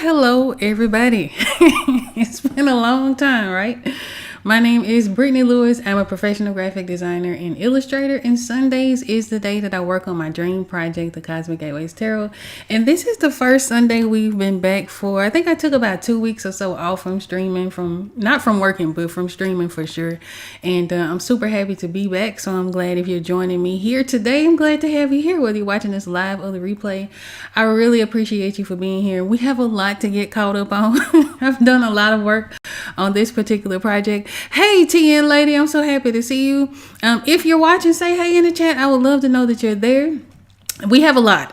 Hello, everybody. It's been a long time, right? My name is Brittany Lewis. I'm a professional graphic designer and illustrator, and Sundays is the day that I work on my dream project, the Cosmic Gateways Tarot. And this is the first Sunday we've been back for. I think I took about 2 weeks or so off from streaming, not from working, but from streaming for sure. And I'm super happy to be back. So I'm glad if you're joining me here today. I'm glad to have you here, whether you're watching this live or the replay. I really appreciate you for being here. We have a lot to get caught up on. I've done a lot of work on this particular project. Hey, TN lady, I'm so happy to see you. If you're watching, say hey in the chat. I would love to know that you're there. We have a lot,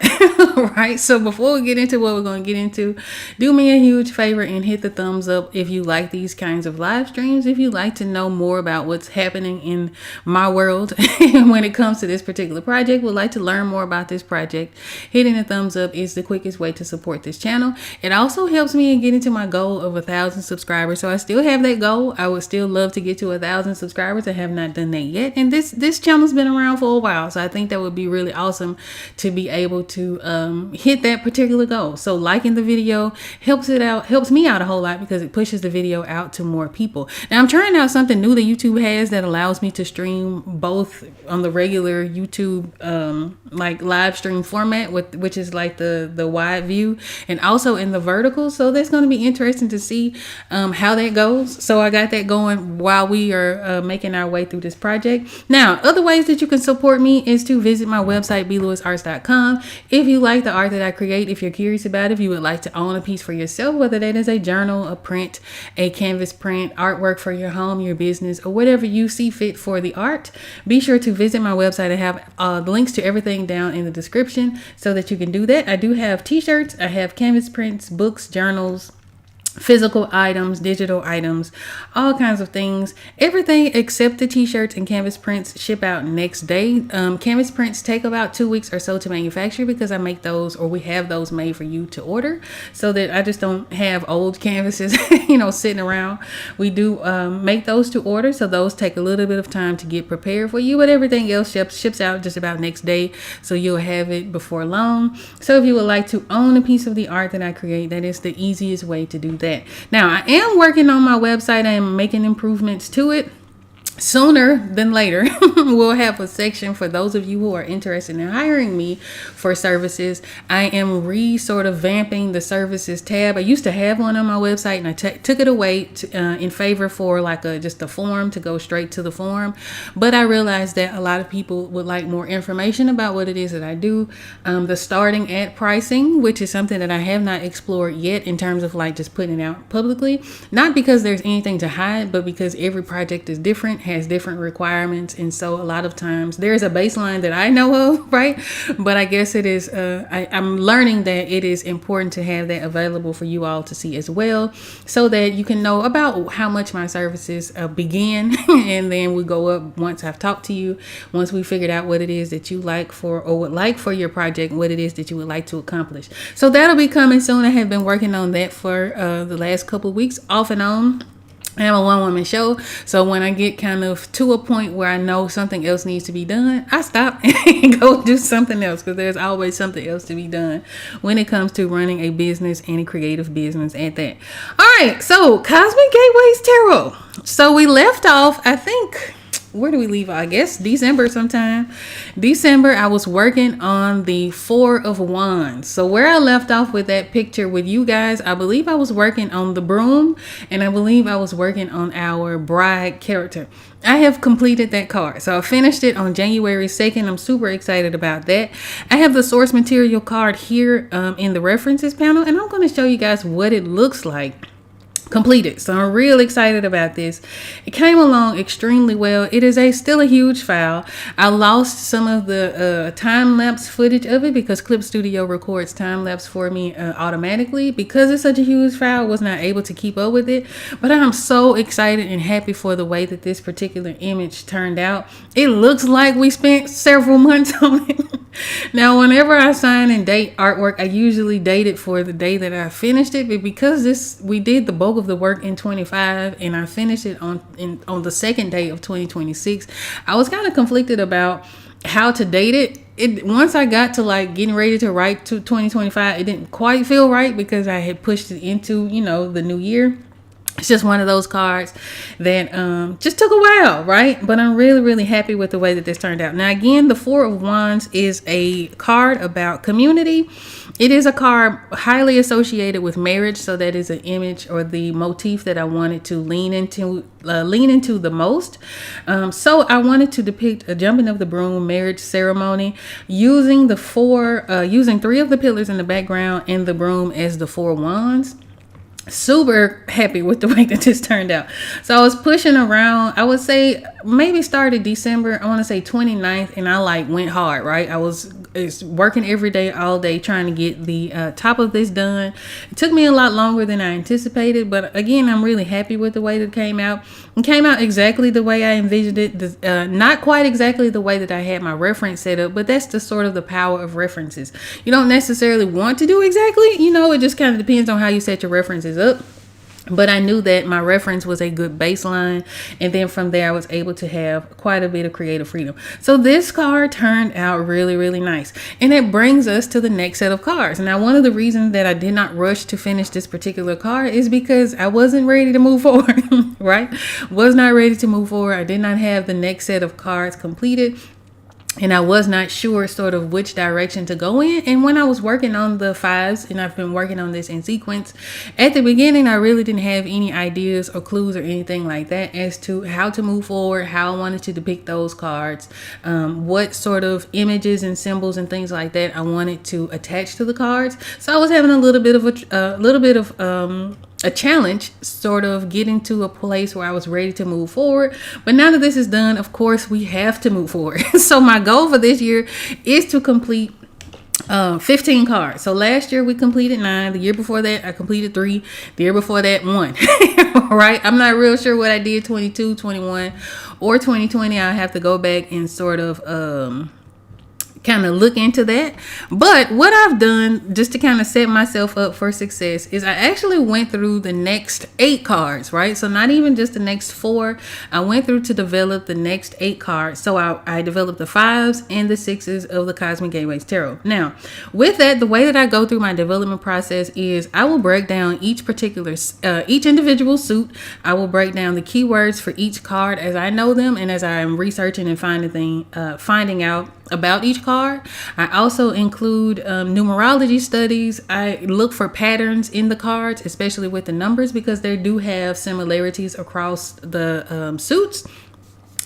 right? So before we get into what we're going to get into, do me a huge favor and hit the thumbs up if you like these kinds of live streams. If you like to know more about what's happening in my world when it comes to this particular project, would like to learn more about this project, hitting the thumbs up is the quickest way to support this channel. It also helps me in getting to my goal of 1,000 subscribers. So I still have that goal. I would still love to get to 1,000 subscribers. I have not done that yet. And this channel's been around for a while. So I think that would be really awesome to be able to hit that particular goal. So liking the video helps me out a whole lot because it pushes the video out to more people. Now I'm trying out something new that YouTube has that allows me to stream both on the regular YouTube like live stream format, which is like the wide view, and also in the vertical. So that's going to be interesting to see how that goes. So I got that going while we are making our way through this project. Now, other ways that you can support me is to visit my website, blewisarts.com. If you like the art that I create, if you're curious about it, if you would like to own a piece for yourself, whether that is a journal, a print, a canvas print, artwork for your home, your business, or whatever you see fit for the art, be sure to visit my website. I have the links to everything down in the description so that you can do that. I do have t-shirts, I have canvas prints, books, journals, physical items, digital items, all kinds of things. Everything except the t-shirts and canvas prints ship out next day. Canvas prints take about 2 weeks or so to manufacture because I make those, or we have those made for you to order, so that I just don't have old canvases sitting around. We do make those to order, so those take a little bit of time to get prepared for you, but everything else ships out just about next day, so you'll have it before long. So if you would like to own a piece of the art that I create, that is the easiest way to do that. Now, I am working on my website. I am making improvements to it. Sooner than later, we'll have a section for those of you who are interested in hiring me for services. I am sort of vamping the services tab. I used to have one on my website, and I took it away in favor for like just a form to go straight to the form. But I realized that a lot of people would like more information about what it is that I do. The starting at pricing, which is something that I have not explored yet in terms of like just putting it out publicly. Not because there's anything to hide, but because every project is different, has different requirements, and so a lot of times there's a baseline that I know of, right? But I guess it is I'm learning that it is important to have that available for you all to see as well, so that you can know about how much my services begin and then we go up once I've talked to you, once we figured out what it is that you like for or would like for your project, what it is that you would like to accomplish. So that'll be coming soon. I have been working on that for the last couple of weeks off and on. I am a one-woman show, so when I get kind of to a point where I know something else needs to be done, I stop and go do something else, because there's always something else to be done when it comes to running a business and a creative business at that. All right, so Cosmic Gateways Tarot. So we left off, I think, where do we leave? I guess December sometime. December, I was working on the Four of Wands. So where I left off with that picture with you guys, I believe I was working on the broom, and I believe I was working on our bride character. I have completed that card. So I finished it on January 2nd. I'm super excited about that. I have the source material card here in the references panel, and I'm going to show you guys what it looks like completed. So I'm real excited about this. It came along extremely well. It is still a huge file. I lost some of the time lapse footage of it because Clip Studio records time lapse for me automatically. Because it's such a huge file, I was not able to keep up with it. But I'm so excited and happy for the way that this particular image turned out. It looks like we spent several months on it. Now, whenever I sign and date artwork, I usually date it for the day that I finished it. But because we did the bulk of the work in 25 and I finished it on the second day of 2026, I was kind of conflicted about how to date it. Once I got to like getting ready to write to 2025, it didn't quite feel right because I had pushed it into, the new year. It's just one of those cards that just took a while, right? But I'm really, really happy with the way that this turned out. Now, again, the Four of Wands is a card about community. It is a card highly associated with marriage. So that is an image or the motif that I wanted to lean into the most. So I wanted to depict a jumping of the broom marriage ceremony using using three of the pillars in the background and the broom as the four wands. Super happy with the way that this turned out. So I was pushing around, I would say maybe started December, I want to say 29th, and I went hard, right? I was working every day, all day, trying to get the top of this done. It took me a lot longer than I anticipated, but again, I'm really happy with the way that it came out. It came out exactly the way I envisioned it. Not quite exactly the way that I had my reference set up, but that's the sort of the power of references. You don't necessarily want to do exactly, it just kind of depends on how you set your references up. But I knew that my reference was a good baseline, and then from there I was able to have quite a bit of creative freedom. So this card turned out really, really nice, and it brings us to the next set of cards. Now, one of the reasons that I did not rush to finish this particular card is because I wasn't ready to move forward. Right? Was not ready to move forward. I did not have the next set of cards completed, and I was not sure sort of which direction to go in. And when I was working on the fives, and I've been working on this in sequence, at the beginning, I really didn't have any ideas or clues or anything like that as to how to move forward, how I wanted to depict those cards, what sort of images and symbols and things like that I wanted to attach to the cards. So I was having a little bit of a challenge, sort of getting to a place where I was ready to move forward. But now that this is done, of course, we have to move forward. So my goal for this year is to complete 15 cards. So last year we completed 9. The year before that I completed 3. The year before that 1. Right? I'm not real sure what I did 22, 21, or 2020. I'll have to go back and sort of kind of look into that. But what I've done just to kind of set myself up for success is I actually went through the next 8 cards, right? So not even just the next 4. I went through to develop the next 8 cards. So I developed the 5s and the 6s of the Cosmic Gateways Tarot. Now, with that, the way that I go through my development process is I will break down each individual suit. I will break down the keywords for each card as I know them and as I am researching and finding out about each card. I also include numerology studies. I look for patterns in the cards, especially with the numbers, because they do have similarities across the suits.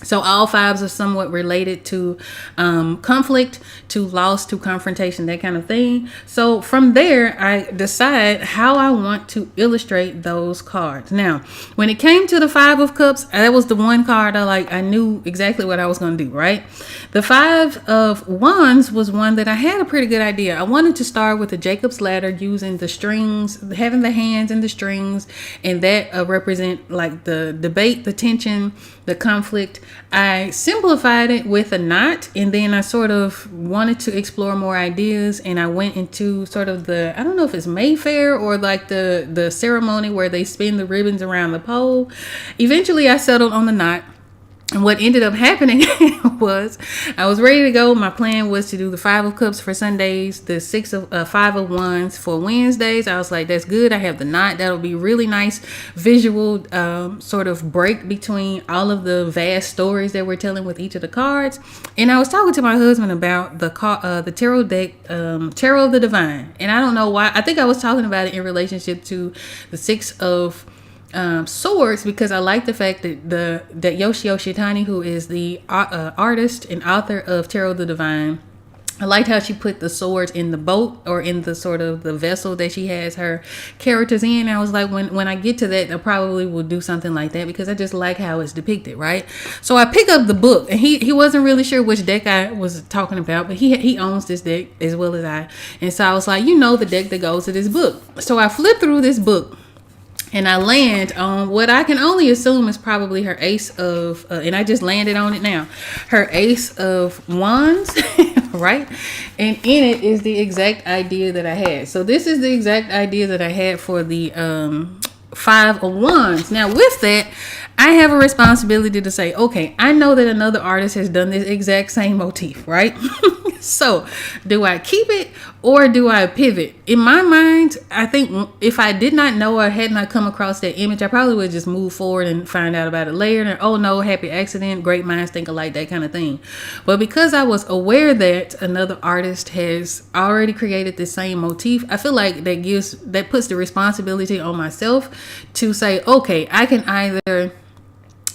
So all 5s are somewhat related to conflict, to loss, to confrontation, that kind of thing. So from there, I decide how I want to illustrate those cards. Now, when it came to the 5 of Cups, that was the one card I knew exactly what I was going to do, right? The 5 of Wands was one that I had a pretty good idea. I wanted to start with the Jacob's Ladder using the strings, having the hands and the strings, and that represent like the debate, the tension, the conflict. I simplified it with a knot, and then I sort of wanted to explore more ideas, and I went into sort of I don't know if it's Mayfair or like the ceremony where they spin the ribbons around the pole. Eventually I settled on the knot. And what ended up happening was I was ready to go. My plan was to do the 5 of Cups for Sundays, the 5 of Wands for Wednesdays. I was like, that's good. I have the knot. That'll be really nice visual sort of break between all of the vast stories that we're telling with each of the cards. And I was talking to my husband about the tarot deck, Tarot of the Divine. And I don't know why. I think I was talking about it in relationship to the 6 of Swords, because I like the fact that Yoshio Shitani, who is the artist and author of Tarot of the Divine, I liked how she put the swords in the boat, or in the sort of the vessel that she has her characters in. I was like, when I get to that, I probably will do something like that, because I just like how it's depicted, right? So I pick up the book, and he wasn't really sure which deck I was talking about, but he owns this deck as well as I. And so I was like, the deck that goes to this book. So I flip through this book, and I land on what I can only assume is probably her ace of, and I just landed on it now, her ace of wands, right? And in it is the exact idea that I had. So this is the exact idea that I had for the 5 of wands. Now with that, I have a responsibility to say, okay, I know that another artist has done this exact same motif, right? So do I keep it or do I pivot? In my mind, I think if I did not know or had not come across that image, I probably would just move forward and find out about it later. And oh no, happy accident, great minds think alike, that kind of thing. But because I was aware that another artist has already created the same motif, I feel like that puts the responsibility on myself to say, okay, I can either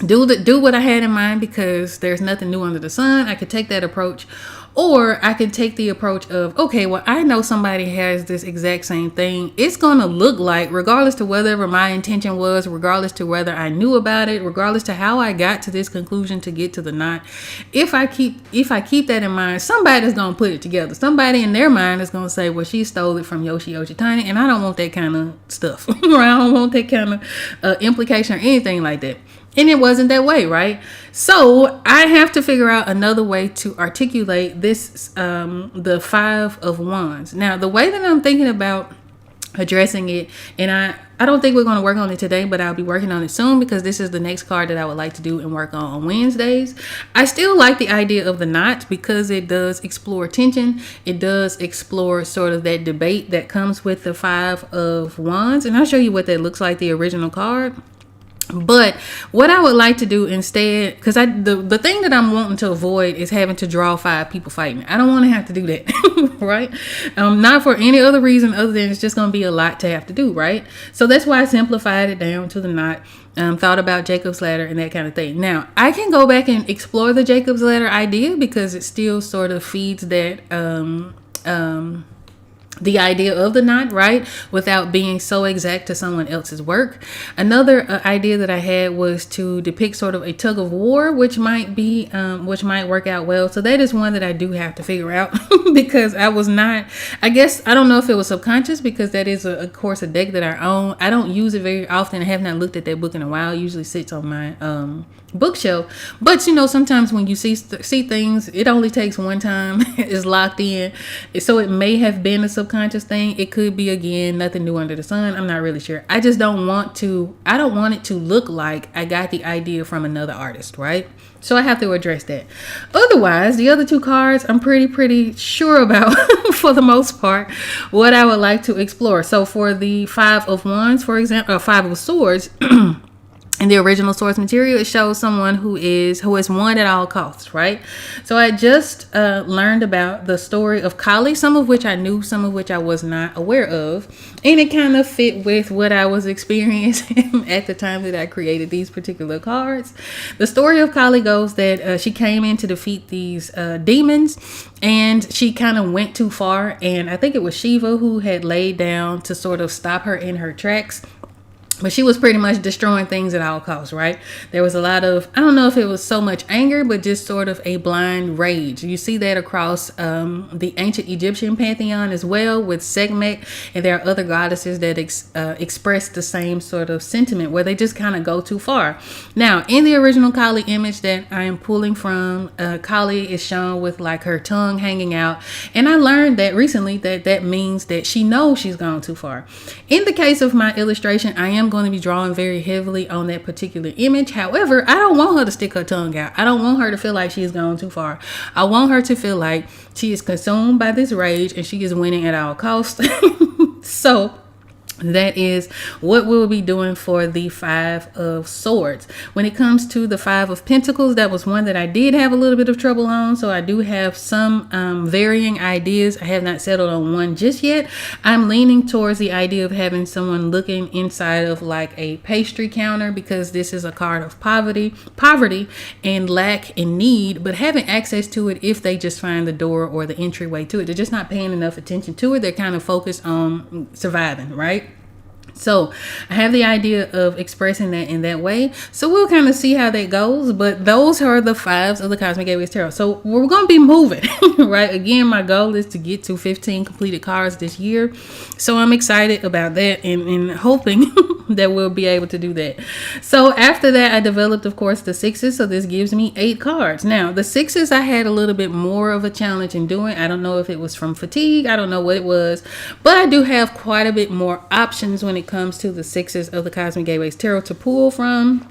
do what I had in mind, because there's nothing new under the sun. I could take that approach, or I can take the approach of, okay, well, I know somebody has this exact same thing. It's going to look like, regardless to whatever my intention was, regardless to whether I knew about it, regardless to how I got to this conclusion to get to the knot. If I keep that in mind, somebody's going to put it together. Somebody in their mind is going to say, well, she stole it from Yoshi Tiny, and I don't want that kind of stuff. I don't want that kind of implication or anything like that. And it wasn't that way, right? So I have to figure out another way to articulate this, the 5 of wands. Now, the way that I'm thinking about addressing it, and I don't think we're going to work on it today, but I'll be working on it soon, because this is the next card that I would like to do and work on Wednesdays. I still like the idea of the knot, because it does explore tension. It does explore sort of that debate that comes with the 5 of wands. And I'll show you what that looks like, the original card. But what I would like to do instead, because the thing that I'm wanting to avoid is having to draw 5 people fighting. I don't want to have to do that, right? Not for any other reason other than it's just going to be a lot to have to do, right? So that's why I simplified it down to the knot. Thought about Jacob's ladder and that kind of thing. Now, I can go back and explore the Jacob's ladder idea, because it still sort of feeds that the idea of the knot, right, without being so exact to someone else's work. Another idea that I had was to depict sort of a tug of war, which might work out well. So that is one that I do have to figure out, because I don't know if it was subconscious, because that is of course a deck that I own. I don't use it very often. I have not looked at that book in a while. It usually sits on my bookshelf, but sometimes when you see things, it only takes one time. It's locked in, so it may have been a subconscious thing. It could be, again, nothing new under the sun. I'm not really sure. I don't want it to look like I got the idea from another artist, right? So I have to address that. Otherwise, the other 2 cards I'm pretty sure about for the most part what I would like to explore. So for the 5 of wands, for example, or 5 of swords, in the original source material, it shows someone who has won at all costs, right? So I just learned about the story of Kali, some of which I knew, some of which I was not aware of. And it kind of fit with what I was experiencing at the time that I created these particular cards. The story of Kali goes that she came in to defeat these demons, and she kind of went too far. And I think it was Shiva who had laid down to sort of stop her in her tracks. But she was pretty much destroying things at all costs, right? There was a lot of, I don't know if it was so much anger, but just sort of a blind rage. You see that across the ancient Egyptian pantheon as well, with Sekhmet. And there are other goddesses that express the same sort of sentiment, where they just kind of go too far. Now, in the original Kali image that I am pulling from, Kali is shown with like her tongue hanging out. And I learned that recently that means that she knows she's gone too far. In the case of my illustration, I am going to be drawing very heavily on that particular image. However, I don't want her to stick her tongue out. I don't want her to feel like she's gone too far. I want her to feel like she is consumed by this rage and she is winning at all costs. So That is what we'll be doing for the Five of Swords. When it comes to the Five of Pentacles, that was one that I did have a little bit of trouble on. So I do have some varying ideas. I have not settled on one just yet. I'm leaning towards the idea of having someone looking inside of like a pastry counter, because this is a card of poverty and lack and need, but having access to it if they just find the door or the entryway to it. They're just not paying enough attention to it. They're kind of focused on surviving, right? So I have the idea of expressing that in that way. So we'll kind of see how that goes. But those are the fives of the Cosmic Gateways Tarot. So we're going to be moving, right? Again, my goal is to get to 15 completed cards this year. So I'm excited about that and hoping that we'll be able to do that. So after that, I developed, of course, the sixes. So this gives me 8 cards. Now, the sixes I had a little bit more of a challenge in doing. I don't know if it was from fatigue. I don't know what it was. But I do have quite a bit more options when it comes to the sixes of the Cosmic Gateways Tarot to pull from.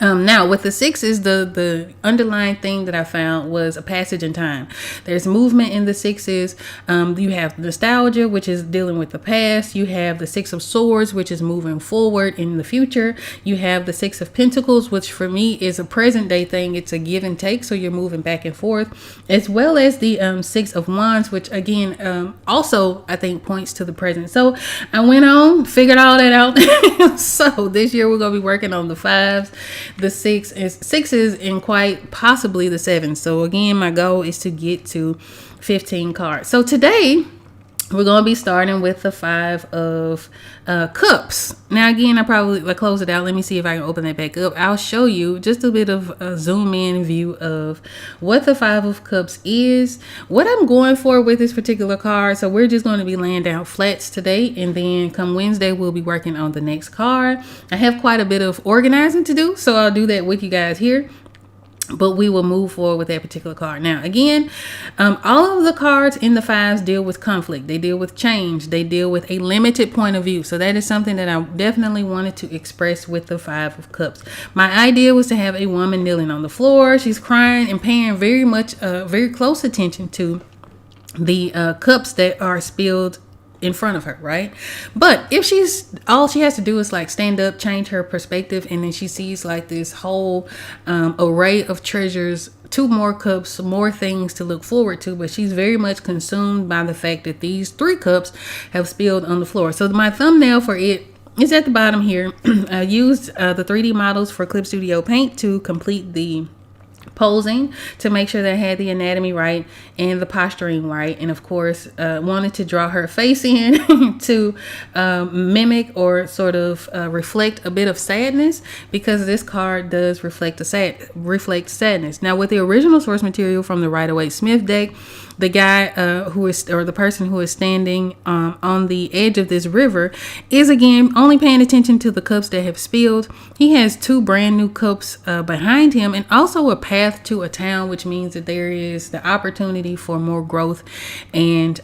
Now with the sixes, the underlying thing that I found was a passage in time. There's movement in the sixes. You have nostalgia, which is dealing with the past. You have the Six of Swords, which is moving forward in the future. You have the Six of Pentacles, which for me is a present day thing. It's a give and take, so you're moving back and forth, as well as the Six of Wands, which again also I think points to the present. So I went on, figured all that out. So this year we're gonna be working on the fives, the sixes, and quite possibly the sevens. So again, my goal is to get to 15 cards. So today we're going to be starting with the Five of Cups. Now, again, I probably close it out. Let me see if I can open that back up. I'll show you just a bit of a zoom in view of what the Five of Cups is, what I'm going for with this particular card. So we're just going to be laying down flats today, and then come Wednesday, we'll be working on the next card. I have quite a bit of organizing to do, so I'll do that with you guys here. But we will move forward with that particular card. Now, again, all of the cards in the fives deal with conflict. They deal with change. They deal with a limited point of view. So that is something that I definitely wanted to express with the Five of Cups. My idea was to have a woman kneeling on the floor. She's crying and paying very close attention to the cups that are spilled in front of her, right? But if all she has to do is like stand up, change her perspective, and then she sees like this whole array of treasures, 2 more cups, more things to look forward to, but she's very much consumed by the fact that these 3 cups have spilled on the floor. So my thumbnail for it is at the bottom here. I used the 3D models for Clip Studio Paint to complete the posing, to make sure that I had the anatomy right and the posturing right, and of course wanted to draw her face in to mimic or sort of reflect a bit of sadness, because this card does reflect sadness. Now, with the original source material from the Rider-Waite-Smith deck, the guy the person who is standing on the edge of this river is again only paying attention to the cups that have spilled. He has 2 brand new cups behind him, and also a path to a town, which means that there is the opportunity for more growth and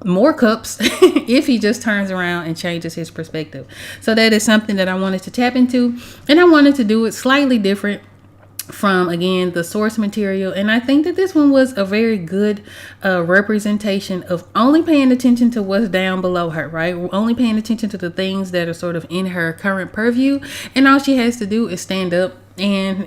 more cups if he just turns around and changes his perspective. So that is something that I wanted to tap into, and I wanted to do it slightly different from, again, the source material. And I think that this one was a very good representation of only paying attention to what's down below her, right? Only paying attention to the things that are sort of in her current purview, and all she has to do is stand up, and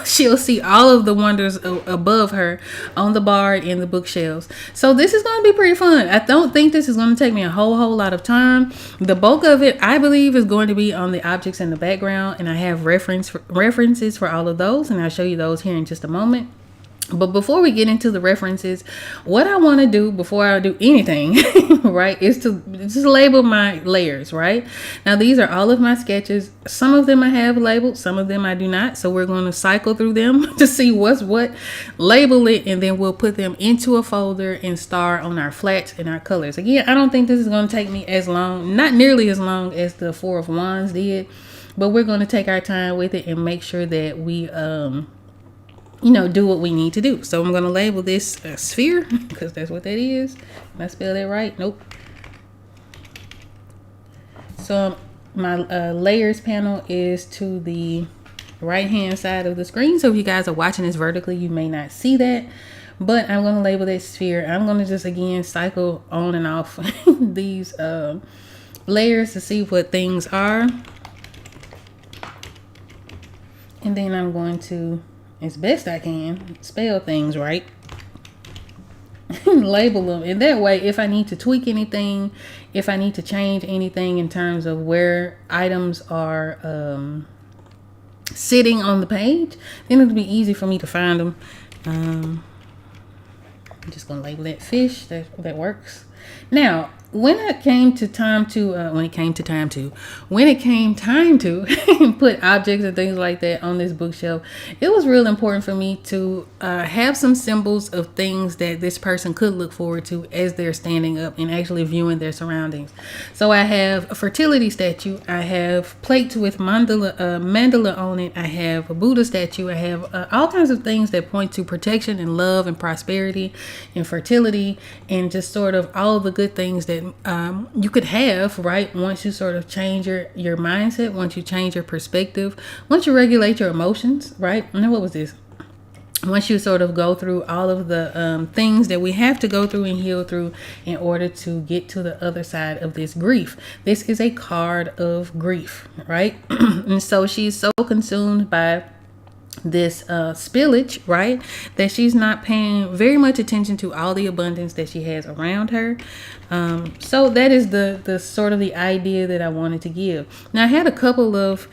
she'll see all of the wonders above her on the bar and the bookshelves. So this is going to be pretty fun. I don't think this is going to take me a whole lot of time. The bulk of it, I believe, is going to be on the objects in the background, and I have references for all of those, and I'll show you those here in just a moment. But before we get into the references, what I want to do before I do anything, right, is to just label my layers, right? Now, these are all of my sketches. Some of them I have labeled, some of them I do not. So we're going to cycle through them to see what's what, label it, and then we'll put them into a folder and star on our flats and our colors. Again, I don't think this is going to take me as long, not nearly as long as the Four of Wands did, but we're going to take our time with it and make sure that we do what we need to do. So I'm going to label this sphere, because that's what that is. Did I spell that right? Nope. So my layers panel is to the right hand side of the screen. So if you guys are watching this vertically, you may not see that, but I'm going to label that sphere. I'm going to just again cycle on and off these layers to see what things are. And then I'm going to, as best I can, spell things right. Label them. And that way, if I need to tweak anything, if I need to change anything in terms of where items are sitting on the page, then it'll be easy for me to find them. I'm just going to label that fish. That works. Now, when it came time to put objects and things like that on this bookshelf, it was real important for me to have some symbols of things that this person could look forward to as they're standing up and actually viewing their surroundings. So I have a fertility statue. I have plates with mandala on it. I have a Buddha statue. I have all kinds of things that point to protection and love and prosperity and fertility and just sort of all the good things that you could have, right? Once you sort of change your mindset, once you change your perspective, once you regulate your emotions, right? And then what was this? Once you sort of go through all of the things that we have to go through and heal through in order to get to the other side of this grief. This is a card of grief, right? And so she's so consumed by this spillage, right, that she's not paying very much attention to all the abundance that she has around her. So that is the sort of the idea that I wanted to give. Now I had a couple of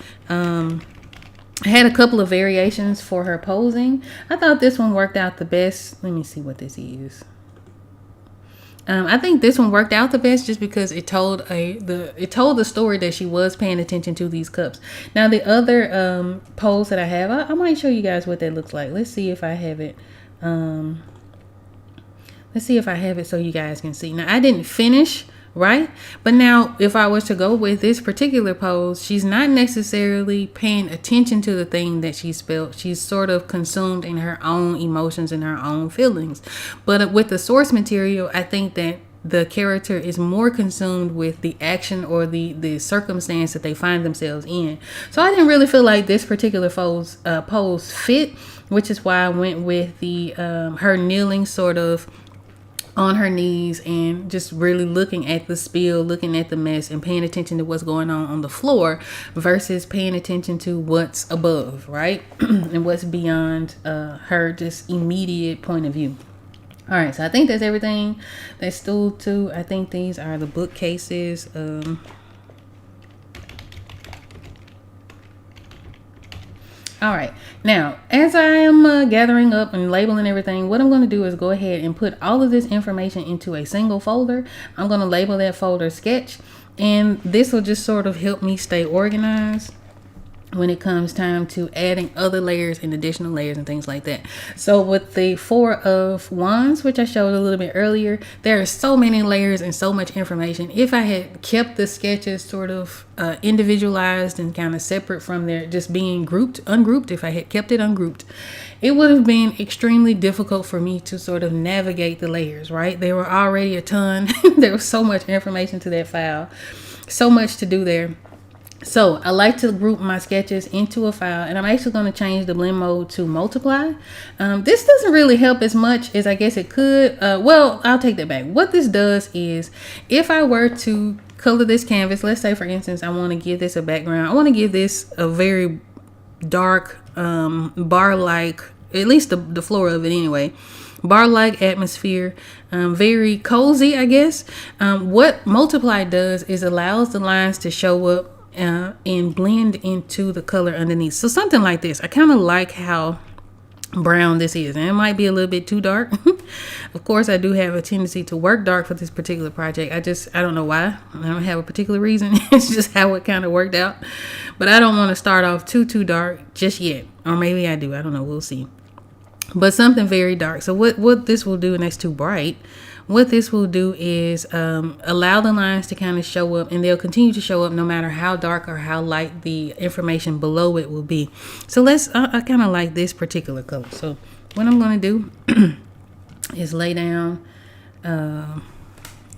variations for her posing. I thought this one worked out the best. Let me see what this is. I think this one worked out the best just because it told the story that she was paying attention to these cups. Now the other pose that I have, I might show you guys what that looks like. Let's see if I have it. Let's see if I have it so you guys can see. Now I didn't finish, right? But now if I was to go with this particular pose, she's not necessarily paying attention to the thing that she spelled. She's sort of consumed in her own emotions and her own feelings. But with the source material, I think that the character is more consumed with the action or the circumstance that they find themselves in. So I didn't really feel like this particular pose fit, which is why I went with the her kneeling sort of on her knees and just really looking at the spill, looking at the mess and paying attention to what's going on the floor versus paying attention to what's above, right? And what's beyond her just immediate point of view. All right, so I think that's everything. That's stool 2. I think these are the bookcases. All right, now as I am gathering up and labeling everything, what I'm going to do is go ahead and put all of this information into a single folder. I'm going to label that folder sketch, and this will just sort of help me stay organized when it comes time to adding other layers and additional layers and things like that. So with the 4 of Wands, which I showed a little bit earlier, there are so many layers and so much information. If I had kept the sketches sort of individualized and kind of separate from their just being ungrouped, if I had kept it ungrouped, it would have been extremely difficult for me to sort of navigate the layers, right? There were already a ton. There was so much information to that file, so much to do there. So I like to group my sketches into a file, and I'm actually going to change the blend mode to multiply. This doesn't really help as much as I guess it could. Well, I'll take that back. What this does is if I were to color this canvas, let's say for instance, I want to give this a background. I want to give this a very dark bar-like, at least the floor of it anyway, bar-like atmosphere, very cozy, I guess. What multiply does is allows the lines to show up and blend into the color underneath. So something like this. I kind of like how brown this is, and it might be a little bit too dark. Of course, I do have a tendency to work dark for this particular project. I don't know why. I don't have a particular reason. It's just how it kind of worked out. But I don't want to start off too dark just yet, or maybe I do. I don't know. We'll see. But something very dark. So what this will do, and that's too bright, what this will do is allow the lines to kind of show up, and they'll continue to show up no matter how dark or how light the information below it will be. So I kind of like this particular color. So what I'm going to do is lay down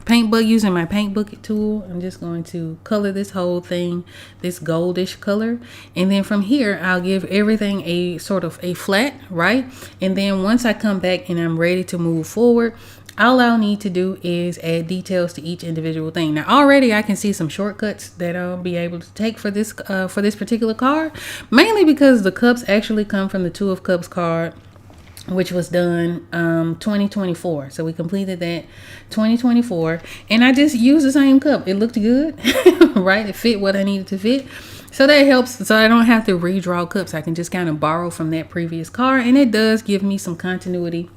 paint bucket using my paint bucket tool. I'm just going to color this whole thing this goldish color, and then from here I'll give everything a sort of a flat, right? And then once I come back and I'm ready to move forward, All I'll need to do is add details to each individual thing. Now already I can see some shortcuts that I'll be able to take for this particular card, mainly because the cups actually come from the Two of Cups card, which was done 2024. So we completed that 2024, and I just used the same cup. It looked good, right? It fit what I needed to fit. So that helps. So I don't have to redraw cups. I can just kind of borrow from that previous card, and it does give me some continuity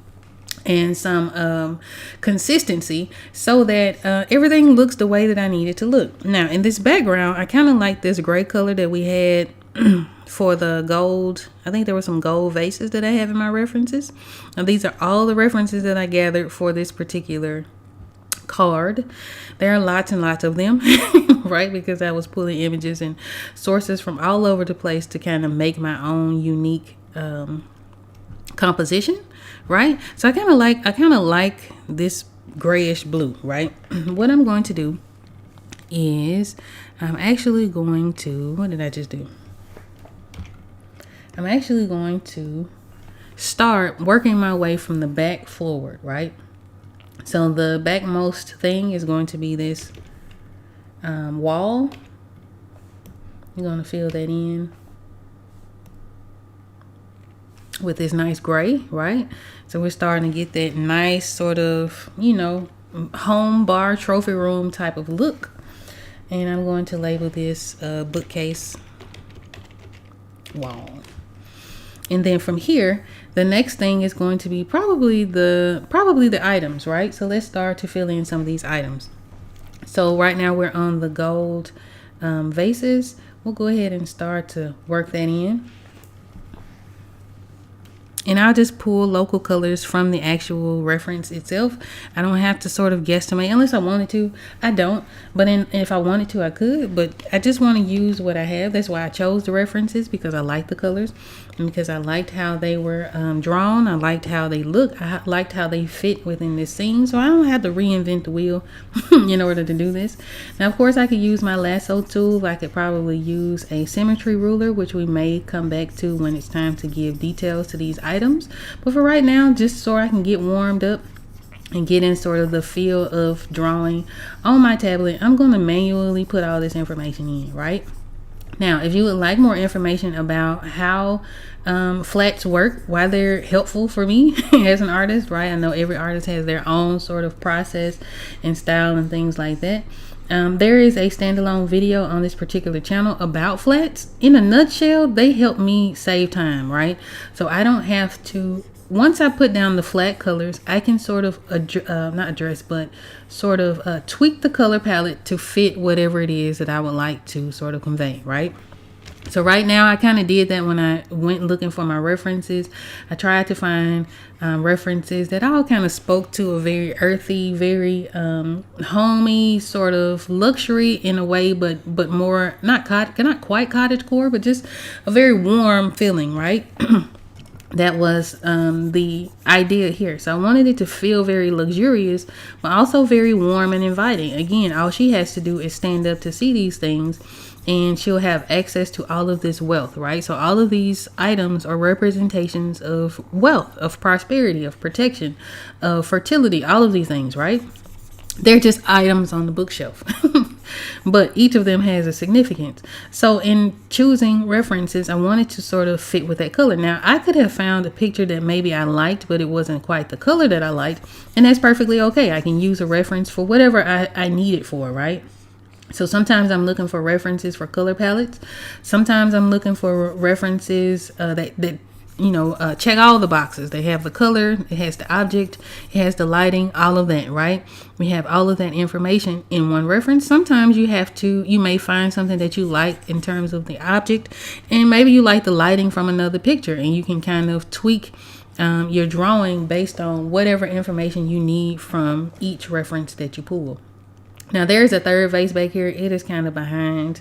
and some consistency so that everything looks the way that I need it to look. Now in this background, I kind of like this gray color that we had for the gold. I think there were some gold vases that I have in my references. Now these are all the references that I gathered for this particular card. There are lots and lots of them, right? Because I was pulling images and sources from all over the place to kind of make my own unique composition, right? So I kind of like this grayish blue, right? What I'm going to do is I'm actually going to, what did I just do? I'm actually going to start working my way from the back forward, right? So the backmost thing is going to be this wall. You're going to fill that in with this nice gray, right? So we're starting to get that nice sort of, home bar trophy room type of look. And I'm going to label this bookcase wall. And then from here, the next thing is going to be probably the items, right? So let's start to fill in some of these items. So right now we're on the gold vases. We'll go ahead and start to work that in. And I'll just pull local colors from the actual reference itself. I don't have to sort of guesstimate unless I wanted to. I don't, but if I wanted to, I could, but I just want to use what I have. That's why I chose the references, because I like the colors and because I liked how they were drawn. I liked how they look. I liked how they fit within this scene. So I don't have to reinvent the wheel in order to do this. Now, of course, I could use my lasso tool. I could probably use a symmetry ruler, which we may come back to when it's time to give details to these items. But for right now, just so I can get warmed up and get in sort of the feel of drawing on my tablet, I'm going to manually put all this information in, right? Now, if you would like more information about how flats work, why they're helpful for me as an artist, right? I know every artist has their own sort of process and style and things like that. There is a standalone video on this particular channel about flats. In a nutshell, they help me save time, right? So I don't have to, once I put down the flat colors, I can sort of tweak the color palette to fit whatever it is that I would like to sort of convey, right? So right now, I kind of did that when I went looking for my references. I tried to find references that all kind of spoke to a very earthy, very homey sort of luxury in a way, but more not quite cottagecore, but just a very warm feeling, right? That was the idea here. So I wanted it to feel very luxurious, but also very warm and inviting. Again, all she has to do is stand up to see these things, and she'll have access to all of this wealth, right? So all of these items are representations of wealth, of prosperity, of protection, of fertility, all of these things, right? They're just items on the bookshelf. But each of them has a significance. So in choosing references, I wanted to sort of fit with that color. Now, I could have found a picture that maybe I liked, but it wasn't quite the color that I liked. And that's perfectly okay. I can use a reference for whatever I need it for, right? So sometimes I'm looking for references for color palettes. Sometimes I'm looking for references that check all the boxes. They have the color, it has the object, it has the lighting, all of that, right? We have all of that information in one reference. Sometimes you may find something that you like in terms of the object, and maybe you like the lighting from another picture, and you can kind of tweak your drawing based on whatever information you need from each reference that you pull. Now there's a third vase back here. It is kind of behind.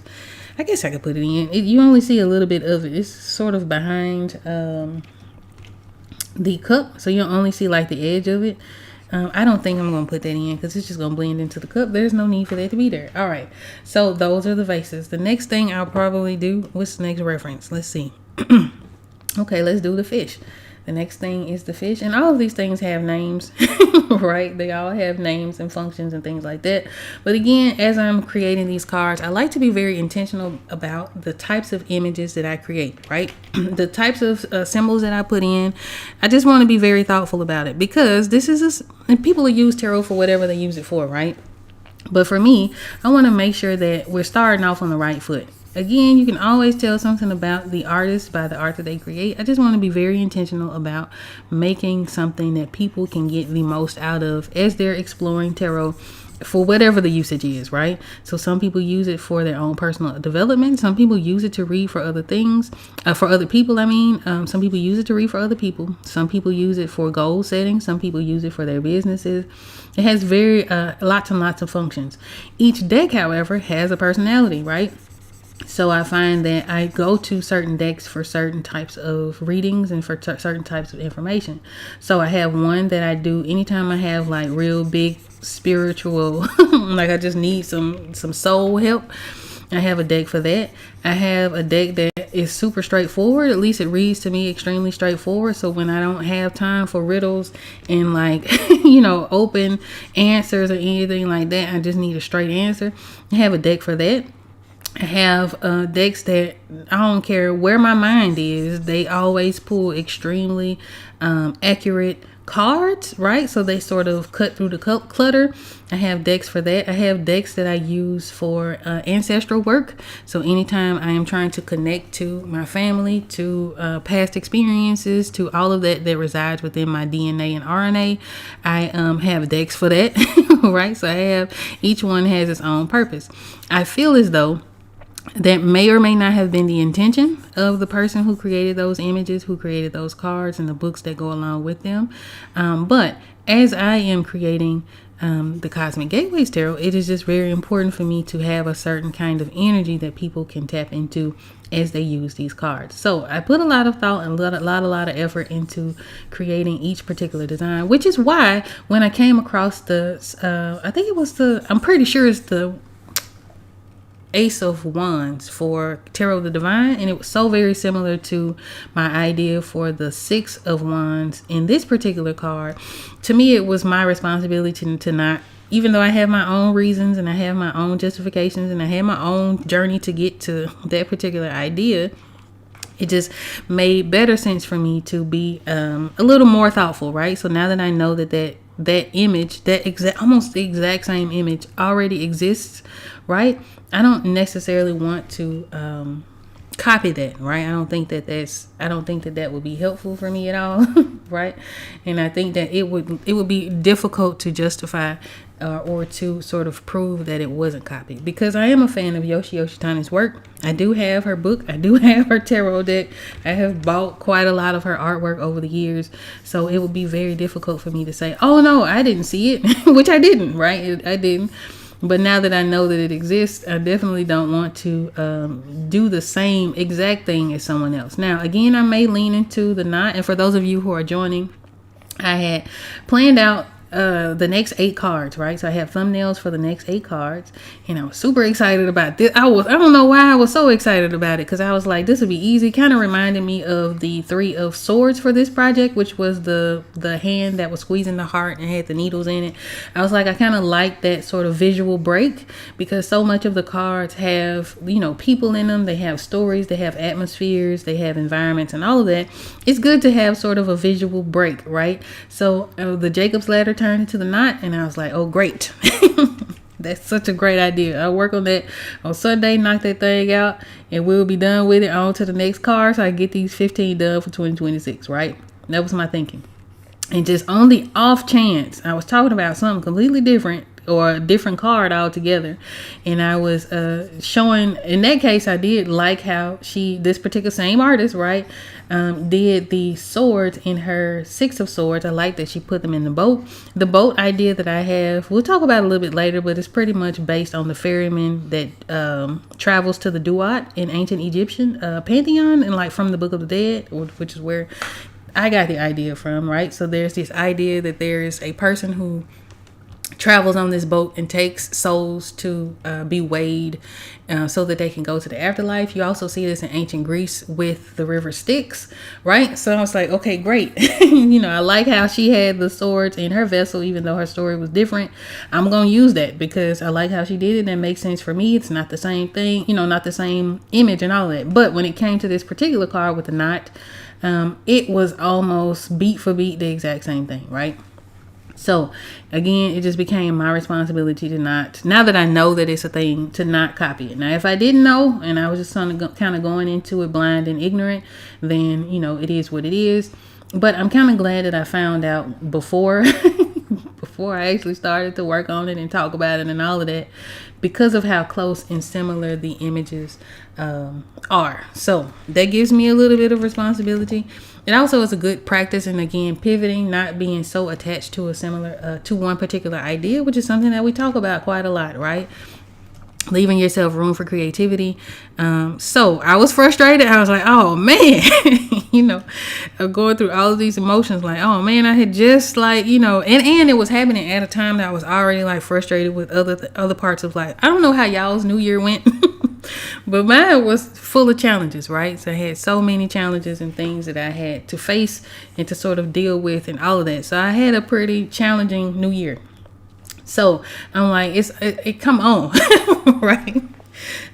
I guess I could put it in. You only see a little bit of it. It's sort of behind the cup, so you'll only see like the edge of it. I don't think I'm going to put that in because it's just going to blend into the cup. There's no need for that to be there. All right, so those are the vases. The next thing I'll probably do, what's the next reference? Let's see. Okay, let's do the fish. The next thing is the fish. And all of these things have names, right? They all have names and functions and things like that. But again, as I'm creating these cards, I like to be very intentional about the types of images that I create, right? The types of symbols that I put in. I just want to be very thoughtful about it, because this is and people use tarot for whatever they use it for, right? But for me, I want to make sure that we're starting off on the right foot. Again, you can always tell something about the artist by the art that they create. I just want to be very intentional about making something that people can get the most out of as they're exploring tarot for whatever the usage is, right? So some people use it for their own personal development. Some people use it to read for other things, for other people. Some people use it to read for other people. Some people use it for goal setting. Some people use it for their businesses. It has very lots and lots of functions. Each deck, however, has a personality, right? So I find that I go to certain decks for certain types of readings and for certain types of information. So I have one that I do anytime I have like real big spiritual, like I just need some soul help. I have a deck for that. I have a deck that is super straightforward. At least it reads to me extremely straightforward. So when I don't have time for riddles and like, open answers or anything like that, I just need a straight answer. I have a deck for that. I have decks that I don't care where my mind is, they always pull extremely accurate cards, right? So they sort of cut through the clutter. I have decks for that. I have decks that I use for ancestral work. So anytime I am trying to connect to my family, to past experiences, to all of that resides within my DNA and RNA, I have decks for that, right? So I have, each one has its own purpose. I feel as though that may or may not have been the intention of the person who created those images, who created those cards and the books that go along with them. But as I am creating the Cosmic Gateways Tarot, it is just very important for me to have a certain kind of energy that people can tap into as they use these cards. So I put a lot of thought and a lot of effort into creating each particular design, which is why when I came across I'm pretty sure it's the Ace of Wands for Tarot of the Divine, and it was so very similar to my idea for the Six of Wands in this particular card. To me, it was my responsibility to not, even though I have my own reasons and I have my own justifications and I have my own journey to get to that particular idea, it just made better sense for me to be a little more thoughtful, right? So now that I know that image, almost the exact same image already exists, right? I don't necessarily want to copy that, right? I don't think that would be helpful for me at all, right? And I think that it would be difficult to justify or to sort of prove that it wasn't copied, because I am a fan of Yoshi Yoshitani's work. I do have her book. I do have her tarot deck. I have bought quite a lot of her artwork over the years. So it would be very difficult for me to say, oh no, I didn't see it, which I didn't, right? I didn't. But now that I know that it exists, I definitely don't want to do the same exact thing as someone else. Now, again, I may lean into the not. And for those of you who are joining, I had planned out the next 8 cards, right? So I have thumbnails for the next 8 cards, and I was super excited about this. I don't know why I was so excited about it, because I was like, this would be easy. Kind of reminded me of the 3 of Swords for this project, which was the hand that was squeezing the heart and had the needles in it. I was like, I kind of like that sort of visual break, because so much of the cards have, people in them. They have stories, they have atmospheres, they have environments, and all of that. It's good to have sort of a visual break, right? So the Jacob's Ladder turned into the knot, and I was like, oh great. That's such a great idea. I'll work on that on Sunday, knock that thing out, and we'll be done with it. On to the next card, so I get these 15 done for 2026, right? That was my thinking. And just on the off chance I was talking about something completely different, or a different card altogether, and I was showing, in that case, I did like how this particular same artist, right, did the swords in her 6 of Swords. I like that she put them in the boat. The boat idea that I have, we'll talk about a little bit later, but it's pretty much based on the ferryman that travels to the Duat in ancient Egyptian pantheon, and like from the Book of the Dead, which is where I got the idea from, right? So there's this idea that there is a person who travels on this boat and takes souls to be weighed so that they can go to the afterlife. You also see this in ancient Greece with the river Styx, right? So I was like, okay, great. I like how she had the swords in her vessel, even though her story was different. I'm going to use that because I like how she did it. That makes sense for me. It's not the same thing, not the same image and all that. But when it came to this particular card with the knot, it was almost beat for beat the exact same thing, right? So again, it just became my responsibility to not, now that I know that it's a thing, to not copy it. Now, if I didn't know and I was just kind of going into it blind and ignorant, then, it is what it is. But I'm kind of glad that I found out before I actually started to work on it and talk about it and all of that, because of how close and similar the images are. So that gives me a little bit of responsibility. It also is a good practice, and again, pivoting, not being so attached to to one particular idea, which is something that we talk about quite a lot, right? Leaving yourself room for creativity. So I was frustrated. I was like, oh man, going through all of these emotions, like, oh man, I had just and it was happening at a time that I was already like frustrated with other parts of life. I don't know how y'all's new year went. But mine was full of challenges, right? So I had so many challenges and things that I had to face and to sort of deal with and all of that. So I had a pretty challenging new year. So I'm like, it come on, right?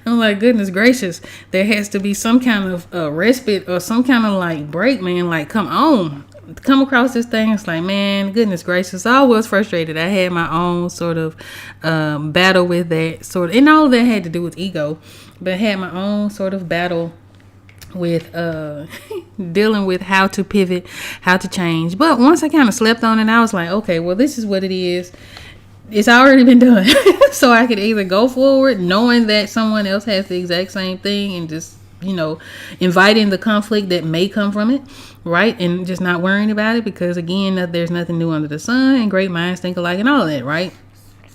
I'm like, goodness gracious, there has to be some kind of respite or some kind of like break, man. Like, come on. Come across this thing, it's like, man, goodness gracious, I was frustrated. I had my own sort of battle with that and all of that had to do with ego, but I had my own sort of battle with dealing with how to pivot, how to change. But once I kind of slept on it, I was like, okay, well, this is what it is. It's already been done. So I could either go forward knowing that someone else has the exact same thing and just inviting the conflict that may come from it, right? And just not worrying about it, because again, there's nothing new under the sun and great minds think alike and all that, right?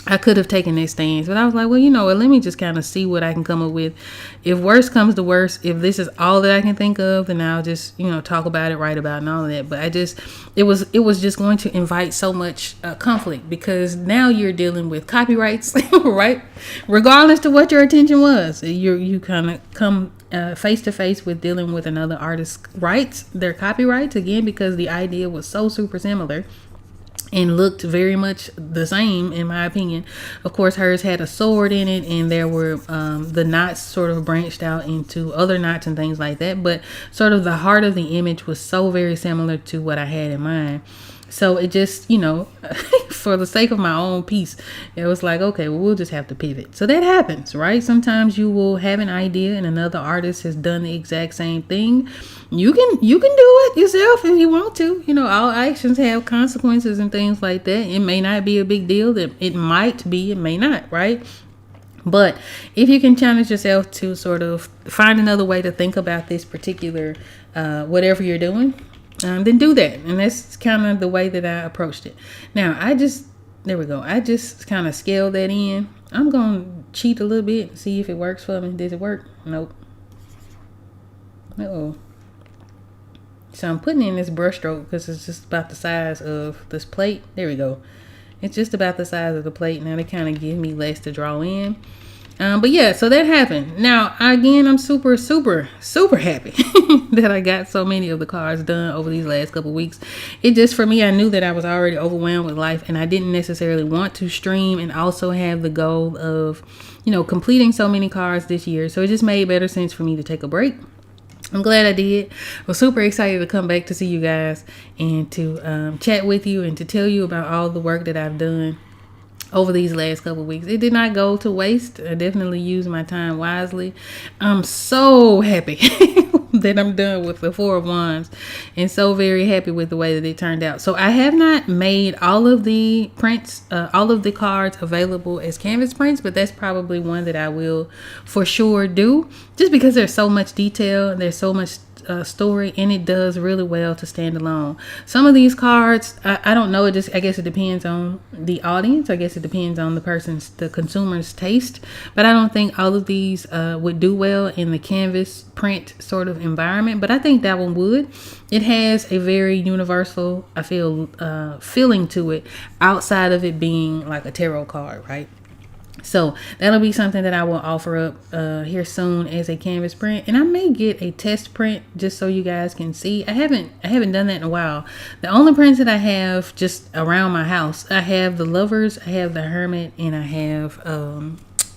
I could have taken this stance, but I was like, well, let me just kind of see what I can come up with. If worst comes to worst, if this is all that I can think of, then I'll just, talk about it, write about it and all of that. But it was just going to invite so much conflict, because now you're dealing with copyrights, right? Regardless to what your intention was, you kind of come face to face with dealing with another artist's rights, their copyrights, again, because the idea was so super similar and looked very much the same, in my opinion. Of course, hers had a sword in it, and there were the knots sort of branched out into other knots and things like that. But sort of the heart of the image was so very similar to what I had in mind. So it just, for the sake of my own peace, it was like, okay, well, we'll just have to pivot. So that happens, right? Sometimes you will have an idea and another artist has done the exact same thing. You can do it yourself if you want to. All actions have consequences and things like that. It may not be a big deal. It might be, it may not, right? But if you can challenge yourself to sort of find another way to think about this particular whatever you're doing, then do that. And that's kind of the way that I approached it. Now, there we go. I just kind of scaled that in. I'm going to cheat a little bit, see if it works for me. Does it work? Nope. Uh-oh. So I'm putting in this brush stroke because it's just about the size of this plate. There we go. It's just about the size of the plate. Now they kind of give me less to draw in. But yeah, so that happened. Now, again, I'm super, super, super happy that I got so many of the cards done over these last couple weeks. It just, for me, I knew that I was already overwhelmed with life, and I didn't necessarily want to stream and also have the goal of, completing so many cards this year. So it just made better sense for me to take a break. I'm glad I did. I was super excited to come back to see you guys and to chat with you and to tell you about all the work that I've done over these last couple of weeks. It did not go to waste. I definitely used my time wisely. I'm so happy that I'm done with the Four of Wands and so very happy with the way that it turned out. So I have not made all of the prints, all of the cards available as canvas prints, but that's probably one that I will for sure do, just because there's so much detail and there's so much story, and it does really well to stand alone. Some of these cards, I don't know. I guess it depends on the audience. I guess it depends on the consumer's taste. But I don't think all of these would do well in the canvas print sort of environment. But I think that one would. It has a very universal, I feel, feeling to it, outside of it being like a tarot card, right? So that'll be something that I will offer up here soon as a canvas print, and I may get a test print just so you guys can see. I haven't done that in a while. The only prints that I have just around my house, I have the Lovers, I have the Hermit, and I have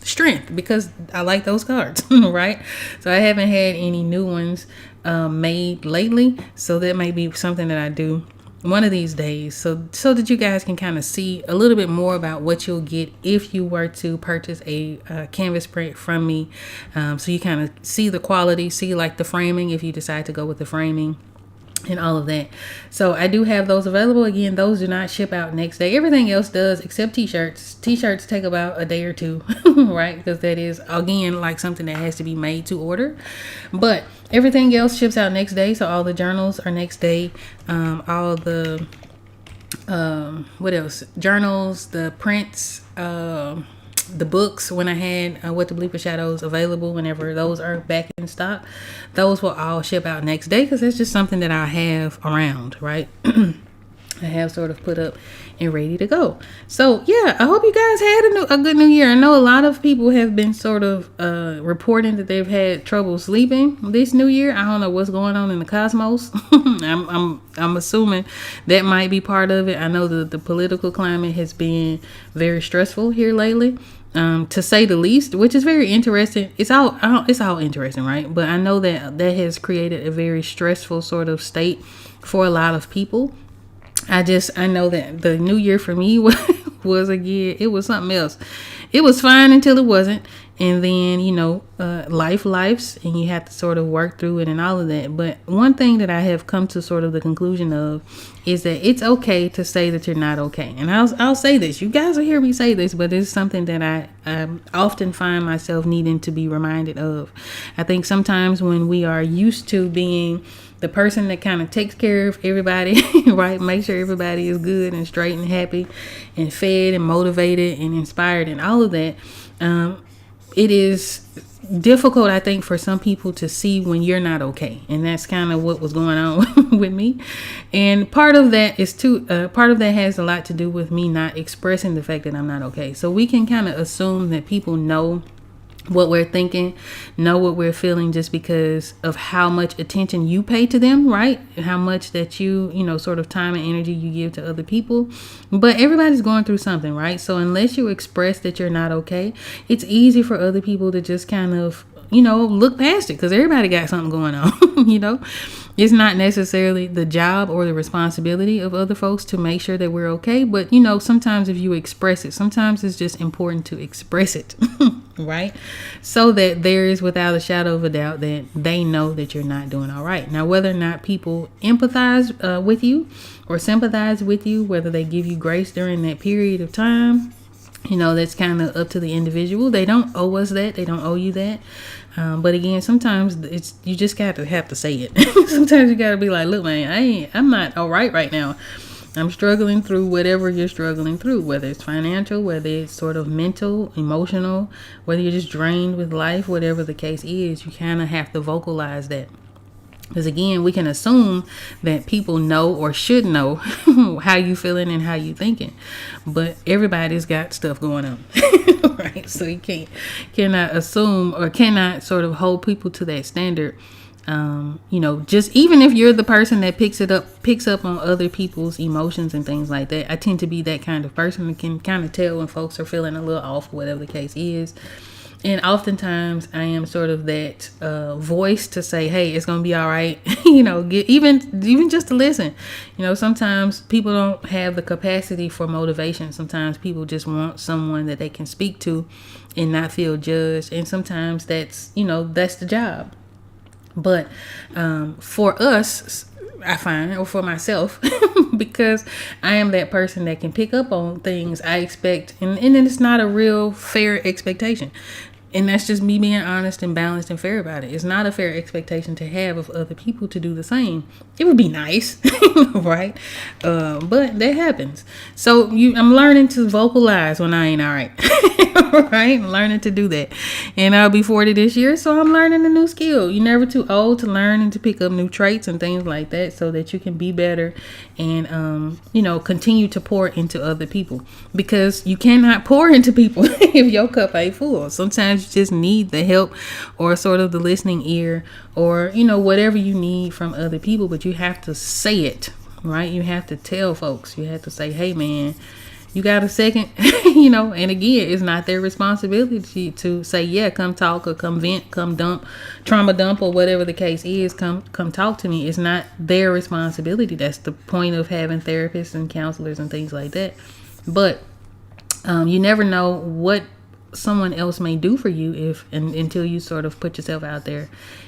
Strength, because I like those cards, right? So I haven't had any new ones made lately, so that may be something that I do one of these days, so that you guys can kind of see a little bit more about what you'll get if you were to purchase a canvas print from me. So you kind of see the quality, see like the framing if you decide to go with the framing and all of that. So I do have those available. Again, those do not ship out next day. Everything else does except t-shirts. T-shirts take about a day or two, right? Because that is, again, like something that has to be made to order. But everything else ships out next day. So all the journals are next day. All the what else? Journals, the prints, the books, when I had What to Believe for Shadows available, whenever those are back in stock, those will all ship out next day, because it's just something that I have around, right? I have sort of put up and ready to go. So yeah, I hope you guys had a good new year. I know a lot of people have been sort of reporting that they've had trouble sleeping this new year. I don't know what's going on in the cosmos. I'm assuming that might be part of it. I know that the political climate has been very stressful here lately, to say the least, which is very interesting. It's all interesting, right? But I know that has created a very stressful sort of state for a lot of people. I know that the new year for me was again, it was something else. It was fine until it wasn't. And then, life's, and you have to sort of work through it and all of that. But one thing that I have come to sort of the conclusion of is that it's okay to say that you're not okay. And I'll say this. You guys will hear me say this, but it's something that I often find myself needing to be reminded of. I think sometimes when we are used to being the person that kind of takes care of everybody, right? Make sure everybody is good and straight and happy and fed and motivated and inspired and all of that. It is difficult, I think, for some people to see when you're not okay. And that's kind of what was going on with me. And part of that has a lot to do with me not expressing the fact that I'm not okay. So we can kind of assume that people know what we're thinking, know what we're feeling, just because of how much attention you pay to them, right? And how much that you sort of time and energy you give to other people. But everybody's going through something, right? So unless you express that you're not okay, it's easy for other people to just kind of look past it, because everybody got something going on. It's not necessarily the job or the responsibility of other folks to make sure that we're okay. But, sometimes if you express it, sometimes it's just important to express it, right? So that there is, without a shadow of a doubt, that they know that you're not doing all right. Now, whether or not people empathize with you or sympathize with you, whether they give you grace during that period of time, that's kind of up to the individual. They don't owe us that. They don't owe you that. But again, sometimes you just have to say it. Sometimes you got to be like, look, man, I'm not all right now. I'm struggling through whatever you're struggling through, whether it's financial, whether it's sort of mental, emotional, whether you're just drained with life, whatever the case is, you kind of have to vocalize that. Because again, we can assume that people know or should know how you feeling and how you thinking, but everybody's got stuff going on, right? So you cannot assume or cannot sort of hold people to that standard. Just even if you're the person that picks up on other people's emotions and things like that. I tend to be that kind of person that can kind of tell when folks are feeling a little off, whatever the case is. And oftentimes I am sort of that voice to say, hey, it's going to be all right. Even just to listen. Sometimes people don't have the capacity for motivation. Sometimes people just want someone that they can speak to and not feel judged. And sometimes that's the job. But for us, I find, or for myself, because I am that person that can pick up on things I expect. And it's not a real fair expectation. And that's just me being honest and balanced and fair about it. It's not a fair expectation to have of other people to do the same. It would be nice, right? But that happens. So I'm learning to vocalize when I ain't all right. Right? I'm learning to do that. And I'll be 40 this year, so I'm learning a new skill. You're never too old to learn and to pick up new traits and things like that so that you can be better and, continue to pour into other people. Because you cannot pour into people if your cup ain't full. Sometimes you just need the help or sort of the listening ear or, whatever you need from other people, but you have to say it, right? You have to tell folks. You have to say, hey, man, you got a second, and again, it's not their responsibility to say, yeah, come talk or come vent, come dump, trauma dump or whatever the case is, come talk to me. It's not their responsibility. That's the point of having therapists and counselors and things like that. But you never know what someone else may do for you until you sort of put yourself out there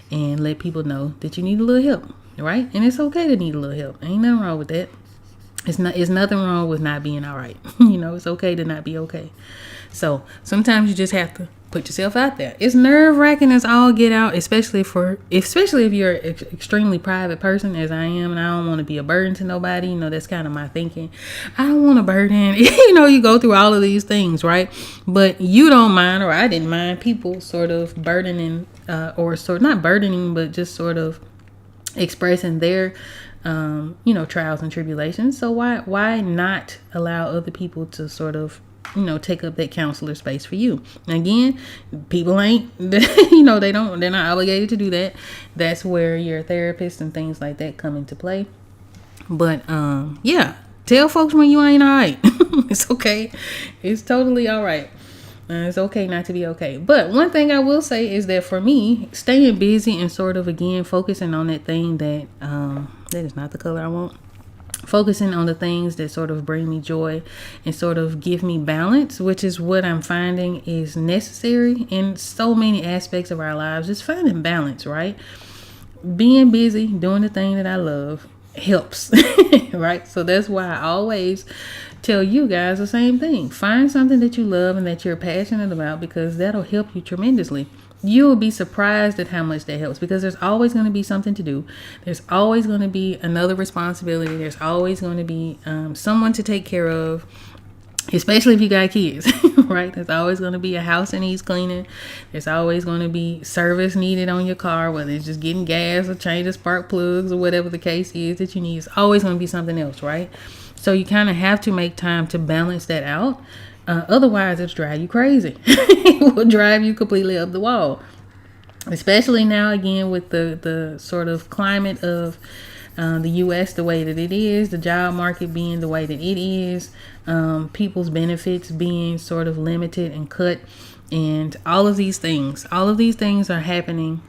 and let people know that you need a little help, right? And it's okay to need a little help. Ain't nothing wrong with that. It's nothing wrong with not being all right. It's okay to not be okay. So sometimes you just have to put yourself out there. It's nerve-wracking as all get out, especially if you're an extremely private person as I am, and I don't want to be a burden to nobody. That's kind of my thinking. I don't want to burden. You go through all of these things, right? But you don't mind, or I didn't mind people sort of burdening, or sort not burdening, but just sort of expressing their trials and tribulations. So why not allow other people to sort of take up that counselor space for you? Again, people ain't they're not obligated to do that. That's where your therapist and things like that come into play. But tell folks when you ain't all right. It's okay. It's totally all right. It's okay not to be okay. But one thing I will say is that for me, staying busy and sort of, again, focusing on that thing that is not the color I want. Focusing on the things that sort of bring me joy and sort of give me balance, which is what I'm finding is necessary in so many aspects of our lives. Just finding balance, right? Being busy, doing the thing that I love helps, right? So that's why I always tell you guys the same thing. Find something that you love and that you're passionate about, because that'll help you tremendously. You'll be surprised at how much that helps, because there's always going to be something to do. There's always going to be another responsibility. There's always going to be someone to take care of, especially if you got kids, right? There's always going to be a house that needs cleaning. There's always going to be service needed on your car, whether it's just getting gas or changing spark plugs or whatever the case is that you need. It's always going to be something else, right? So you kind of have to make time to balance that out. Otherwise, it'll drive you crazy. It will drive you completely up the wall. Especially now, again, with the sort of climate of the U.S. the way that it is, the job market being the way that it is, people's benefits being sort of limited and cut, and all of these things are happening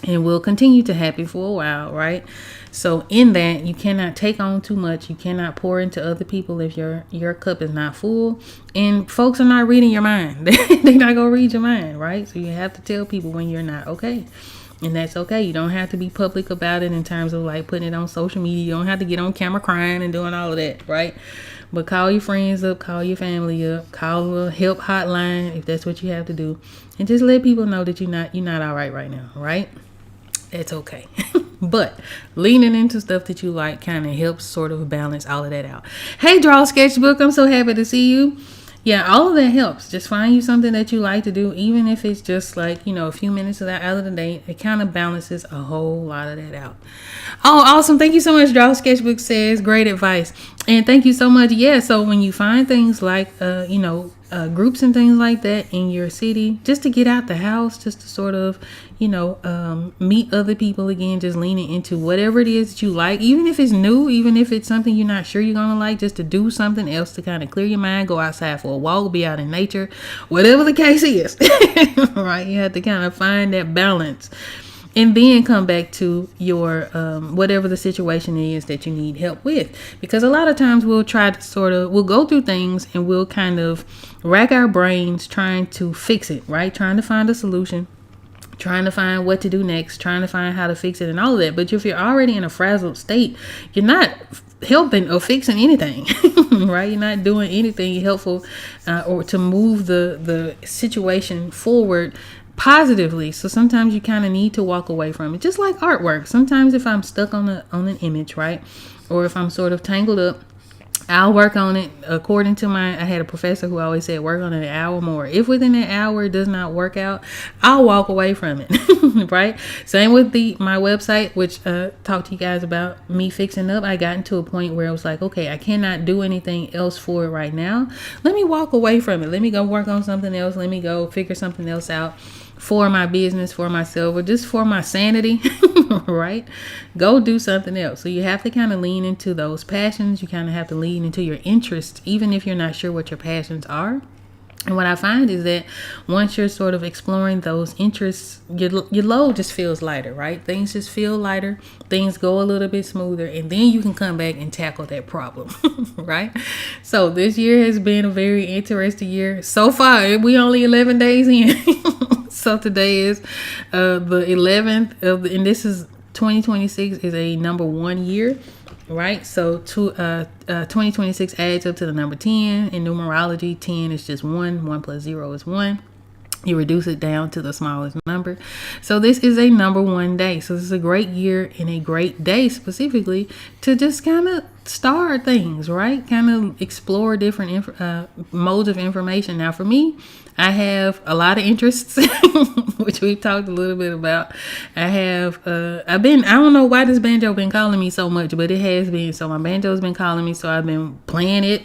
and will continue to happen for a while, right? So in that, you cannot take on too much. You cannot pour into other people if your cup is not full. And folks are not reading your mind. They're not going to read your mind, right? So you have to tell people when you're not okay. And that's okay. You don't have to be public about it in terms of like putting it on social media. You don't have to get on camera crying and doing all of that, right? But call your friends up, call your family up, call a help hotline if that's what you have to do. And just let people know that you're not all right now, right? It's okay. But leaning into stuff that you like kind of helps sort of balance all of that out. Hey, Draw Sketchbook, I'm so happy to see you. Yeah, all of that helps. Just find you something that you like to do, even if it's just like, a few minutes of that out of the day. It kind of balances a whole lot of that out. Oh, awesome. Thank you so much. Draw Sketchbook says great advice. And thank you so much. Yeah, so when you find things like, groups and things like that in your city, just to get out the house, just to sort of, meet other people again, just leaning into whatever it is that you like, even if it's new, even if it's something you're not sure you're going to like, just to do something else to kind of clear your mind, go outside for a walk, be out in nature, whatever the case is, right? You have to kind of find that balance. And then come back to your whatever the situation is that you need help with. Because a lot of times we'll go through things and we'll kind of rack our brains trying to fix it, right? Trying to find a solution, trying to find what to do next, trying to find how to fix it and all of that. But if you're already in a frazzled state, you're not helping or fixing anything, right? You're not doing anything helpful or to move the situation forward positively. So sometimes you kind of need to walk away from it, just like artwork. Sometimes if I'm stuck on an image, right, or if I'm sort of tangled up, I'll work on it according to I had a professor who always said work on it an hour more. If within that hour it does not work out, I'll walk away from it. Right? Same with my website, which talked to you guys about me fixing up. I got into a point where I was like, okay, I cannot do anything else for it right now. Let me walk away from it. Let me go work on something else. Let me go figure something else out for my business, for myself, or just for my sanity, right? Go do something else. So you have to kind of lean into those passions. You kind of have to lean into your interests, even if you're not sure what your passions are. And what I find is that once you're sort of exploring those interests, your load just feels lighter, right? Things just feel lighter. Things go a little bit smoother. And then you can come back and tackle that problem, right? So this year has been a very interesting year. So far, we only 11 days in. So today is the 11th and this is 2026 is a number 1 year, right? So 2026 adds up to the number 10. In numerology, 10 is just 1. 1 plus 0 is 1. You reduce it down to the smallest number. So this is a number 1 day. So this is a great year and a great day specifically to just kind of start things, right? Kind of explore different modes of information. Now for me, I have a lot of interests, which we've talked a little bit about. I don't know why this banjo been calling me so much, but it has been. So my banjo's been calling me. So I've been playing it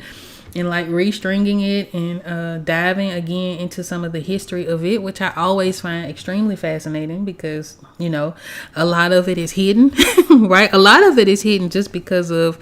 and like restringing it and diving again into some of the history of it, which I always find extremely fascinating because, a lot of it is hidden, right? A lot of it is hidden just because of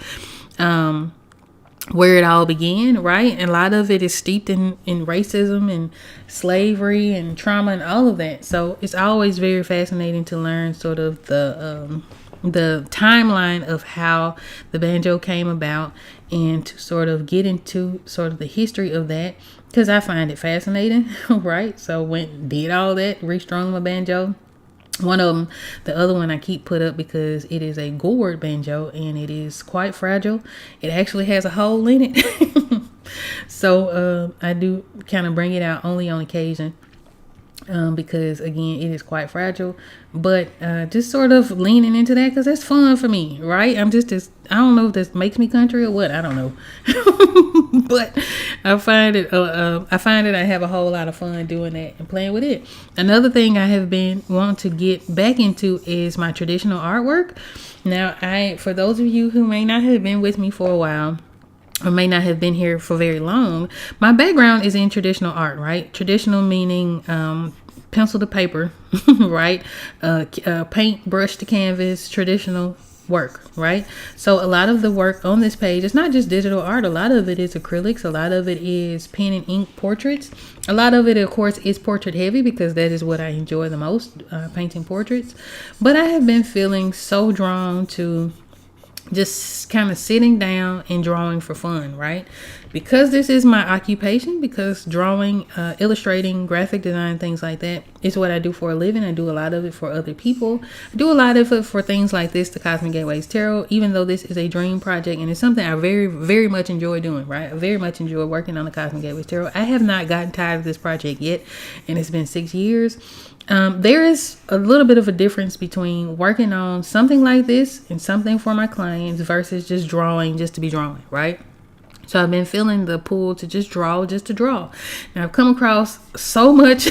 where it all began, right? And a lot of it is steeped in racism and slavery and trauma and all of that. So it's always very fascinating to learn sort of the timeline of how the banjo came about and to sort of get into sort of the history of that because I find it fascinating, right? So did all that, restrung my banjo. One of them, the other one I keep put up because it is a gourd banjo and it is quite fragile. It actually has a hole in it. So I do kind of bring it out only on occasion. Because again, it is quite fragile, but just sort of leaning into that because that's fun for me, right? I don't know if this makes me country or what, I don't know, but I find it I have a whole lot of fun doing that and playing with it. Another thing I have been wanting to get back into is my traditional artwork. Now, for those of you who may not have been with me for a while, or may not have been here for very long, my background is in traditional art, right? Traditional meaning pencil to paper, right? Paint, brush to canvas, traditional work, right? So a lot of the work on this page, it's not just digital art. A lot of it is acrylics. A lot of it is pen and ink portraits. A lot of it, of course, is portrait heavy because that is what I enjoy the most, painting portraits. But I have been feeling so drawn to just kind of sitting down and drawing for fun, right? Because this is my occupation, because drawing, illustrating, graphic design, things like that is what I do for a living. I do a lot of it for other people. I do a lot of it for things like this, the Cosmic Gateways Tarot, even though this is a dream project and it's something I very, very much enjoy doing, right? I very much enjoy working on the Cosmic Gateways Tarot. I have not gotten tired of this project yet, and it's been 6 years. There is a little bit of a difference between working on something like this and something for my clients versus just drawing just to be drawing, right? So I've been feeling the pull to just draw. And I've come across so much,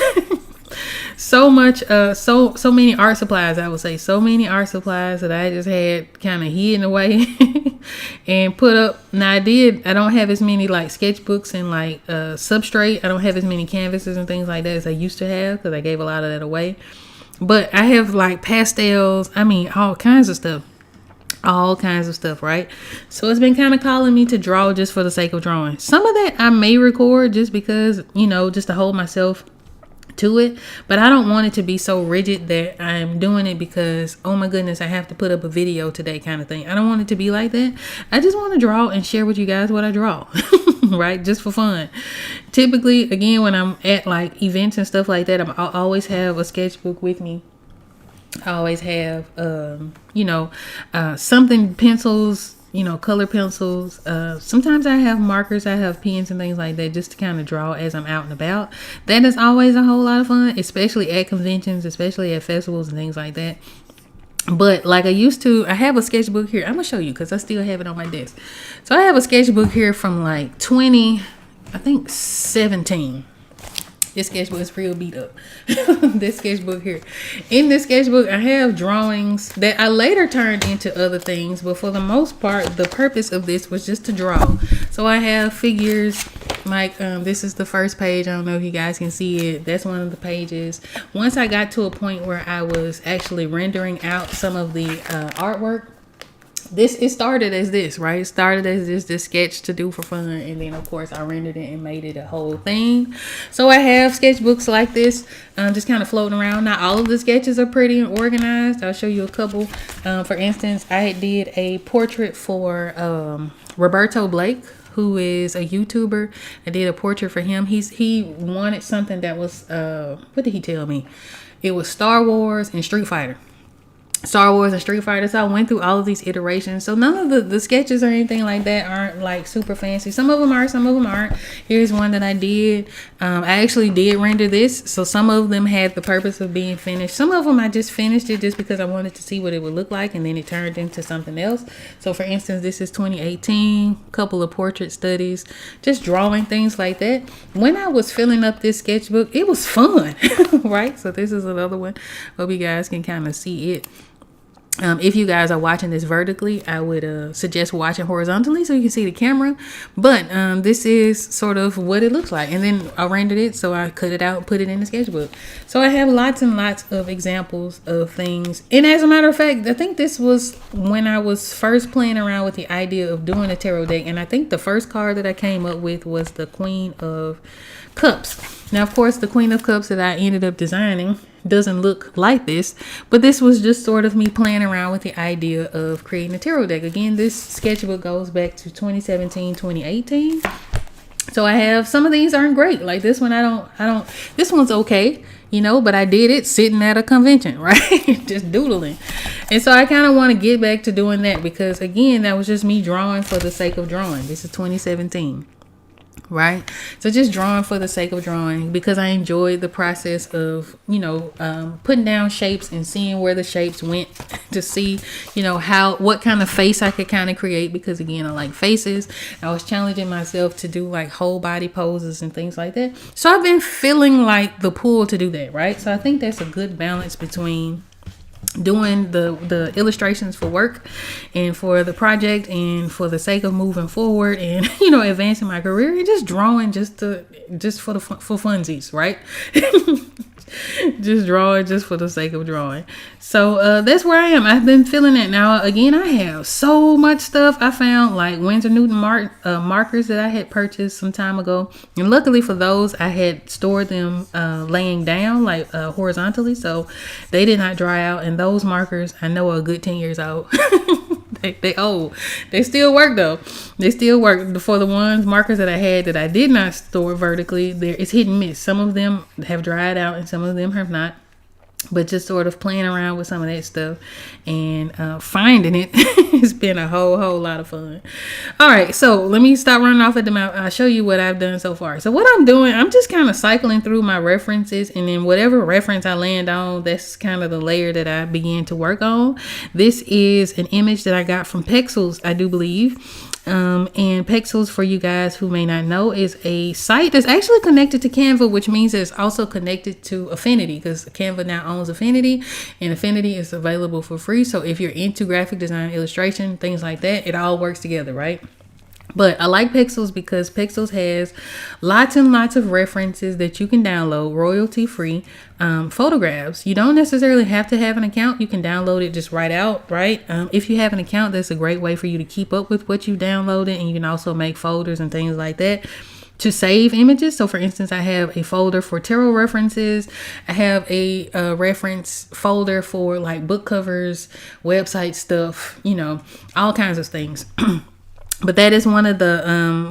so many art supplies, I would say. So many art supplies that I just had kind of hidden away and put up. Now I don't have as many like sketchbooks and like substrate. I don't have as many canvases and things like that as I used to have because I gave a lot of that away. But I have like pastels. I mean, all kinds of stuff, right? So it's been kind of calling me to draw just for the sake of drawing. Some of that I may record just because, just to hold myself to it, but I don't want it to be so rigid that I'm doing it because, oh my goodness, I have to put up a video today kind of thing. I don't want it to be like that. I just want to draw and share with you guys what I draw, right? Just for fun. Typically, again, when I'm at like events and stuff like that, I always have a sketchbook with me. I always have, something, pencils, color pencils. Sometimes I have markers, I have pens and things like that just to kind of draw as I'm out and about. That is always a whole lot of fun, especially at conventions, especially at festivals and things like that. But like I used to, I have a sketchbook here. I'm gonna show you because I still have it on my desk. So I have a sketchbook here from like 17. This sketchbook is real beat up. This sketchbook here. In this sketchbook, I have drawings that I later turned into other things. But for the most part, the purpose of this was just to draw. So I have figures like this is the first page. I don't know if you guys can see it. That's one of the pages. Once I got to a point where I was actually rendering out some of the artwork, it started as this, right? It started as this sketch to do for fun, and then of course I rendered it and made it a whole thing. So I have sketchbooks like this, just kind of floating around. Not all of the sketches are pretty and organized. I'll show you a couple. For instance, I did a portrait for Roberto Blake, who is a YouTuber. I did a portrait for him. He wanted something that was what did he tell me? It was Star Wars and Street Fighter. So I went through all of these iterations. So none of the sketches or anything like that aren't like super fancy. Some of them are, some of them aren't. Here's one that I did. I actually did render this. So some of them had the purpose of being finished. Some of them I just finished it just because I wanted to see what it would look like, and then it turned into something else. So for instance, this is 2018, couple of portrait studies, just drawing things like that. When I was filling up this sketchbook, it was fun, right? So this is another one. Hope you guys can kind of see it. If you guys are watching this vertically, I would suggest watching horizontally so you can see the camera. But this is sort of what it looks like. And then I rendered it, so I cut it out and put it in the sketchbook. So I have lots and lots of examples of things. And as a matter of fact, I think this was when I was first playing around with the idea of doing a tarot deck. And I think the first card that I came up with was the Queen of Cups. Now, of course, the Queen of Cups that I ended up designing doesn't look like this, but this was just sort of me playing around with the idea of creating a tarot deck. Again, this sketchbook goes back to 2017, 2018. So I have, some of these aren't great. Like this one, this one's okay, but I did it sitting at a convention, right? Just doodling. And so I kind of want to get back to doing that because again, that was just me drawing for the sake of drawing. This is 2017. Right, so just drawing for the sake of drawing because I enjoyed the process of putting down shapes and seeing where the shapes went to see what kind of face I could kind of create, because again I like faces. I was challenging myself to do like whole body poses and things like that, so I've been feeling like the pull to do that, right? So I think that's a good balance between doing the illustrations for work and for the project and for the sake of moving forward and advancing my career, and just drawing just for funsies, right? Just drawing just for the sake of drawing. So that's where I am. I've been feeling it. Now again, I have so much stuff. I found like Winsor Newton markers that I had purchased some time ago, and luckily for those, I had stored them laying down like horizontally, so they did not dry out. And those markers I know are a good 10 years old. They old. They still work though. They still work. For the markers that I had that I did not store vertically, it's hit and miss. Some of them have dried out and some of them have not. But just sort of playing around with some of that stuff and finding it has been a whole lot of fun. All right, so let me stop running off at the mouth. I'll show you what I've done so far. So what I'm doing, I'm just kind of cycling through my references, and then whatever reference I land on, that's kind of the layer that I begin to work on. This is an image that I got from Pexels, I do believe. And Pexels, for you guys who may not know, is a site that's actually connected to Canva, which means it's also connected to Affinity, because Canva now owns Affinity, and Affinity is available for free. So if you're into graphic design, illustration, things like that, it all works together, right? But I like Pexels because Pexels has lots and lots of references that you can download royalty free. Photographs, you don't necessarily have to have an account. You can download it just right out, right? If you have an account, that's a great way for you to keep up with what you downloaded, and you can also make folders and things like that to save images. So for instance, I have a folder for tarot references. I have a reference folder for like book covers, website stuff, all kinds of things. But that is one of the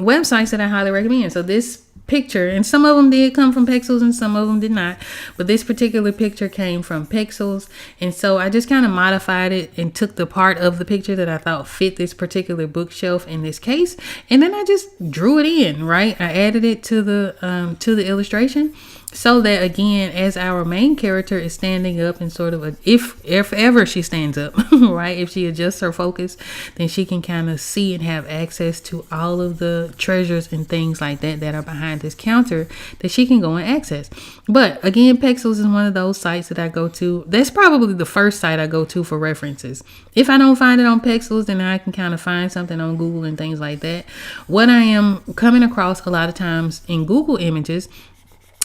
websites that I highly recommend. So this picture, and some of them did come from Pexels and some of them did not, but this particular picture came from Pexels, and so I just kind of modified it and took the part of the picture that I thought fit this particular bookshelf in this case, and then I just drew it in, right? I added it to the illustration, so that again, as our main character is standing up and sort of if ever she stands up, right, if she adjusts her focus, then she can kind of see and have access to all of the treasures and things like that that are behind this counter that she can go and access. But again, Pexels is one of those sites that I go to. That's probably the first site I go to for references. If I don't find it on Pexels, then I can kind of find something on Google and things like that. What I am coming across a lot of times in Google images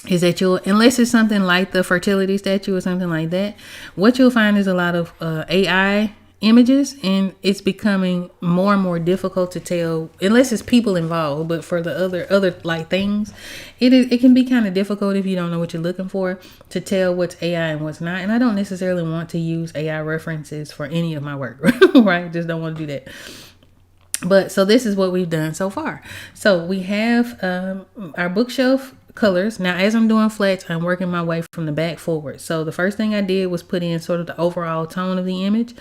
is that unless it's something like the fertility statue or something like that, what you'll find is a lot of AI images, and it's becoming more and more difficult to tell unless it's people involved. But for the other like things, it can be kind of difficult if you don't know what you're looking for to tell what's AI and what's not. And I don't necessarily want to use AI references for any of my work, right? Just don't want to do that. But so this is what we've done so far. So we have our bookshelf colors. Now, as I'm doing flats, I'm working my way from the back forward. So the first thing I did was put in sort of the overall tone of the image.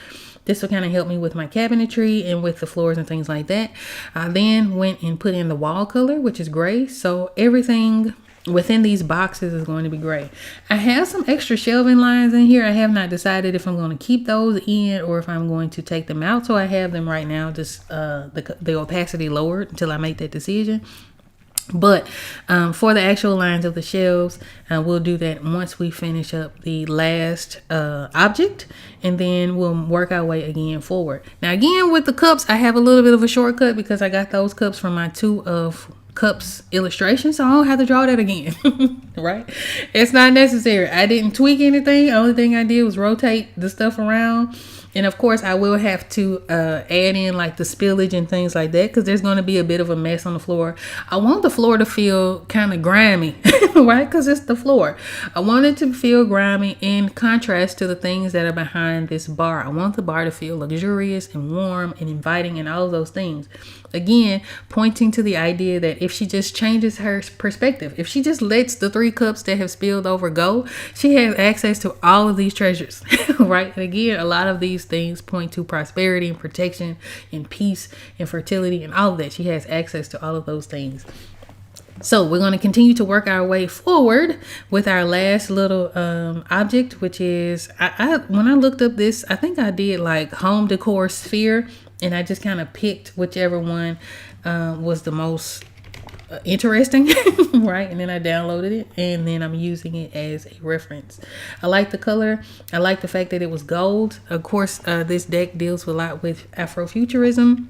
This will kind of help me with my cabinetry and with the floors and things like that. I then went and put in the wall color, which is gray. So everything within these boxes is going to be gray. I have some extra shelving lines in here. I have not decided if I'm going to keep those in or if I'm going to take them out. So I have them right now, just the opacity lowered until I make that decision. But for the actual lines of the shelves, we'll do that once we finish up the last object, and then we'll work our way again forward. Now, again, with the cups, I have a little bit of a shortcut because I got those cups from my 2 of Cups illustration, so I don't have to draw that again. Right? It's not necessary. I didn't tweak anything. The only thing I did was rotate the stuff around. And of course, I will have to add in like the spillage and things like that, because there's going to be a bit of a mess on the floor. I want the floor to feel kind of grimy, right? Because it's the floor. I want it to feel grimy in contrast to the things that are behind this bar. I want the bar to feel luxurious and warm and inviting and all of those things. Again, pointing to the idea that if she just changes her perspective, if she just lets the 3 cups that have spilled over go, she has access to all of these treasures, right? And again, a lot of these things point to prosperity and protection and peace and fertility and all of that. She has access to all of those things. So we're going to continue to work our way forward with our last little object, which is, when I looked up this, I think I did like home decor sphere, and I just kind of picked whichever one was the most interesting, right? And then I downloaded it, and then I'm using it as a reference. I like the color. I like the fact that it was gold. Of course, this deck deals a lot with Afrofuturism.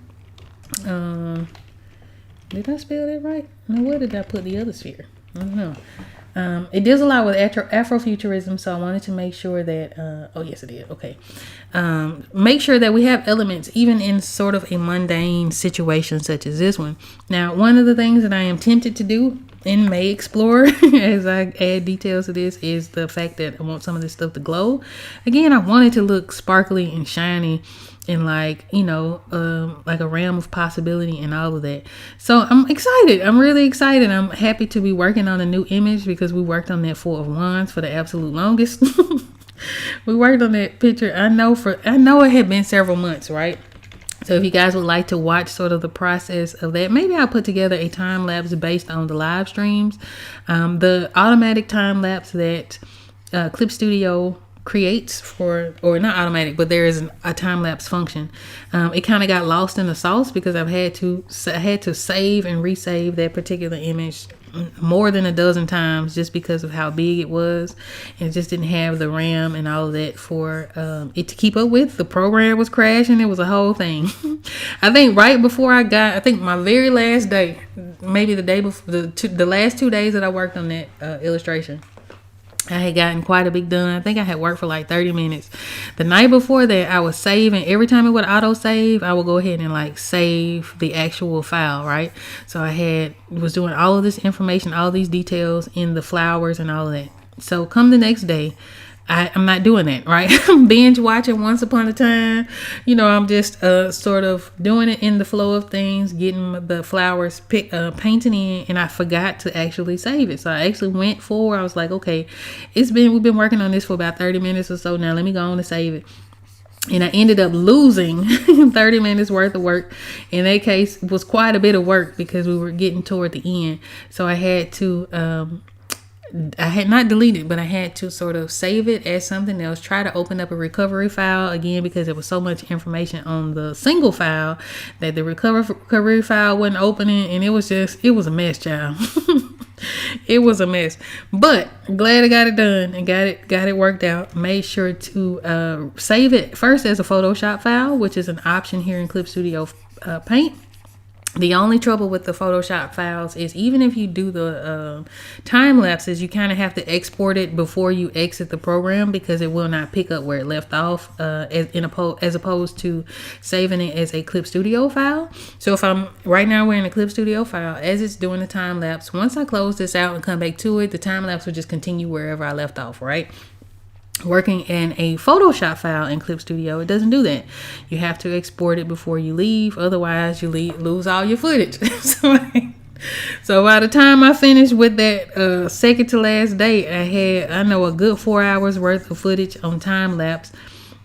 Did I spell that right? No, where did I put the other sphere? I don't know. It deals a lot with Afrofuturism, so I wanted to make sure that, oh yes it did, okay. Make sure that we have elements even in sort of a mundane situation such as this one. Now, one of the things that I am tempted to do and may explore as I add details to this is the fact that I want some of this stuff to glow. Again, I want it to look sparkly and shiny and like, you know, like a realm of possibility and all of that. So I'm excited. I'm really excited. I'm happy to be working on a new image because we worked on that 4 of Wands for the absolute longest. We worked on that picture. I know it had been several months, right? So if you guys would like to watch sort of the process of that, maybe I'll put together a time lapse based on the live streams. The automatic time lapse that Clip Studio creates for, or not automatic, but there is a time lapse function. It kind of got lost in the sauce because I had to save and resave that particular image more than a dozen times just because of how big it was, and it just didn't have the RAM and all of that for it to keep up with. The program was crashing. It was a whole thing. I think right before I think my very last day, maybe the day before, the last 2 days that I worked on that illustration, I had gotten quite a bit done. I think I had worked for like 30 minutes. The night before that, I was saving. Every time it would auto save, I would go ahead and like save the actual file, right? So I was doing all of this information, all these details in the flowers and all of that. So come the next day, I'm not doing that, right? I'm binge watching Once Upon a Time. I'm just sort of doing it in the flow of things, getting the flowers painting in, and I forgot to actually save it. So I actually went forward. I was like, okay, we've been working on this for about 30 minutes or so now. Let me go on and save it. And I ended up losing 30 minutes worth of work. In that case, it was quite a bit of work because we were getting toward the end. So I had to I had not deleted, but I had to sort of save it as something else. Try to open up a recovery file again because there was so much information on the single file that the recovery file wasn't opening, and it was a mess, child. It was a mess, but glad I got it done and got it worked out. Made sure to save it first as a Photoshop file, which is an option here in Clip Studio Paint. The only trouble with the Photoshop files is even if you do the time lapses, you kind of have to export it before you exit the program because it will not pick up where it left off as opposed to saving it as a Clip Studio file. So if right now we're in a Clip Studio file, as it's doing the time lapse, once I close this out and come back to it, the time lapse will just continue wherever I left off, right? Working in a Photoshop file in Clip Studio, it doesn't do that. You have to export it before you leave, otherwise you lose all your footage. So by the time I finished with that second to last day, I know a good 4 hours worth of footage on time lapse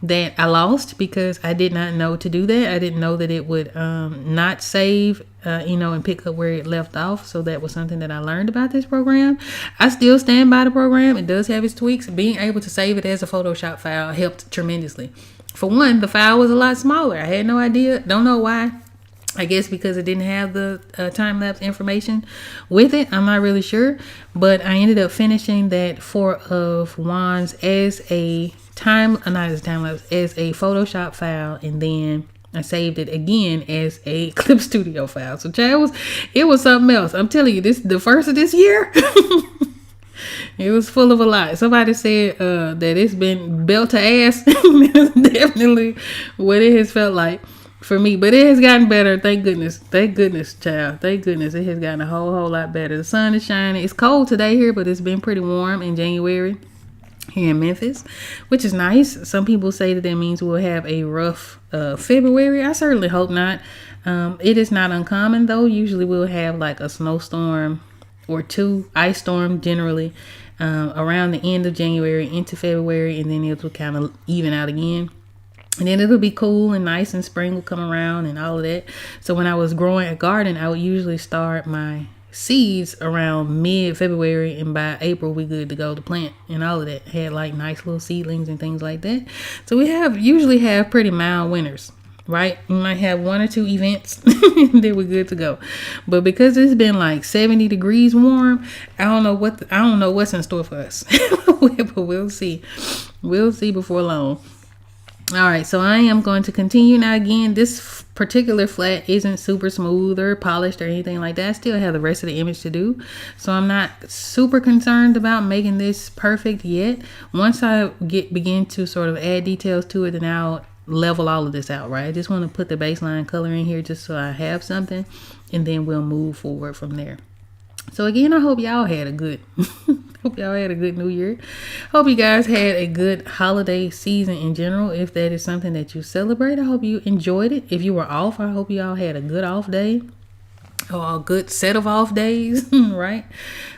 that I lost because I did not know to do that. I didn't know that it would not save and pick up where it left off. So that was something that I learned about this program. I still stand by the program. It does have its tweaks. Being able to save it as a Photoshop file helped tremendously. For one, the file was a lot smaller. I had no idea. Don't know why. I guess because it didn't have the time-lapse information with it. I'm not really sure. But I ended up finishing that Four of Wands as a as a Photoshop file, and then I saved it again as a Clip Studio file. So it was something else. I'm telling you, the first of this year, it was full of a lot. Somebody said that it's been belt to ass. That's definitely what it has felt like for me, but it has gotten better. Thank goodness, child. Thank goodness it has gotten a whole lot better. The sun is shining. It's cold today here, but it's been pretty warm in January here in Memphis, which is nice. Some people say that means we'll have a rough February. I certainly hope not. It is not uncommon though. Usually we'll have like a snowstorm or two, ice storm generally around the end of January into February, and then it will kind of even out again. And then it'll be cool and nice, and spring will come around and all of that. So when I was growing a garden, I would usually start my seeds around mid-February, and by April we good to go to plant and all of that. Had like nice little seedlings and things like that. So we usually have pretty mild winters, right? We might have one or two events and then we're good to go. But because it's been like 70 degrees warm, I don't know what's in store for us. But we'll see before long. All right, so I am going to continue now. Again, this particular flat isn't super smooth or polished or anything like that. I still have the rest of the image to do, so I'm not super concerned about making this perfect yet. Once I begin to sort of add details to it, then I'll level all of this out, right? I just want to put the baseline color in here just so I have something, and then we'll move forward from there. So again, I hope y'all had a good new year. Hope you guys had a good holiday season in general. If that is something that you celebrate, I hope you enjoyed it. If you were off, I hope you all had a good off day or a good set of off days, right?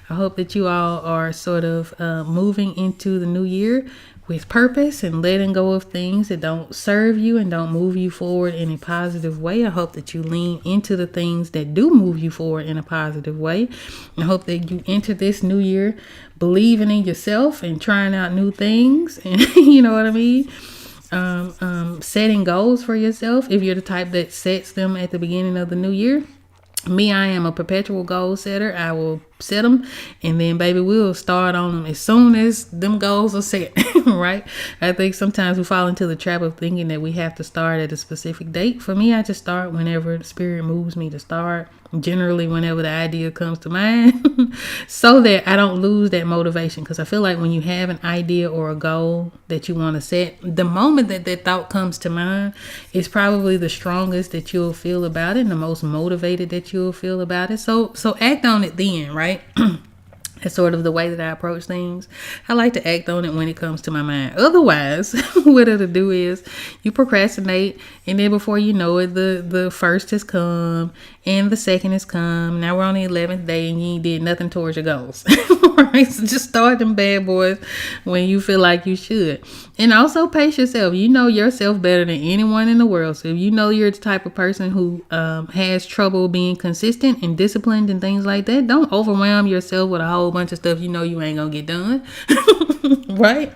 I hope that you all are sort of moving into the new year with purpose and letting go of things that don't serve you and don't move you forward in a positive way. I hope that you lean into the things that do move you forward in a positive way. I hope that you enter this new year believing in yourself and trying out new things, and you know what I mean? Setting goals for yourself if you're the type that sets them at the beginning of the new year. Me, I am a perpetual goal setter. I will set them, and then baby, we'll start on them as soon as them goals are set. Right? I think sometimes we fall into the trap of thinking that we have to start at a specific date. For me, I just start whenever the spirit moves me to start, generally whenever the idea comes to mind, so that I don't lose that motivation. Because I feel like when you have an idea or a goal that you want to set, the moment that thought comes to mind is probably the strongest that you'll feel about it and the most motivated that you'll feel about it. So act on it then, right? It's sort of the way that I approach things. I like to act on it when it comes to my mind. Otherwise, what it'll do is you procrastinate, and then before you know it, the first has come and the second has come. Now we're on the 11th day and you ain't did nothing towards your goals. Right? So just start them bad boys when you feel like you should. And also pace yourself. You know yourself better than anyone in the world. So if you know you're the type of person who has trouble being consistent and disciplined and things like that, don't overwhelm yourself with a whole bunch of stuff you know you ain't gonna get done. Right?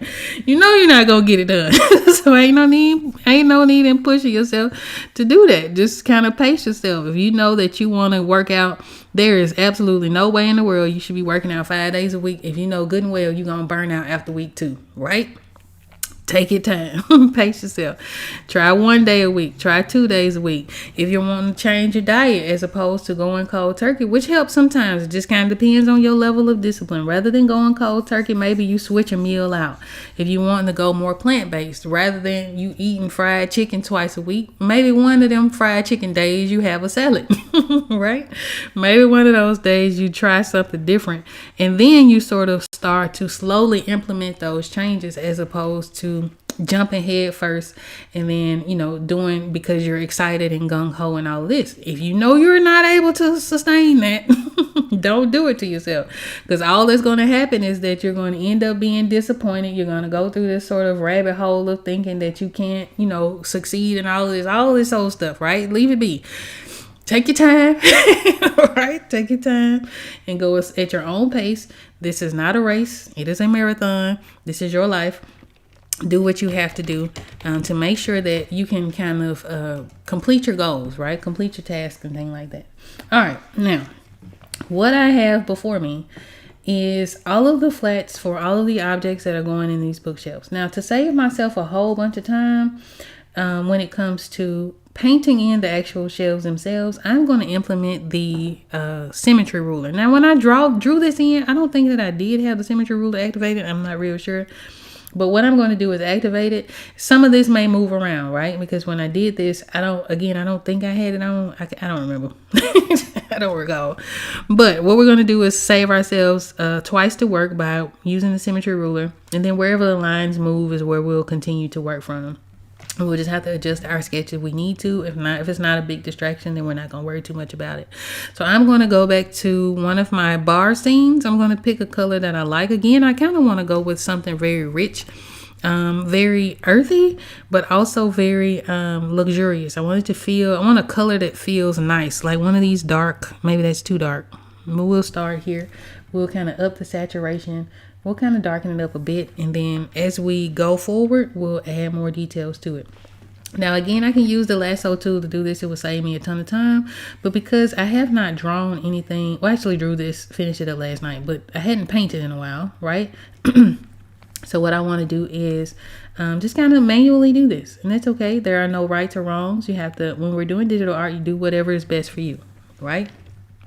You know you're not gonna get it done. So ain't no need in pushing yourself to do that. Just kind of pace yourself. If you know that you want to work out, there is absolutely no way in the world you should be working out 5 days a week if you know good and well you're gonna burn out after week 2, right? Take your time. Pace yourself. Try 1 day a week. Try 2 days a week. If you're wanting to change your diet as opposed to going cold turkey, which helps sometimes. It just kind of depends on your level of discipline. Rather than going cold turkey, maybe you switch a meal out. If you want to go more plant-based, rather than you eating fried chicken twice a week, maybe one of them fried chicken days you have a salad. Right? Maybe one of those days you try something different. And then you sort of start to slowly implement those changes as opposed to jumping head first and then, doing because you're excited and gung-ho and all of this. If you know you're not able to sustain that, don't do it to yourself, because all that's going to happen is that you're going to end up being disappointed. You're going to go through this sort of rabbit hole of thinking that you can't, succeed and all this old stuff, right? Leave it be. Take your time, right? Take your time and go at your own pace. This is not a race. It is a marathon. This is your life. Do what you have to do to make sure that you can kind of complete your goals, right? Complete your tasks and things like that. All right. Now, what I have before me is all of the flats for all of the objects that are going in these bookshelves. Now, to save myself a whole bunch of time when it comes to painting in the actual shelves themselves, I'm going to implement the symmetry ruler. Now, when I drew this in, I don't think that I did have the symmetry ruler activated. I'm not real sure. But what I'm going to do is activate it. Some of this may move around, right? Because when I did this, I don't think I had it on. I don't remember. I don't recall. But what we're going to do is save ourselves twice to work by using the symmetry ruler. And then wherever the lines move is where we'll continue to work from. We'll just have to adjust our sketch if we need to. If it's not a big distraction, then we're not going to worry too much about it. So I'm going to go back to one of my bar scenes. I'm going to pick a color that I like. Again, I kind of want to go with something very rich, very earthy, but also very luxurious. I want a color that feels nice, like one of these dark, maybe that's too dark. But we'll start here. We'll kind of up the saturation. We'll kind of darken it up a bit, and then as we go forward, we'll add more details to it. Now, again, I can use the lasso tool to do this. It will save me a ton of time, but because I have not drawn anything, well, I actually drew this, finished it up last night, but I hadn't painted in a while, right? So what I want to do is just kind of manually do this, and that's okay. There are no rights or wrongs. You have to, when we're doing digital art, you do whatever is best for you, right?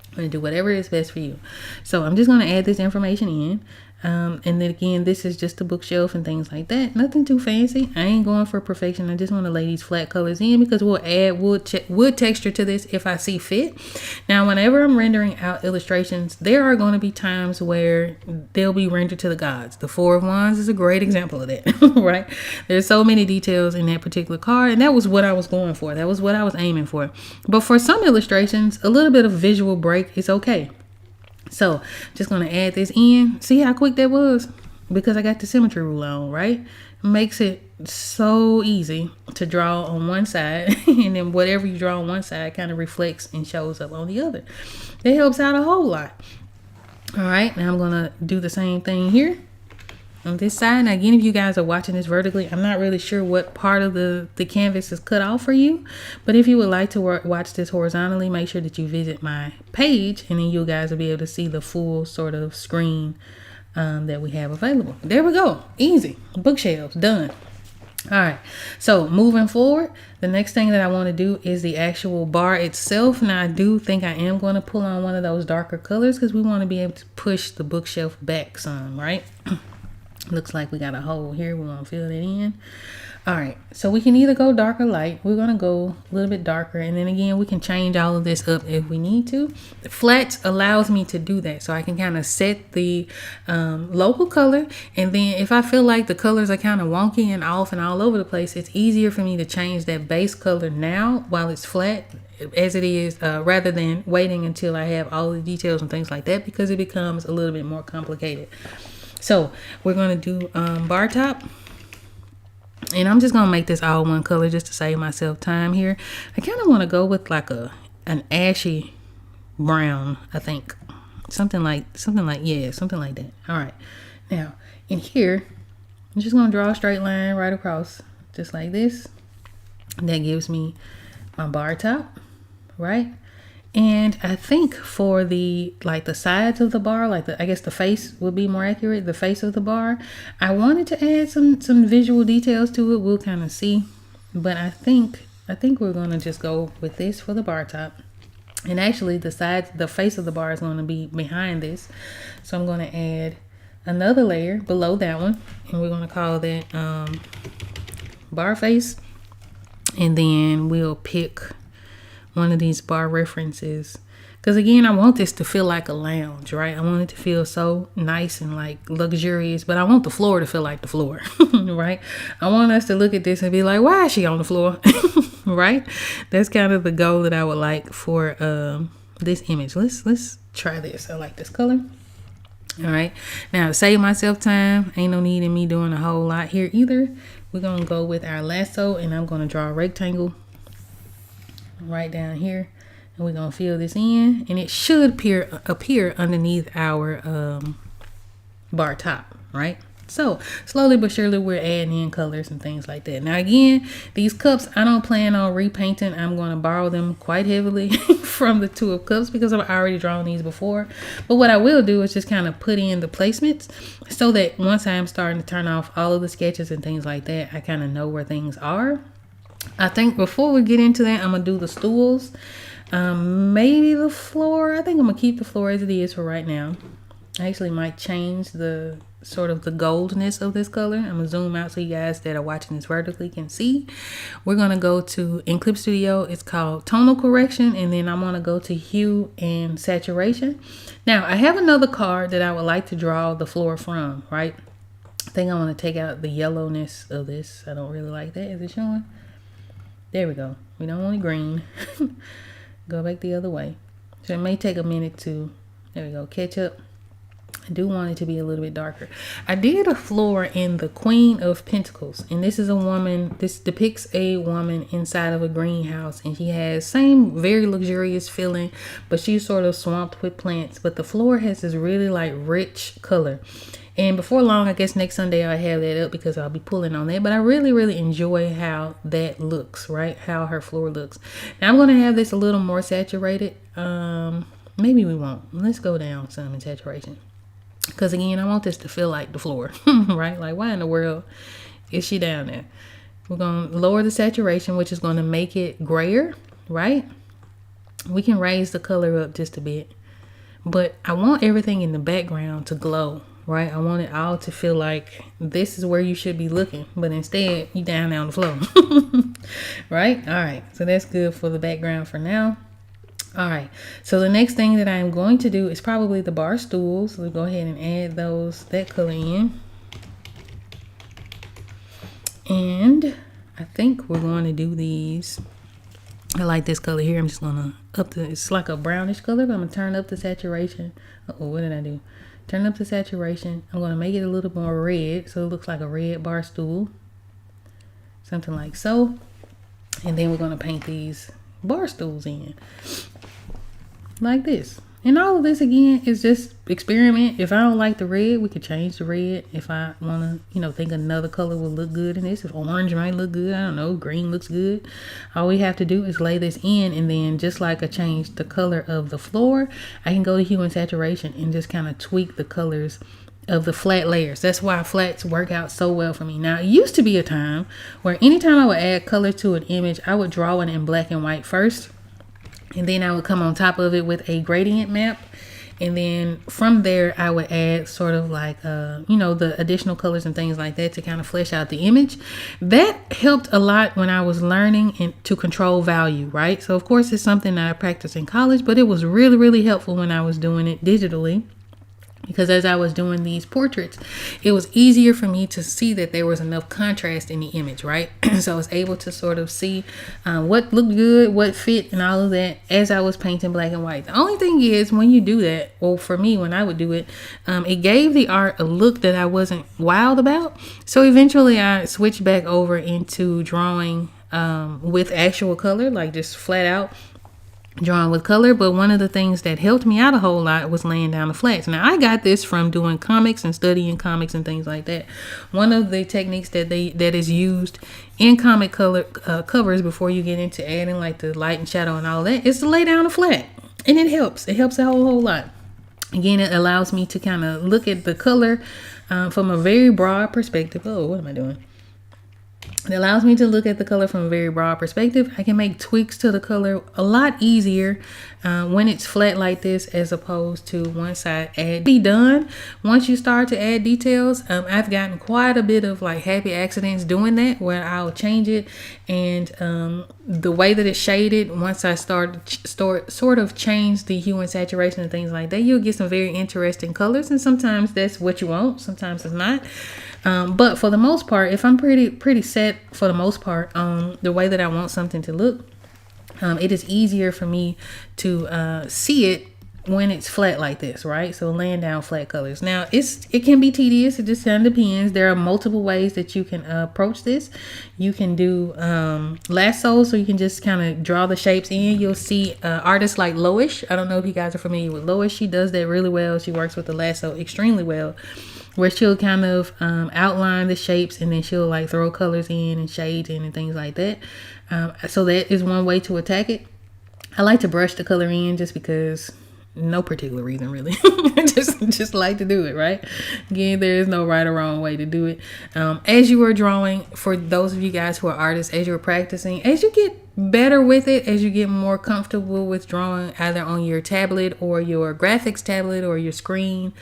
I'm going to do whatever is best for you. So I'm just going to add this information in. And then again, this is just a bookshelf and things like that. Nothing too fancy. I ain't going for perfection. I just want to lay these flat colors in because we'll add wood texture to this if I see fit. Now, whenever I'm rendering out illustrations, there are going to be times where they'll be rendered to the gods. The Four of Wands is a great example of that, right? There's so many details in that particular card, and that was what I was going for. That was what I was aiming for. But for some illustrations, a little bit of visual break is okay. So just going to add this in. See how quick that was? Because I got the symmetry ruler on, right? It makes it so easy to draw on one side. And then whatever you draw on one side kind of reflects and shows up on the other. It helps out a whole lot. All right. Now I'm going to do the same thing here on this side. Now, again, if you guys are watching this vertically, I'm not really sure what part of the canvas is cut off for you. But if you would like to watch this horizontally, make sure that you visit my page, and then you guys will be able to see the full sort of screen that we have available. There we go. Easy. Bookshelves. Done. All right. So moving forward, the next thing that I want to do is the actual bar itself. Now, I do think I am going to pull on one of those darker colors because we want to be able to push the bookshelf back some, right? Looks like we got a hole here. We want to fill it in. All right, so we can either go dark or light. We're gonna go a little bit darker, and then again we can change all of this up if we need to. The flats allows me to do that, so I can kind of set the local color, and then if I feel like the colors are kind of wonky and off and all over the place, it's easier for me to change that base color now while it's flat as it is, rather than waiting until I have all the details and things like that, because it becomes a little bit more complicated. So we're gonna do bar top. And I'm just going to make this all one color just to save myself time here. I kind of want to go with like an ashy brown, I think. Something like that. All right. Now, in here, I'm just going to draw a straight line right across, just like this. And that gives me my bar top, right? And I think for the sides of the bar, I guess the face would be more accurate, the face of the bar, I wanted to add some visual details to it. We'll kind of see, but I think we're going to just go with this for the bar top. And actually the face of the bar is going to be behind this. So I'm going to add another layer below that one, and we're going to call that bar face. And then we'll pick one of these bar references, because again, I want this to feel like a lounge, right? I want it to feel so nice and like luxurious, but I want the floor to feel like the floor, right? I want us to look at this and be like, why is she on the floor? Right? That's kind of the goal that I would like for this image. Let's try this. I like this color. All right, now to save myself time, ain't no need in me doing a whole lot here either. We're gonna go with our lasso, and I'm gonna draw a rectangle right down here, and we're gonna fill this in, and it should appear underneath our bar top, right? So slowly but surely we're adding in colors and things like that. Now again, these cups I don't plan on repainting. I'm going to borrow them quite heavily from the Two of Cups because I've already drawn these before. But what I will do is just kind of put in the placements so that once I'm starting to turn off all of the sketches and things like that, I kind of know where things are. I think before we get into that, I'm gonna do the stools, maybe the floor. I think I'm gonna keep the floor as it is for right now. I actually might change the sort of the goldness of this color. I'm gonna zoom out so you guys that are watching this vertically can see. We're gonna go in Clip Studio. It's called tonal correction, and then I'm gonna go to hue and saturation. Now I have another card that I would like to draw the floor from, right? I think I want to take out the yellowness of this. I don't really like that. Is it showing? There we go. We don't want it green. Go back the other way. So it may take a minute to, there we go, catch up. I do want it to be a little bit darker. I did a floor in the Queen of Pentacles, and this is a woman. This depicts a woman inside of a greenhouse, and she has same very luxurious feeling, but she's sort of swamped with plants. But the floor has this really like rich color. And before long, I guess next Sunday I'll have that up because I'll be pulling on that. But I really, really enjoy how that looks, right? How her floor looks. Now I'm going to have this a little more saturated. Maybe we won't. Let's go down some in saturation. Because again, I want this to feel like the floor, right? Like why in the world is she down there? We're going to lower the saturation, which is going to make it grayer, right? We can raise the color up just a bit. But I want everything in the background to glow. Right, I want it all to feel like this is where you should be looking, but instead you down on the floor. Right, all right, so that's good for the background for now. All right, so the next thing that I'm going to do is probably the bar stools. We'll go ahead and add that color in, and I think we're going to do these. I like this color here. I'm just gonna it's like a brownish color, but I'm gonna turn up the saturation. What did I do? Turn up the saturation. I'm going to make it a little more red so it looks like a red bar stool. Something like so. And then we're going to paint these bar stools in. Like this. And all of this again is just experiment. If I don't like the red, we could change the red. If I want to, think another color will look good in this. If orange might look good, I don't know, green looks good. All we have to do is lay this in, and then just like I changed the color of the floor, I can go to hue and saturation and just kind of tweak the colors of the flat layers. That's why flats work out so well for me. Now, it used to be a time where anytime I would add color to an image, I would draw it in black and white first. And then I would come on top of it with a gradient map. And then from there, I would add sort of like, the additional colors and things like that to kind of flesh out the image. That helped a lot when I was learning and to control value, right? So of course, it's something that I practiced in college, but it was really, really helpful when I was doing it digitally. Because as I was doing these portraits, it was easier for me to see that there was enough contrast in the image, right? So I was able to sort of see what looked good, what fit, and all of that as I was painting black and white. The only thing is, when you do that, well, for me, when I would do it, it gave the art a look that I wasn't wild about. So eventually I switched back over into drawing with actual color, like just flat out drawing with color. But one of the things that helped me out a whole lot was laying down the flats. Now, I got this from doing comics and studying comics and things like that. One of the techniques that is used in comic color covers before you get into adding like the light and shadow and all that is to lay down a flat, and it helps a whole lot. Again, it allows me to kind of look at the color from a very broad perspective. Oh, what am I doing? It allows me to look at the color from a very broad perspective. I can make tweaks to the color a lot easier when it's flat like this, as opposed to once I add. Be done once you start to add details. I've gotten quite a bit of like happy accidents doing that, where I'll change it, and the way that it's shaded, once I sort of change the hue and saturation and things like that, you'll get some very interesting colors. And sometimes that's what you want, sometimes it's not. But for the most part, if I'm pretty set for the most part on the way that I want something to look, it is easier for me to see it when it's flat like this, right? So laying down flat colors. Now, it can be tedious. It just kind of depends. There are multiple ways that you can approach this. You can do lasso, so you can just kind of draw the shapes in. You'll see artists like Loish. I don't know if you guys are familiar with Loish. She does that really well. She works with the lasso extremely well, where she'll kind of outline the shapes, and then she'll like throw colors in and shades in and things like that. So that is one way to attack it. I like to brush the color in just because, no particular reason really. just like to do it, right? Again, there is no right or wrong way to do it. As you are drawing, for those of you guys who are artists, as you're practicing, as you get better with it, as you get more comfortable with drawing either on your tablet or your graphics tablet or your screen,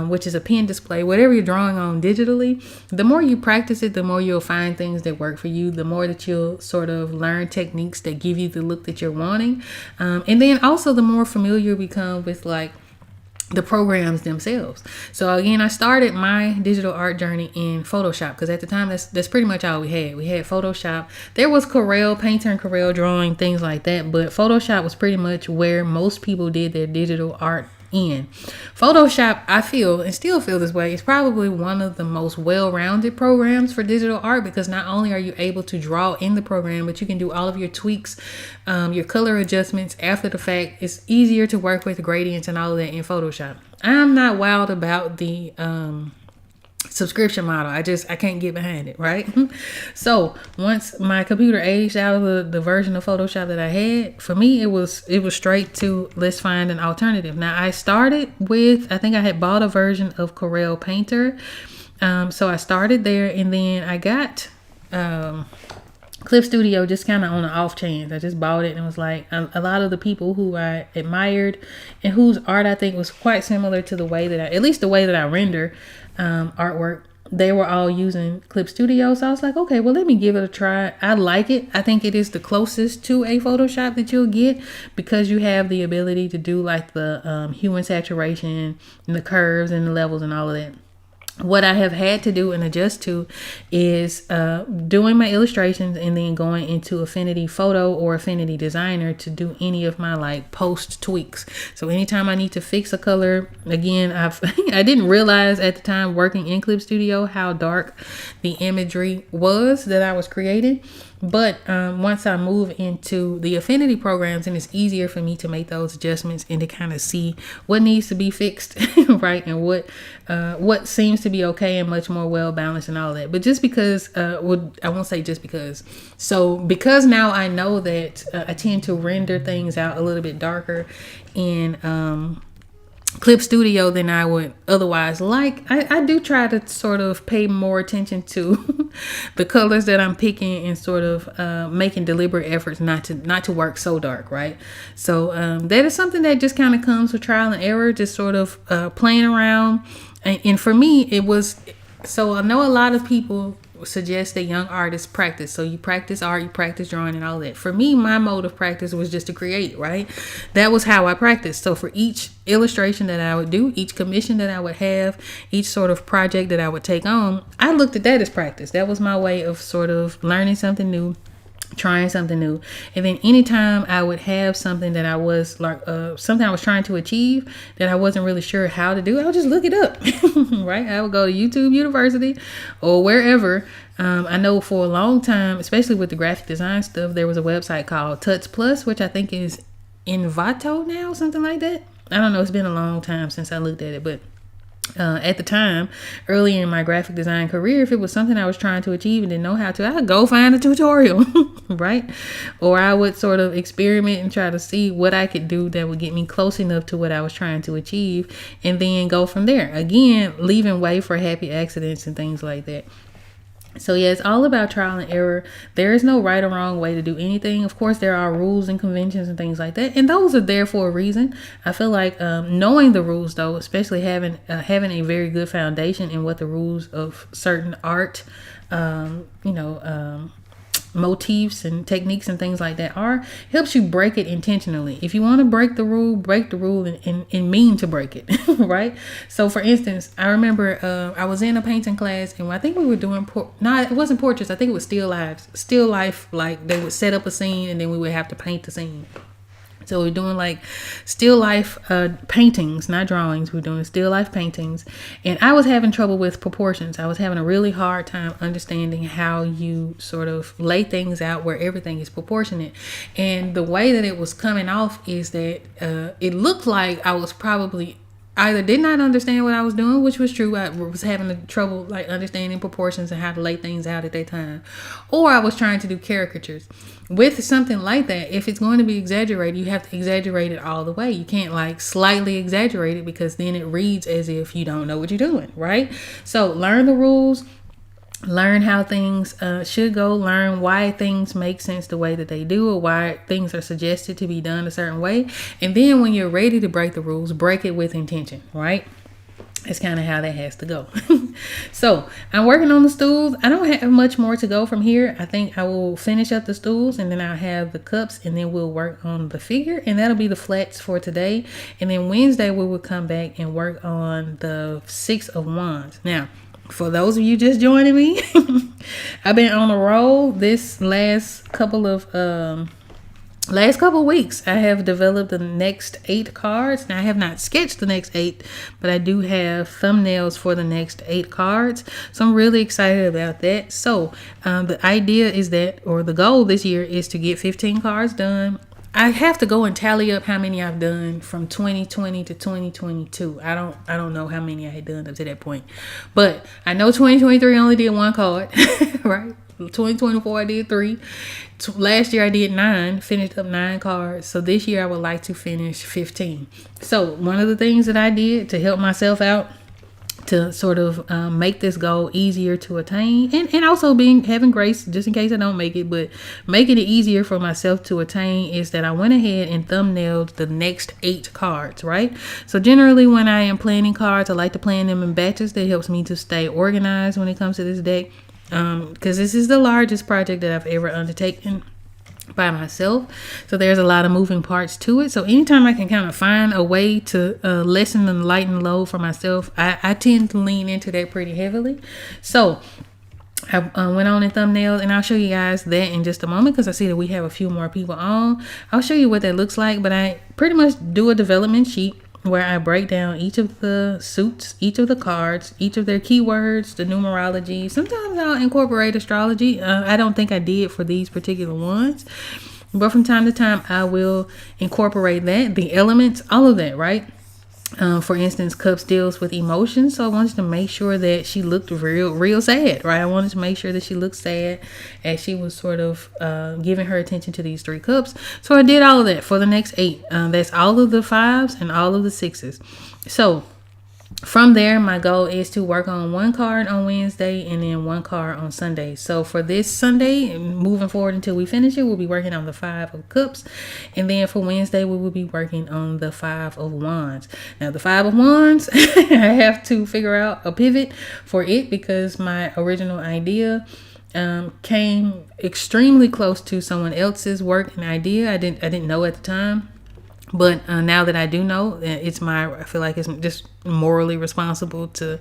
which is a pen display, whatever you're drawing on digitally, the more you practice it, the more you'll find things that work for you, the more that you'll sort of learn techniques that give you the look that you're wanting. And then also the more familiar you become with like the programs themselves. So again, I started my digital art journey in Photoshop, because at the time that's pretty much all we had. We had Photoshop. There was Corel, Painter and Corel drawing, things like that, but Photoshop was pretty much where most people did their digital art in. Photoshop, I feel, and still feel this way, is probably one of the most well-rounded programs for digital art, because not only are you able to draw in the program, but you can do all of your tweaks, your color adjustments after the fact. It's easier to work with gradients and all of that in Photoshop. I'm not wild about the subscription model. I can't get behind it, right? So once my computer aged out of the version of Photoshop that I had, for me it was straight to, let's find an alternative. Now, I started with, I think I had bought a version of Corel Painter, so I started there, and then I got Clip Studio just kind of on an off chance. I just bought it, and it was like a lot of the people who I admired and whose art I think was quite similar to the way that at least the way that I render artwork, they were all using Clip Studio. So I was like, okay, well, let me give it a try. I like it. I think it is the closest to a Photoshop that you'll get, because you have the ability to do like the hue and saturation and the curves and the levels and all of that. What I have had to do and adjust to is doing my illustrations and then going into Affinity Photo or Affinity Designer to do any of my like post tweaks. So anytime I need to fix a color, again, I didn't realize at the time working in Clip Studio how dark the imagery was that I was creating. But once I move into the Affinity programs, and it's easier for me to make those adjustments and to kind of see what needs to be fixed, right, and what seems to be okay and much more well balanced and all that. But just because, I won't say just because. So because now I know that I tend to render things out a little bit darker in clip studio than I would otherwise like. I do try to sort of pay more attention to the colors that I'm picking and sort of making deliberate efforts not to work so dark, right? So that is something that just kind of comes with trial and error, just sort of playing around. And for me, it was, so I know a lot of people suggest that young artists practice. So you practice art, you practice drawing and all that. For me, my mode of practice was just to create, right? That was how I practiced. So for each illustration that I would do, each commission that I would have, each sort of project that I would take on, I looked at that as practice. That was my way of sort of learning something new, trying something new. And then anytime I would have something that I was like something I was trying to achieve that I wasn't really sure how to do, I would just look it up. Right, I would go to YouTube University or wherever. I know for a long time, especially with the graphic design stuff, there was a website called Tuts Plus, which I think is Envato now, something like that. I don't know, it's been a long time since I looked at it, but at the time, early in my graphic design career, if it was something I was trying to achieve and didn't know how to, I'd go find a tutorial, right? Or I would sort of experiment and try to see what I could do that would get me close enough to what I was trying to achieve, and then go from there. Again, leaving way for happy accidents and things like that. So yeah, it's all about trial and error. There is no right or wrong way to do anything. Of course, there are rules and conventions and things like that, and those are there for a reason. I feel like knowing the rules, though, especially having a very good foundation in what the rules of certain art, motifs and techniques and things like that are, helps you break it intentionally. If you want to break the rule and mean to break it. Right? So for instance, I remember I was in a painting class, and I think we were doing it wasn't portraits, I think it was still life. Like they would set up a scene and then we would have to paint the scene. So we're doing like still life paintings, not drawings. We're doing still life paintings. And I was having trouble with proportions. I was having a really hard time understanding how you sort of lay things out where everything is proportionate. And the way that it was coming off is that it looked like I was probably either did not understand what I was doing, which was true. I was having trouble like understanding proportions and how to lay things out at that time. Or I was trying to do caricatures. With something like that, if it's going to be exaggerated, you have to exaggerate it all the way. You can't like slightly exaggerate it, because then it reads as if you don't know what you're doing, right? So learn the rules. Learn how things should go. Learn why things make sense the way that they do, or why things are suggested to be done a certain way. And then when you're ready to break the rules, break it with intention, right? It's kind of how that has to go. So I'm working on the stools. I don't have much more to go from here. I think I will finish up the stools, and then I'll have the cups, and then we'll work on the figure, and that'll be the flats for today. And then Wednesday we will come back and work on the 6 of Wands. Now, for those of you just joining me, I've been on a roll this last couple of weeks. I have developed the next 8 cards. Now, I have not sketched the next 8, but I do have thumbnails for the next 8 cards. So I'm really excited about that. So the idea is that, or the goal this year is to get 15 cards done. I have to go and tally up how many I've done from 2020 to 2022. I don't know how many I had done up to that point, but I know 2023 only did 1 card, right? 2024 I did 3. Last year I did 9, finished up 9 cards. So this year I would like to finish 15. So one of the things that I did to help myself out, to sort of make this goal easier to attain, and also having grace just in case I don't make it, but making it easier for myself to attain, is that I went ahead and thumbnailed the next 8 cards, right? So generally when I am planning cards, I like to plan them in batches. That helps me to stay organized when it comes to this deck, because this is the largest project that I've ever undertaken by myself. So there's a lot of moving parts to it. So anytime I can kind of find a way to lessen and lighten load for myself, I tend to lean into that pretty heavily. So I went on and thumbnailed, and I'll show you guys that in just a moment, because I see that we have a few more people on. I'll show you what that looks like, but I pretty much do a development sheet where I break down each of the suits, each of the cards, each of their keywords, the numerology. Sometimes I'll incorporate astrology. I don't think I did for these particular ones, but from time to time I will incorporate that, the elements, all of that, right? For instance, Cups deals with emotions, so I wanted to make sure that she looked real sad, right? I wanted to make sure that she looked sad as she was sort of giving her attention to these 3 cups. So I did all of that for the next 8. That's all of the 5s and all of the 6s. So from there, my goal is to work on 1 card on Wednesday and then 1 card on Sunday. So for this Sunday, moving forward until we finish it, we'll be working on the 5 of Cups. And then for Wednesday, we will be working on the 5 of Wands. Now, the 5 of Wands, I have to figure out a pivot for it because my original idea came extremely close to someone else's work and idea. I didn't know at the time. But now that I do know, I feel like it's just morally responsible to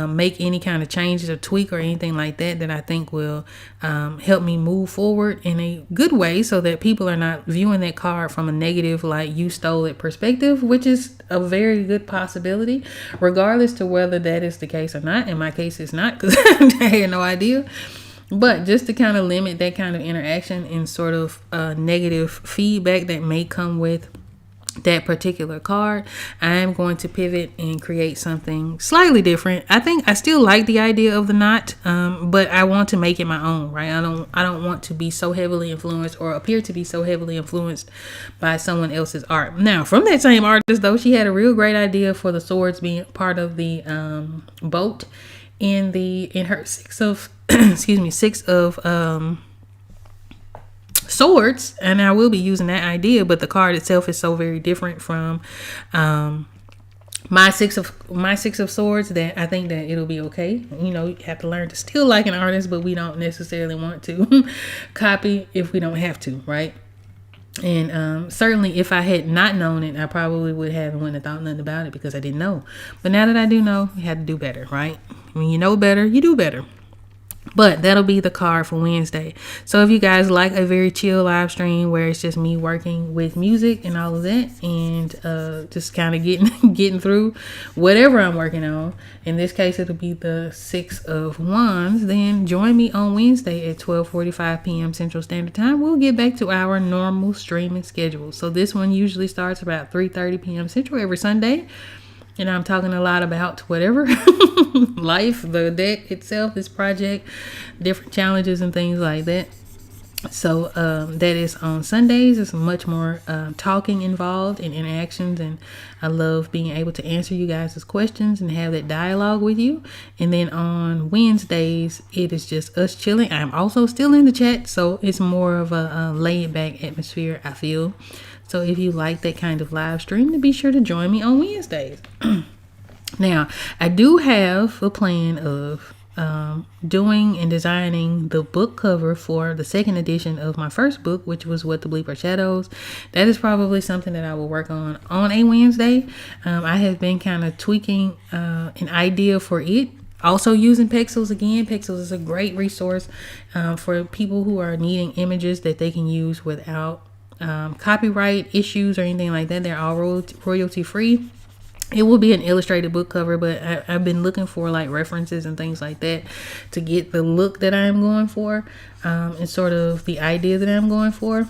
make any kind of changes or tweak or anything like that I think will help me move forward in a good way so that people are not viewing that card from a negative, like you stole it perspective, which is a very good possibility, regardless to whether that is the case or not. In my case, it's not because I had no idea. But just to kind of limit that kind of interaction and sort of negative feedback that may come with that particular card, I am going to pivot and create something slightly different. I think I still like the idea of the knot, but I want to make it my own, right? I don't want to be so heavily influenced or appear to be so heavily influenced by someone else's art. Now, from that same artist though, she had a real great idea for the swords being part of the boat in her 6 of six of swords, and I will be using that idea, but the card itself is so very different from my six of swords that I think that it'll be okay. You have to learn to still like an artist, but we don't necessarily want to copy if we don't have to, right? And certainly if I had not known it, I probably wouldn't have thought nothing about it because I didn't know. But now that I do know, you have to do better, right? When you know better, you do better. But that'll be the card for Wednesday. So if you guys like a very chill live stream where it's just me working with music and all of that, and just kind of getting through whatever I'm working on, in this case it'll be the 6 of Wands, then join me on Wednesday at 12:45 p.m. Central Standard Time. We'll get back to our normal streaming schedule. So this one usually starts about 3:30 p.m. Central every Sunday. And I'm talking a lot about whatever, life, the deck itself, this project, different challenges and things like that. So that is on Sundays. There's much more talking involved and interactions, and I love being able to answer you guys' questions and have that dialogue with you. And then on Wednesdays, it is just us chilling. I'm also still in the chat, so it's more of a laid back atmosphere, I feel. So if you like that kind of live stream, then be sure to join me on Wednesdays. Now, I do have a plan of doing and designing the book cover for the 2nd edition of my first book, which was What the Bleep Are Shadows. That is probably something that I will work on a Wednesday. I have been kind of tweaking an idea for it. Also using Pexels again. Pexels is a great resource for people who are needing images that they can use without copyright issues or anything like that. They're all royalty free. It will be an illustrated book cover, but I've been looking for like references and things like that to get the look that I'm going for, and sort of the idea that I'm going for.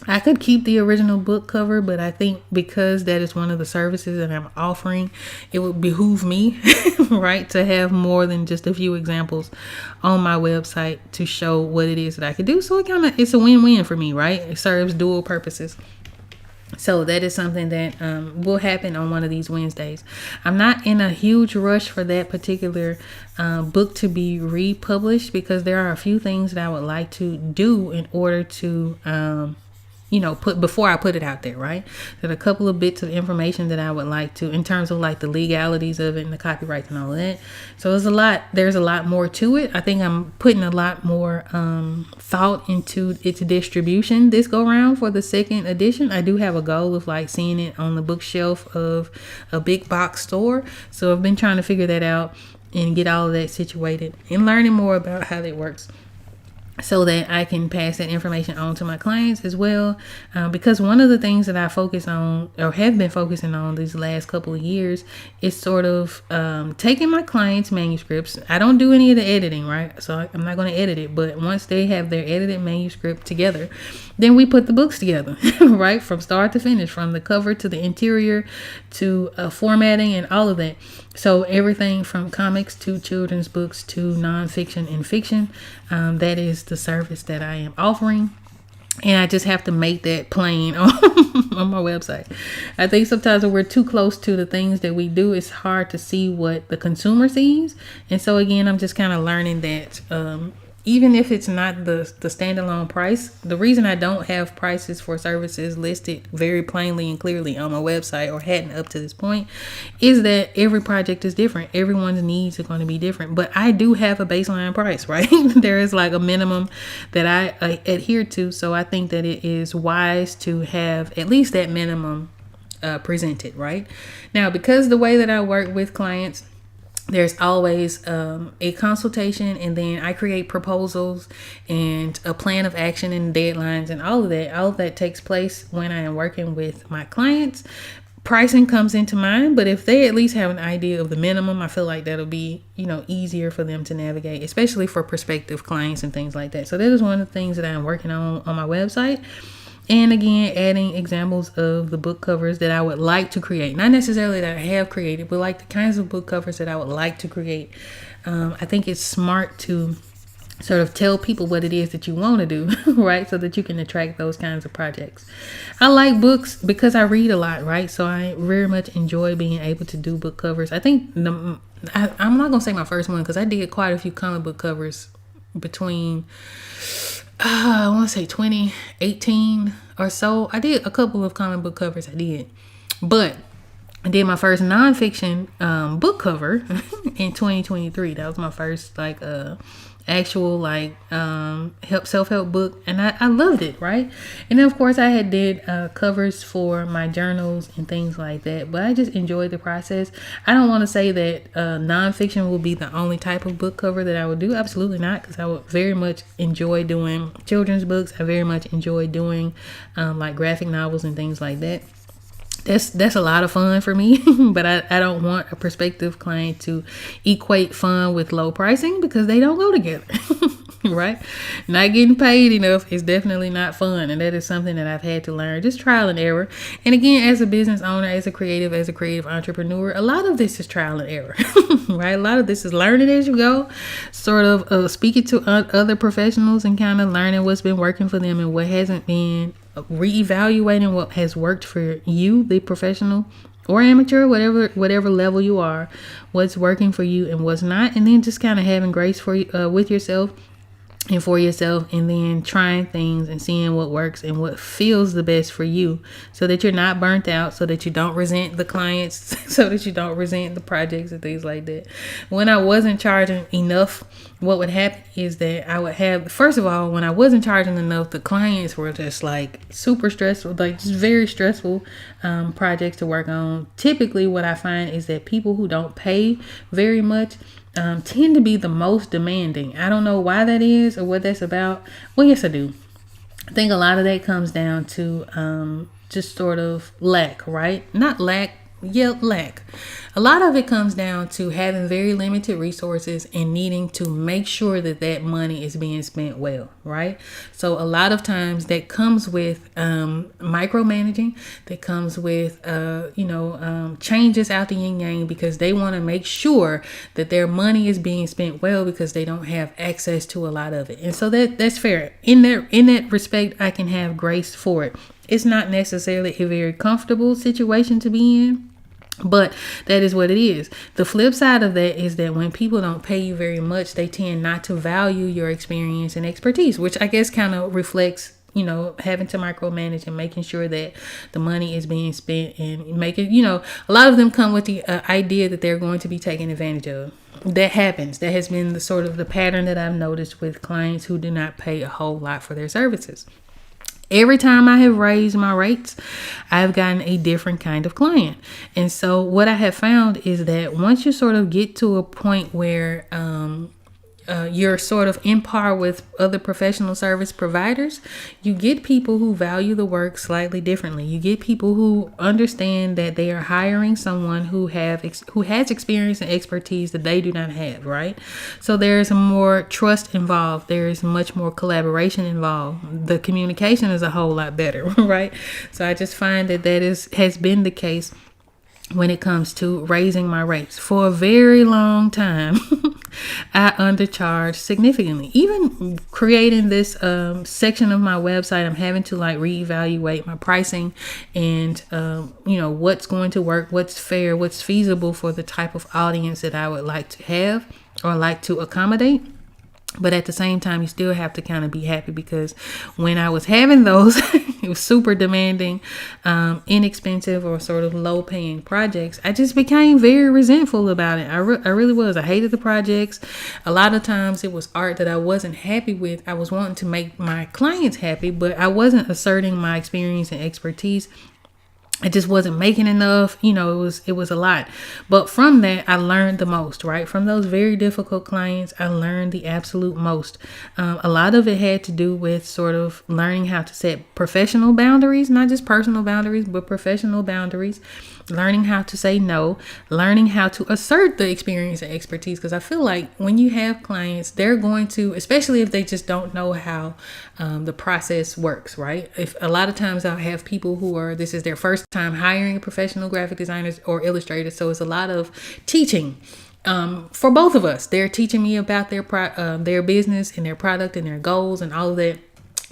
I could keep the original book cover, but I think because that is one of the services that I'm offering, it would behoove me, right, to have more than just a few examples on my website to show what it is that I could do. So it's a win-win for me, right? It serves dual purposes. So that is something that will happen on one of these Wednesdays. I'm not in a huge rush for that particular book to be republished because there are a few things that I would like to do in order to before I put it out there, right? There's a couple of bits of information that I would like to, in terms of like the legalities of it and the copyrights and all of that. So there's a lot more to it. I think I'm putting a lot more thought into its distribution this go around for the 2nd edition. I do have a goal of like seeing it on the bookshelf of a big box store. So I've been trying to figure that out and get all of that situated and learning more about how that works. so that I can pass that information on to my clients as well. Because one of the things that I focus on, or have been focusing on these last couple of years, is sort of taking my clients' manuscripts. I don't do any of the editing, right? So I'm not going to edit it. But once they have their edited manuscript together, then we put the books together, right? From start to finish, from the cover to the interior to formatting and all of that. So everything from comics to children's books to nonfiction and fiction, that is the service that I am offering. And I just have to make that plain on, on my website. I think sometimes when we're too close to the things that we do, it's hard to see what the consumer sees. And so again, I'm just kind of learning that even if it's not the standalone price, the reason I don't have prices for services listed very plainly and clearly on my website, or hadn't up to this point, is that every project is different. Everyone's needs are going to be different. But I do have a baseline price, right? There is like a minimum that I adhere to. So I think that it is wise to have at least that minimum presented, right? Now, because the way that I work with clients, there's always a consultation, and then I create proposals and a plan of action and deadlines and all of that. All of that takes place when I am working with my clients. Pricing comes into mind, but if they at least have an idea of the minimum, I feel like that'll be, easier for them to navigate, especially for prospective clients and things like that. So that is one of the things that I'm working on my website. And again, adding examples of the book covers that I would like to create. Not necessarily that I have created, but like the kinds of book covers that I would like to create. I think it's smart to sort of tell people what it is that you want to do, right? So that you can attract those kinds of projects. I like books because I read a lot, right? So I very much enjoy being able to do book covers. I think I'm not going to say my first one, because I did quite a few comic book covers between I want to say 2018 or so. I did a couple of comic book covers. I did. But I did my first nonfiction book cover in 2023. That was my first actual self-help book, and I loved it, right? And then of course I had did covers for my journals and things like that, but I just enjoyed the process. I don't want to say that nonfiction will be the only type of book cover that I would do. Absolutely not, because I would very much enjoy doing children's books. I very much enjoy doing like graphic novels and things like that. That's a lot of fun for me, but I don't want a prospective client to equate fun with low pricing, because they don't go together, right? Not getting paid enough is definitely not fun, and that is something that I've had to learn, just trial and error. And again, as a business owner, as a creative entrepreneur, a lot of this is trial and error, right? A lot of this is learning as you go, sort of speaking to other professionals and kind of learning what's been working for them and what hasn't been, reevaluating what has worked for you, the professional or amateur, whatever level you are, what's working for you and what's not, and then just kind of having grace for with yourself and for yourself, and then trying things and seeing what works and what feels the best for you, so that you're not burnt out, so that you don't resent the clients, so that you don't resent the projects and things like that. When I wasn't charging enough, what would happen is that I would have, first of all, when I wasn't charging enough, the clients were just like super stressful, like just very stressful projects to work on. Typically what I find is that people who don't pay very much tend to be the most demanding. I don't know why that is or what that's about. Well, yes, I do. I think a lot of that comes down to just sort of lack, right? Not lack. Lack. A lot of it comes down to having very limited resources and needing to make sure that that money is being spent well, right? So a lot of times that comes with micromanaging, that comes with changes out the yin yang, because they want to make sure that their money is being spent well, because they don't have access to a lot of it. And so that's fair. In that respect, I can have grace for it. It's not necessarily a very comfortable situation to be in, but that is what it is. The flip side of that is that when people don't pay you very much, they tend not to value your experience and expertise, which I guess kind of reflects, having to micromanage and making sure that the money is being spent, and making, a lot of them come with the idea that they're going to be taken advantage of. That happens. That has been the pattern that I've noticed with clients who do not pay a whole lot for their services. Every time I have raised my rates, I've gotten a different kind of client. And so what I have found is that once you sort of get to a point where you're sort of in par with other professional service providers, you get people who value the work slightly differently. You get people who understand that they are hiring someone who has experience and expertise that they do not have, right? So there's more trust involved. There is much more collaboration involved. The communication is a whole lot better, right? So I just find that has been the case when it comes to raising my rates. For a very long time, I undercharged significantly. Even creating this section of my website, I'm having to like reevaluate my pricing and, what's going to work, what's fair, what's feasible for the type of audience that I would like to have or like to accommodate. But at the same time, you still have to kind of be happy, because when I was having those, it was super demanding, inexpensive or sort of low paying projects, I just became very resentful about it. I really was. I hated the projects. A lot of times it was art that I wasn't happy with. I was wanting to make my clients happy, but I wasn't asserting my experience and expertise. I just wasn't making enough. It was a lot. But from that, I learned the most, right? From those very difficult clients, I learned the absolute most. A lot of it had to do with sort of learning how to set professional boundaries, not just personal boundaries, but professional boundaries. Learning how to say no, learning how to assert the experience and expertise. Because I feel like when you have clients, they're going to, especially if they just don't know how the process works, right? If a lot of times I'll have people this is their first time hiring professional graphic designers or illustrators. So it's a lot of teaching. For both of us, they're teaching me about their business and their product and their goals and all of that.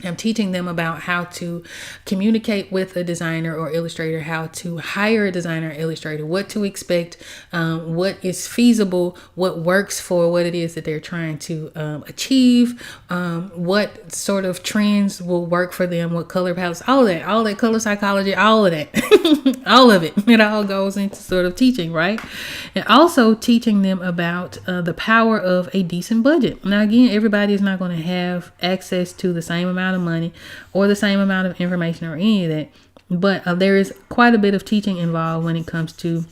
I'm teaching them about how to communicate with a designer or illustrator, how to hire a designer or illustrator, what to expect, what is feasible, what works for what it is that they're trying to achieve, what sort of trends will work for them, what color palettes, all that color psychology, all of that, all of it. It all goes into sort of teaching, right? And also teaching them about the power of a decent budget. Now, again, everybody is not going to have access to the same amount of money or the same amount of information or any of that, but there is quite a bit of teaching involved when it comes to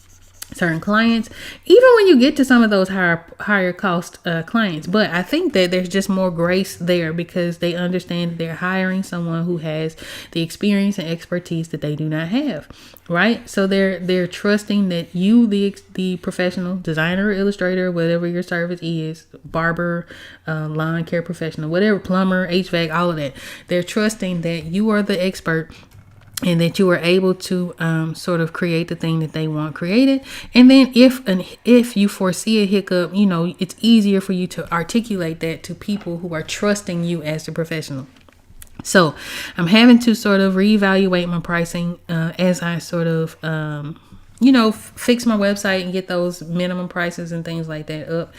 certain clients, even when you get to some of those higher cost clients. But I think that there's just more grace there because they understand that they're hiring someone who has the experience and expertise that they do not have, right? So they're trusting that you, the professional designer or illustrator, whatever your service is, barber, lawn care professional, whatever, plumber, HVAC, all of that, they're trusting that you are the expert and that you are able to sort of create the thing that they want created. And then if you foresee a hiccup, it's easier for you to articulate that to people who are trusting you as the professional. So I'm having to sort of reevaluate my pricing as I sort of, fix my website and get those minimum prices and things like that up,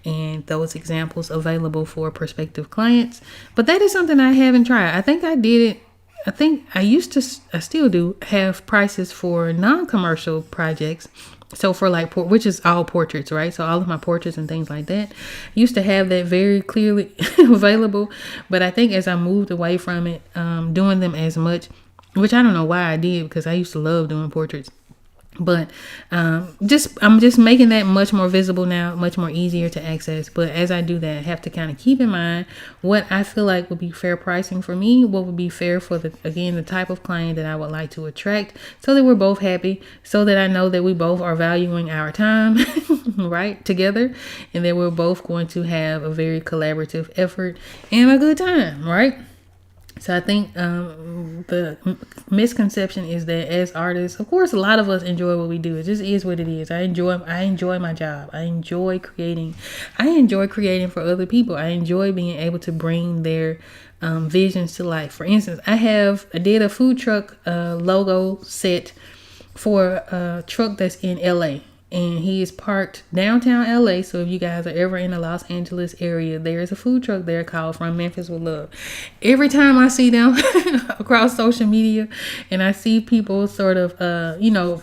and those examples available for prospective clients. But that is something I haven't tried. I think I did it. I still do have prices for non-commercial projects. So for which is all portraits, right? So all of my portraits and things like that, I used to have that very clearly available. But I think as I moved away from it, doing them as much, which I don't know why I did, because I used to love doing portraits. But I'm just making that much more visible now, much more easier to access. But as I do that, I have to kind of keep in mind what I feel like would be fair pricing for me, what would be fair for the type of client that I would like to attract, so that we're both happy, so that I know that we both are valuing our time, right, together, and that we're both going to have a very collaborative effort and a good time, right? So I think the misconception is that as artists, of course, a lot of us enjoy what we do. It just is what it is. I enjoy my job. I enjoy creating. I enjoy creating for other people. I enjoy being able to bring their visions to life. For instance, I did a food truck logo set for a truck that's in LA. And he is parked downtown LA. So if you guys are ever in the Los Angeles area, there is a food truck there called From Memphis with Love. Every time I see them across social media and I see people sort of,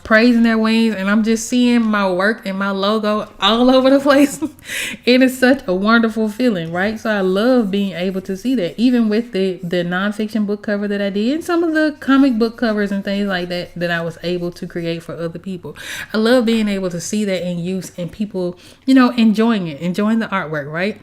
praising their wings, and I'm just seeing my work and my logo all over the place, it is such a wonderful feeling, right? So I love being able to see that, even with the nonfiction book cover that I did, and some of the comic book covers and things like that I was able to create for other people. I love being able to see that in use and people, enjoying the artwork, right?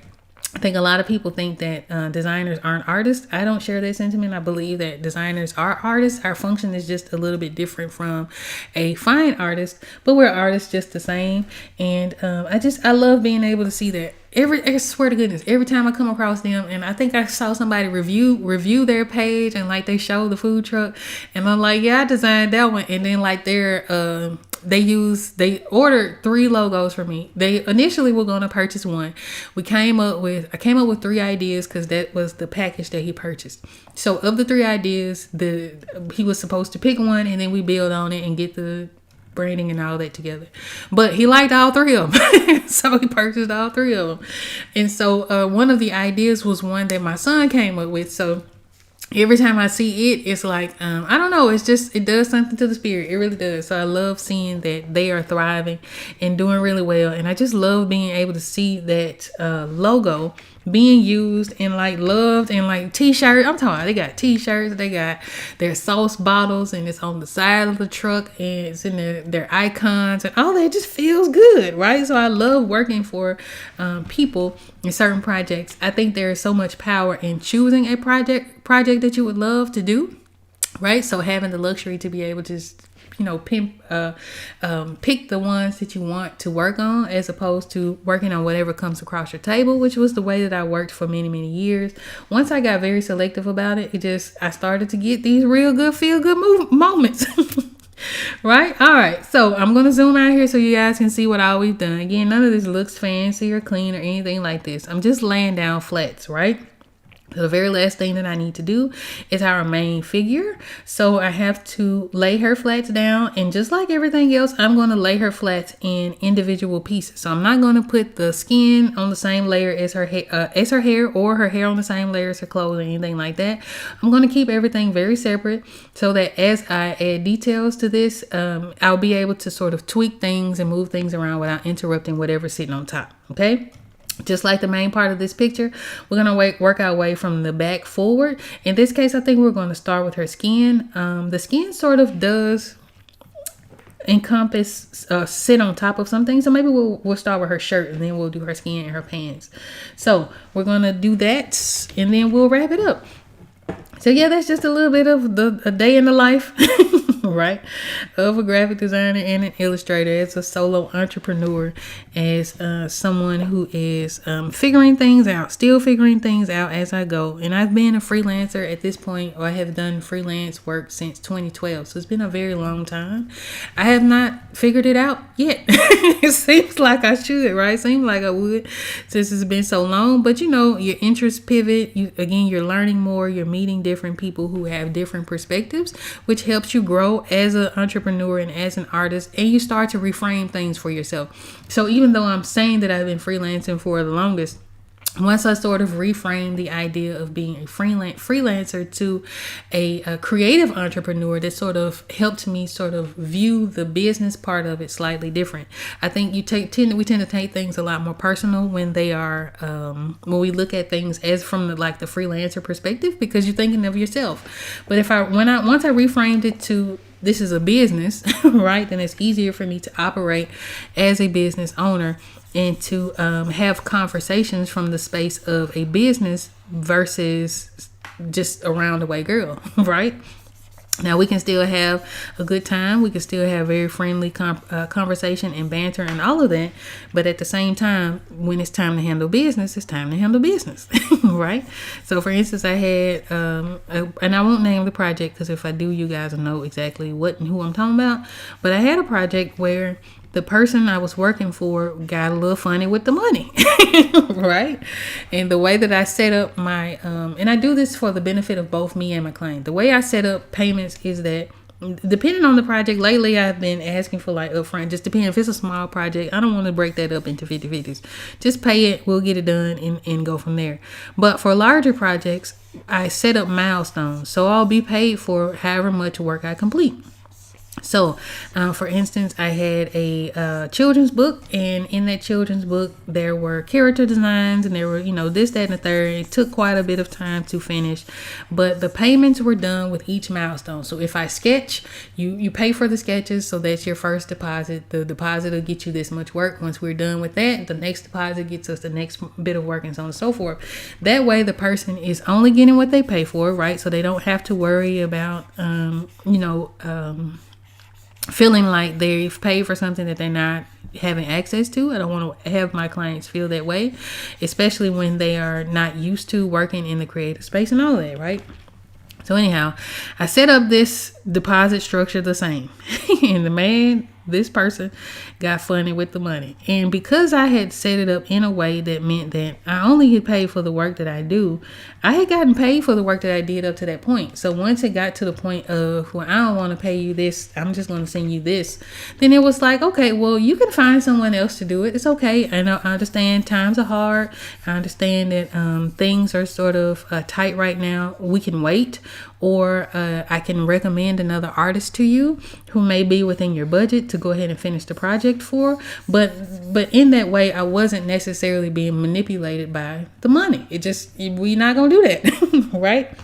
I think a lot of people think that designers aren't artists. I don't share that sentiment. I believe that designers are artists. Our function is just a little bit different from a fine artist, but we're artists just the same. And I love being able to see that. I swear to goodness, every time I come across them, and I think I saw somebody review their page, and like they show the food truck, and I'm like, yeah, I designed that one, and then like they ordered 3 logos for me. They initially were going to purchase one. I came up with 3 ideas because that was the package that he purchased. So of the 3 ideas, he was supposed to pick one, and then we build on it and get the branding and all that together. But he liked all 3 of them. So he purchased all 3 of them. And so one of the ideas was one that my son came up with. So every time I see it, it's like, I don't know, it does something to the spirit. It really does. So I love seeing that they are thriving and doing really well. And I just love being able to see that logo being used and like loved, and like t-shirts. I'm talking about, they got t-shirts, they got their sauce bottles, and it's on the side of the truck, and it's in their icons and all that. It just feels good, right? So I love working for people in certain projects. I think there is so much power in choosing a project that you would love to do, right? So having the luxury to be able to just pick the ones that you want to work on, as opposed to working on whatever comes across your table, which was the way that I worked for many, many years. Once I got very selective about it, I started to get these real good, feel good moments. Right? All right. So I'm going to zoom out here so you guys can see what I always done. Again, none of this looks fancy or clean or anything like this. I'm just laying down flats, right? The very last thing that I need to do is our main figure. So I have to lay her flats down, and just like everything else, I'm going to lay her flats in individual pieces. So I'm not going to put the skin on the same layer as her hair, or her hair on the same layer as her clothes, or anything like that. I'm going to keep everything very separate so that as I add details to this, I'll be able to sort of tweak things and move things around without interrupting whatever's sitting on top. Okay. Just like the main part of this picture, we're going to work our way from the back forward. In this case, I think we're going to start with her skin. The skin sort of does encompass, sit on top of something. So maybe we'll start with her shirt, and then we'll do her skin and her pants. So we're going to do that, and then we'll wrap it up. So yeah, that's just a little bit of a day in the life, right, of a graphic designer and an illustrator, as a solo entrepreneur, as someone who is still figuring things out as I go. And I've been a freelancer at this point, or I have done freelance work since 2012. So it's been a very long time. I have not figured it out yet. It seems like I should, right? Seems like I would, since it's been so long. But your interests pivot. You're learning more. You're meeting different people who have different perspectives, which helps you grow as an entrepreneur and as an artist, and you start to reframe things for yourself. So even though I'm saying that I've been freelancing for the longest, once I sort of reframed the idea of being a freelancer to a creative entrepreneur, that sort of helped me sort of view the business part of it slightly different. I think we tend to take things a lot more personal when they are when we look at things as from the freelancer perspective, because you're thinking of yourself. But once I reframed it to this is a business, right, then it's easier for me to operate as a business owner and to have conversations from the space of a business versus just a roundaway girl, right? Now, we can still have a good time. We can still have very friendly conversation and banter and all of that. But at the same time, when it's time to handle business, it's time to handle business, right? So, for instance, I had, and I won't name the project because if I do, you guys will know exactly what and who I'm talking about. But I had a project where the person I was working for got a little funny with the money, right? And the way that I set up my, and I do this for the benefit of both me and my client. The way I set up payments is that depending on the project, lately I've been asking for upfront, just depending if it's a small project, I don't want to break that up into 50/50s. Just pay it, we'll get it done and go from there. But for larger projects, I set up milestones. So I'll be paid for however much work I complete. So, for instance, I had a children's book, and in that children's book, there were character designs, and there were, this, that, and the third. It took quite a bit of time to finish, but the payments were done with each milestone. So, if I sketch, you pay for the sketches, so that's your first deposit. The deposit will get you this much work. Once we're done with that, the next deposit gets us the next bit of work, and so on and so forth. That way, the person is only getting what they pay for, right? So they don't have to worry about, feeling like they've paid for something that they're not having access to. I don't want to have my clients feel that way, especially when they are not used to working in the creative space and all of that, right? So anyhow, I set up this deposit structure the same. And this person got funny with the money. And because I had set it up in a way that meant that I only get paid for the work that I do, I had gotten paid for the work that I did up to that point. So once it got to the point of, well, I don't want to pay you this, I'm just going to send you this, then it was like, okay, well, you can find someone else to do it. It's okay. I know, I understand times are hard. I understand that things are sort of tight right now. We can wait. Or I can recommend another artist to you who may be within your budget to go ahead and finish the project for. But in that way, I wasn't necessarily being manipulated by the money. We're not going to do that, right?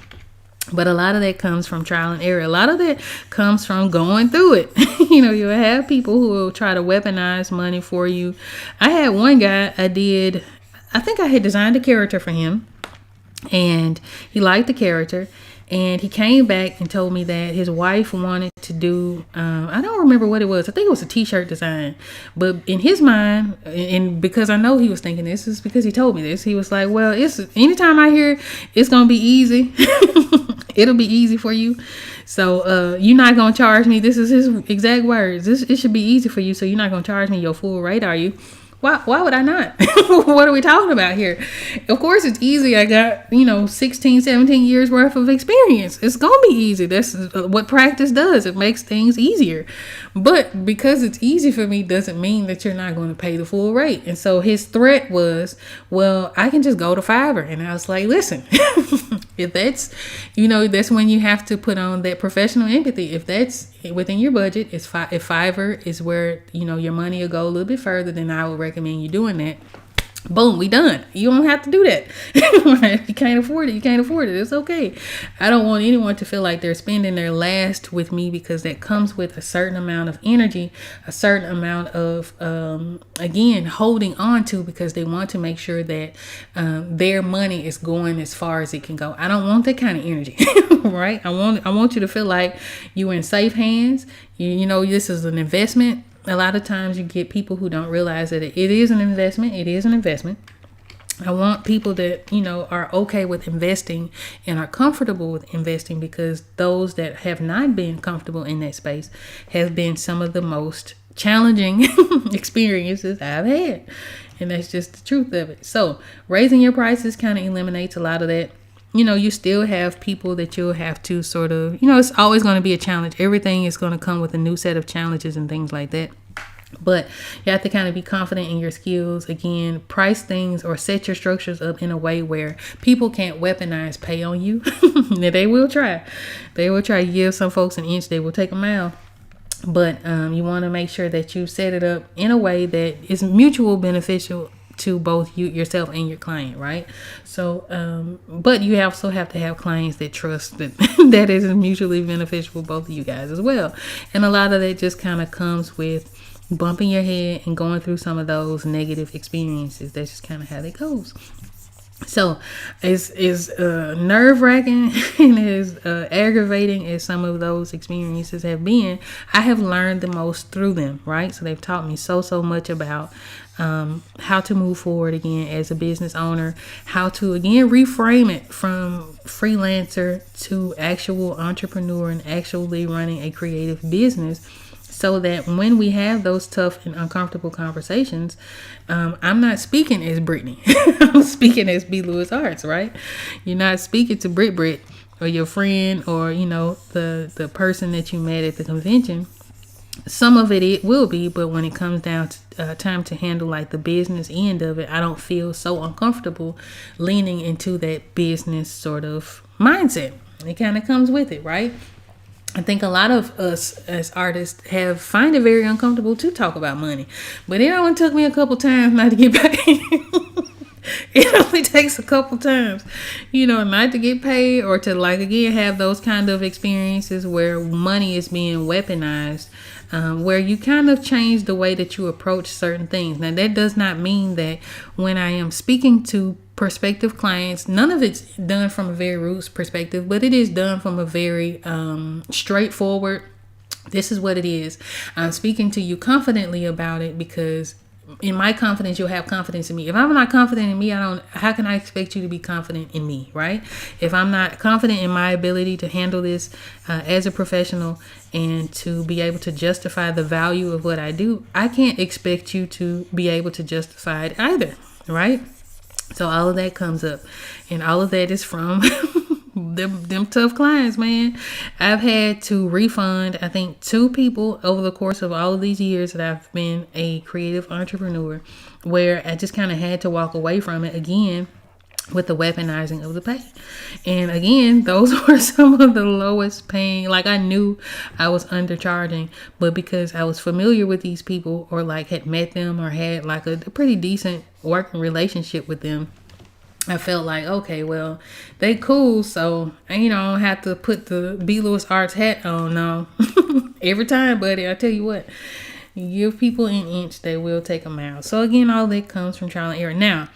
But a lot of that comes from trial and error. A lot of that comes from going through it. You'll have people who will try to weaponize money for you. I had one guy, I think I had designed a character for him, and he liked the character. And he came back and told me that his wife wanted to do, I don't remember what it was. I think it was a t-shirt design. But in his mind, and because I know he was thinking this, is because he told me this. He was like, well, anytime I hear it's going to be easy, it'll be easy for you. So you're not going to charge me. This is his exact words. It should be easy for you. So you're not going to charge me your full rate, are you? Why would I not? What are we talking about here? Of course it's easy. I got, 16, 17 years worth of experience. It's going to be easy. That's what practice does. It makes things easier. But because it's easy for me doesn't mean that you're not going to pay the full rate. And so his threat was, well, I can just go to Fiverr. And I was like, listen, if that's, that's when you have to put on that professional empathy. If that's within your budget, if Fiverr is where, your money will go a little bit further, then I would recommend you doing that. Boom, we done. You don't have to do that. If you can't afford it, you can't afford it. It's okay. I don't want anyone to feel like they're spending their last with me, because that comes with a certain amount of energy, a certain amount of, again, holding on to, because they want to make sure that their money is going as far as it can go. I don't want that kind of energy, right? I want you to feel like you're in safe hands. This is an investment. A lot of times you get people who don't realize that it is an investment. It is an investment. I want people that, are okay with investing and are comfortable with investing, because those that have not been comfortable in that space have been some of the most challenging experiences I've had. And that's just the truth of it. So raising your prices kind of eliminates a lot of that. You still have people that you'll have to sort of, it's always going to be a challenge. Everything is going to come with a new set of challenges and things like that. But you have to kind of be confident in your skills. Again, price things or set your structures up in a way where people can't weaponize pay on you. They will try. They will try to give some folks an inch. They will take a mile. But you want to make sure that you set it up in a way that is mutual beneficial to both yourself and your client, right? So, but you also have to have clients that trust that that is mutually beneficial for both of you guys as well. And a lot of that just kind of comes with bumping your head and going through some of those negative experiences. That's just kind of how that goes. So as nerve-wracking and as aggravating as some of those experiences have been, I have learned the most through them, right? So they've taught me so much about how to move forward again as a business owner, how to again reframe it from freelancer to actual entrepreneur and actually running a creative business, so that when we have those tough and uncomfortable conversations, I'm not speaking as Brittany. I'm speaking as B. Lewis Arts, right? You're not speaking to Brit or your friend or, the person that you met at the convention. Some of it will be, but when it comes down to time to handle like the business end of it, I don't feel so uncomfortable leaning into that business sort of mindset. It kind of comes with it, right? I think a lot of us as artists have find it very uncomfortable to talk about money, but it only took me a couple times not to get paid. It only takes a couple times, not to get paid, or to, like, again, have those kind of experiences where money is being weaponized, where you kind of change the way that you approach certain things. Now, that does not mean that when I am speaking to prospective clients, none of it's done from a very roots perspective, but it is done from a very straightforward, this is what it is. I'm speaking to you confidently about it, because in my confidence, you'll have confidence in me. If I'm not confident in me, how can I expect you to be confident in me, right? If I'm not confident in my ability to handle this as a professional and to be able to justify the value of what I do, I can't expect you to be able to justify it either, right? So all of that comes up, and all of that is from them tough clients, man. I've had to refund, I think, 2 people over the course of all of these years that I've been a creative entrepreneur, where I just kind of had to walk away from it again with the weaponizing of the pay. And again, those were some of the lowest paying. Like, I knew I was undercharging, but because I was familiar with these people, or like had met them, or had like a pretty decent working relationship with them, I felt like, okay, well, they cool, so I don't have to put the B. Lewis Arts hat on. No, every time, buddy, I tell you what, you give people an inch, they will take a mile. So again, all that comes from trial and error. Now,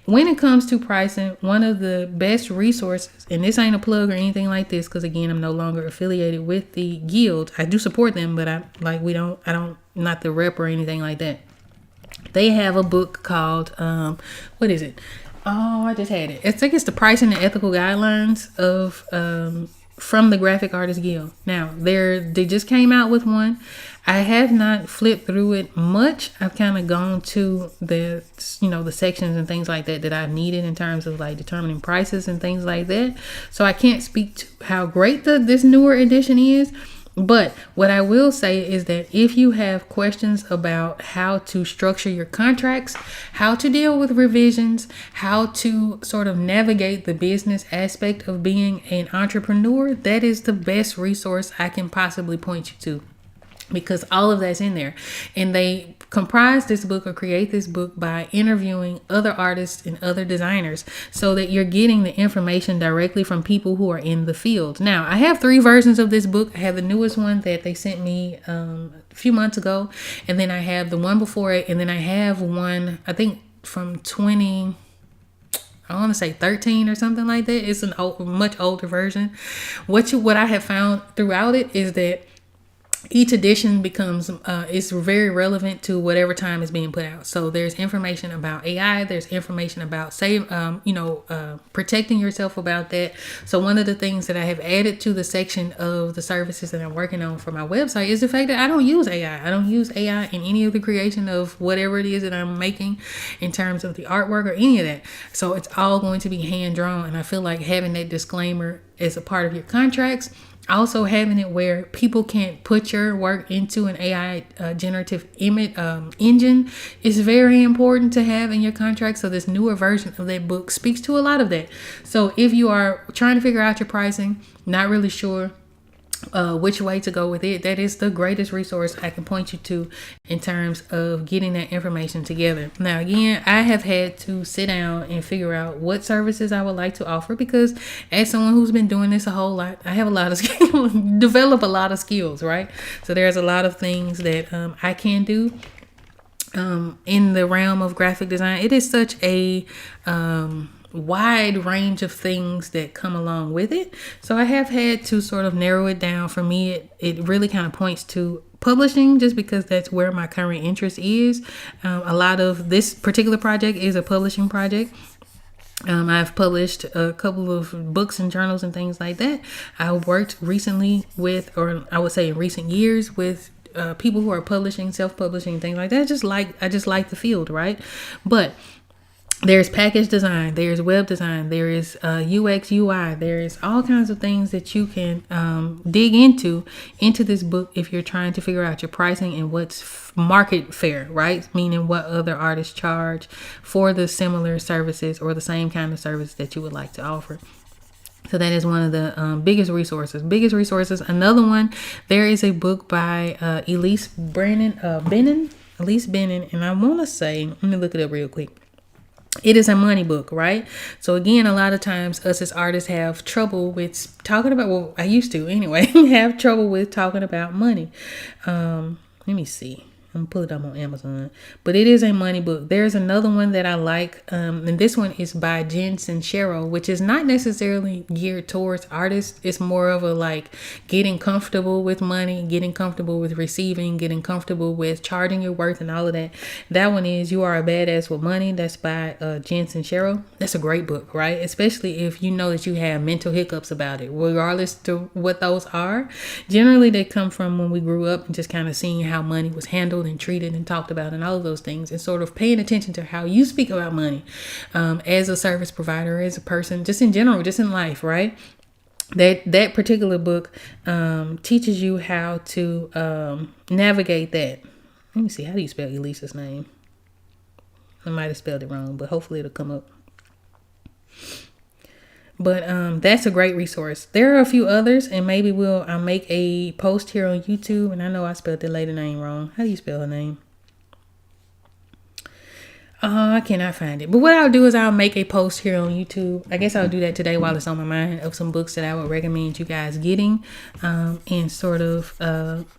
when it comes to pricing, one of the best resources, and this ain't a plug or anything like this, because again, I'm no longer affiliated with the guild. I do support them, but not the rep or anything like that. They have a book called, what is it? Oh, I just had it. I think it's the Pricing and Ethical Guidelines of from the Graphic Artists Guild. Now, they just came out with one. I have not flipped through it much. I've kind of gone to the sections and things like that I've needed in terms of like determining prices and things like that. So I can't speak to how great this newer edition is. But what I will say is that if you have questions about how to structure your contracts, how to deal with revisions, how to sort of navigate the business aspect of being an entrepreneur, that is the best resource I can possibly point you to, because all of that's in there. And they comprise this book, or create this book, by interviewing other artists and other designers, so that you're getting the information directly from people who are in the field. Now, I have 3 versions of this book. I have the newest one that they sent me a few months ago, and then I have the one before it, and then I have one, I think, from 13 or something like that. It's a much older version. What I have found throughout it is that each edition becomes is very relevant to whatever time is being put out. So there's information about AI, there's information about protecting yourself about that. So one of the things that I have added to the section of the services that I'm working on for my website is the fact that I don't use AI. I don't use AI in any of the creation of whatever it is that I'm making in terms of the artwork or any of that. So it's all going to be hand drawn, and I feel like having that disclaimer as a part of your contracts, also having it where people can't put your work into an AI generative image engine, is very important to have in your contract. So this newer version of that book speaks to a lot of that. So if you are trying to figure out your pricing, not really sure which way to go with it, that is the greatest resource I can point you to in terms of getting that information together. Now, again, I have had to sit down and figure out what services I would like to offer, because as someone who's been doing this a whole lot, I have a lot of skills, develop a lot of skills, right? So there's a lot of things that I can do in the realm of graphic design. It is such a wide range of things that come along with it. So I have had to sort of narrow it down. For me, it really kind of points to publishing, just because that's where my current interest is. A lot of this particular project is a publishing project. I've published a couple of books and journals and things like that. I worked recently with, or I would say in recent years, with people who are publishing, self-publishing, things like that. I just like the field, right? But there's package design, there's web design, there is UX, UI, there's all kinds of things that you can dig into this book if you're trying to figure out your pricing and what's market fair, right? Meaning what other artists charge for the similar services or the same kind of service that you would like to offer. So that is one of the biggest resources. Another one, there is a book by Elise Bennin, and I want to say, let me look it up real quick. It is a money book, right? So again, a lot of times us as artists have trouble with talking about, well, I used to anyway, have trouble with talking about money. Let me see. I'm gonna pull it up on Amazon, but it is a money book. There's another one that I like, and this one is by Jen Sincero, which is not necessarily geared towards artists. It's more of a like getting comfortable with money, getting comfortable with receiving, getting comfortable with charging your worth, and all of that. That one is You Are a Badass with Money. That's by Jen Sincero. That's a great book, right? Especially if you know that you have mental hiccups about it, regardless to what those are. Generally, they come from when we grew up and just kind of seeing how money was handled and treated and talked about and all of those things, and sort of paying attention to how you speak about money as a service provider, as a person, just in general, just in life, right? That particular book teaches you how to navigate that. Let me see, how do you spell Elisa's name? I might have spelled it wrong, but hopefully it'll come up. But that's a great resource. There are a few others, and maybe I'll make a post here on YouTube. And I know I spelled the lady name wrong. How do you spell her name? I cannot find it. But what I'll do is I'll make a post here on YouTube. I guess I'll do that today while it's on my mind, of some books that I would recommend you guys getting. And sort of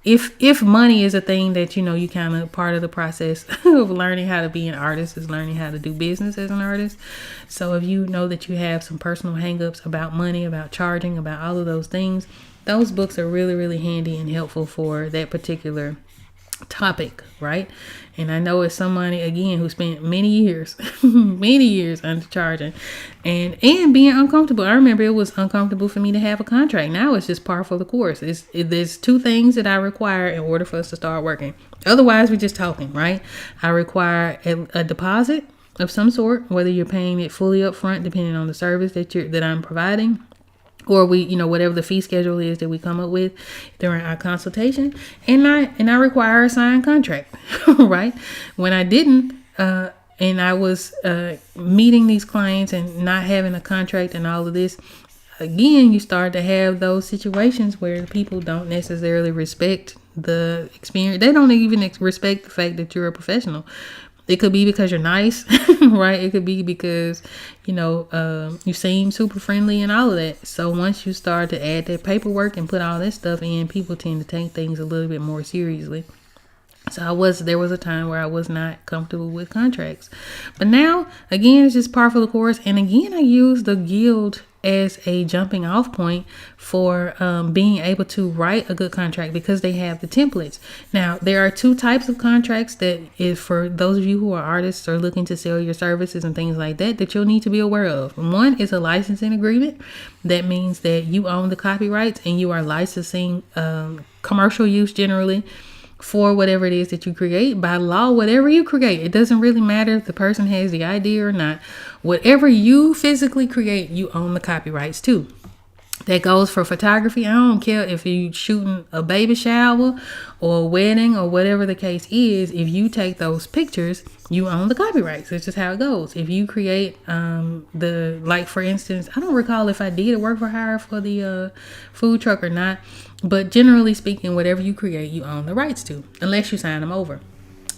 if money is a thing that, you kind of part of the process of learning how to be an artist is learning how to do business as an artist. So if you know that you have some personal hangups about money, about charging, about all of those things, those books are really, really handy and helpful for that particular topic, right? And I know it's somebody, again, who spent many years undercharging and being uncomfortable. I remember it was uncomfortable for me to have a contract. Now it's just par for the course. There's two things that I require in order for us to start working. Otherwise, we're just talking, right? I require a deposit of some sort, whether you're paying it fully up front, depending on the service that I'm providing, or whatever the fee schedule is that we come up with during our consultation. And I require a signed contract, right? When I didn't, and I was meeting these clients and not having a contract and all of this, again, you start to have those situations where people don't necessarily respect the experience. They don't even respect the fact that you're a professional. It could be because you're nice, right? It could be because, you seem super friendly and all of that. So once you start to add that paperwork and put all that stuff in, people tend to take things a little bit more seriously. So there was a time where I was not comfortable with contracts. But now, again, it's just par for the course. And again, I use the guild as a jumping off point for being able to write a good contract, because they have the templates. Now, there are two types of contracts that is for those of you who are artists or looking to sell your services and things like that you'll need to be aware of. One is a licensing agreement. That means that you own the copyrights and you are licensing commercial use generally for whatever it is that you create. By law, whatever you create, it doesn't really matter if the person has the idea or not. Whatever you physically create, you own the copyrights too. That goes for photography. I don't care if you're shooting a baby shower or a wedding or whatever the case is. If you take those pictures, you own the copyrights. It's just how it goes. If you create for instance, I don't recall if I did a work for hire for the food truck or not, but generally speaking, whatever you create, you own the rights to, unless you sign them over.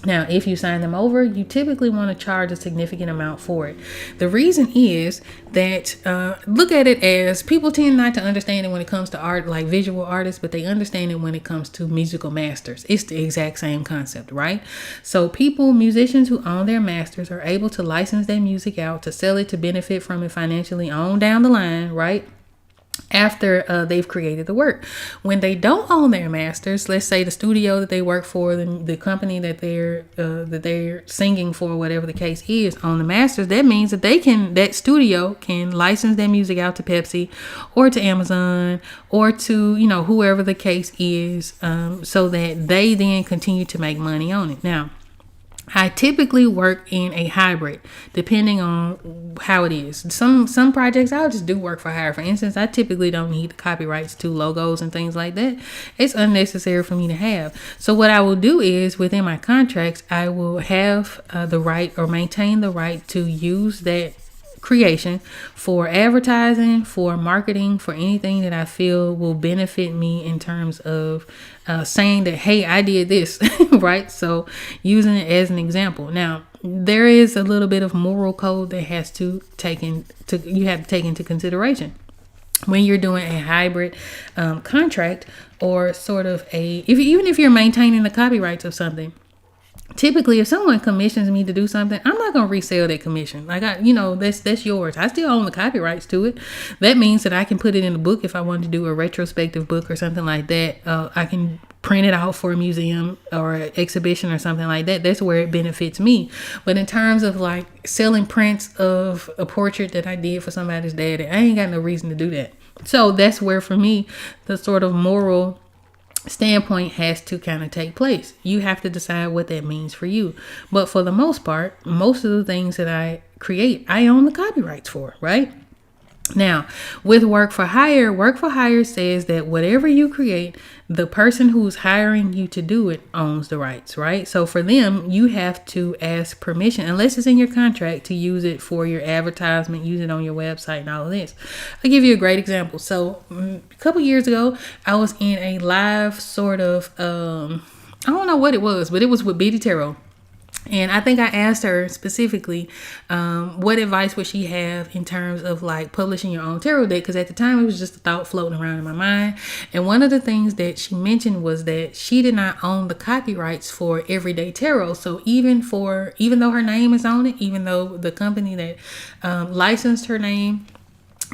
Now, if you sign them over, you typically want to charge a significant amount for it. The reason is that, look at it as, people tend not to understand it when it comes to art, like visual artists, but they understand it when it comes to musical masters. It's the exact same concept, right? So musicians who own their masters are able to license their music out, to sell it, to benefit from it financially on down the line, right? After they've created the work. When they don't own their masters, let's say the studio that they work for, the company that they're singing for, whatever the case is, own the masters, that means that that studio can license their music out to Pepsi or to Amazon or to whoever the case is, so that they then continue to make money on it. Now, I typically work in a hybrid, depending on how it is. Some projects I'll just do work for hire. For instance, I typically don't need the copyrights to logos and things like that. It's unnecessary for me to have. So what I will do is, within my contracts, I will have the right, or maintain the right, to use that creation for advertising, for marketing, for anything that I feel will benefit me in terms of saying that, hey, I did this, right? So using it as an example. Now, there is a little bit of moral code that you have to take into consideration when you're doing a hybrid contract, or sort of even if you're maintaining the copyrights of something. Typically, if someone commissions me to do something, I'm not going to resell that commission. Like, that's yours. I still own the copyrights to it. That means that I can put it in a book if I want to do a retrospective book or something like that. I can print it out for a museum or an exhibition or something like that. That's where it benefits me. But in terms of like selling prints of a portrait that I did for somebody's daddy, I ain't got no reason to do that. So that's where, for me, the sort of moral standpoint has to kind of take place. You have to decide what that means for you. But for the most part, most of the things that I create, I own the copyrights for, right? Now, with work for hire says that whatever you create, the person who's hiring you to do it owns the rights, right? So for them, you have to ask permission, unless it's in your contract, to use it for your advertisement, use it on your website and all of this. I'll give you a great example. So a couple years ago, I was in a live sort of, I don't know what it was, but it was with Betty Tarot. And I think I asked her specifically, what advice would she have in terms of like publishing your own tarot deck? Because at the time it was just a thought floating around in my mind. And one of the things that she mentioned was that she did not own the copyrights for Everyday Tarot. So even though her name is on it, even though the company that licensed her name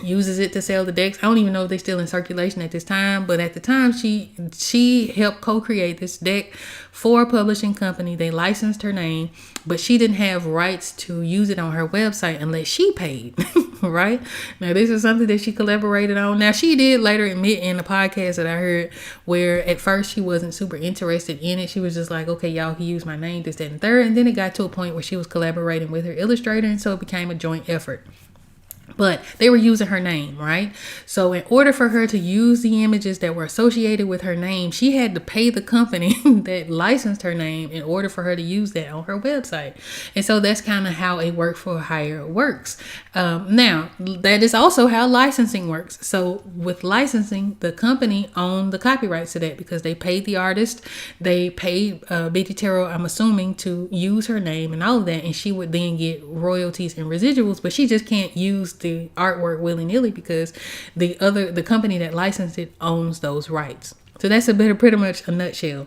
uses it to sell the decks, I don't even know if they're still in circulation at this time, but at the time she helped co-create this deck for a publishing company. They licensed her name, but she didn't have rights to use it on her website unless she paid. Right? Now, this is something that she collaborated on. Now, she did later admit in the podcast that I heard, where at first she wasn't super interested in it. She was just like, okay, y'all can use my name, this, that, and third. And then it got to a point where she was collaborating with her illustrator, and so it became a joint effort. But they were using her name, right? So in order for her to use the images that were associated with her name, she had to pay the company that licensed her name in order for her to use that on her website. And so that's kind of how a work for hire works. Now, that is also how licensing works. So with licensing, the company owned the copyrights to that because they paid the artist. They paid Betty Tarot, I'm assuming, to use her name and all of that. And she would then get royalties and residuals, but she just can't use the artwork willy-nilly because the company that licensed it owns those rights. So that's pretty much a nutshell.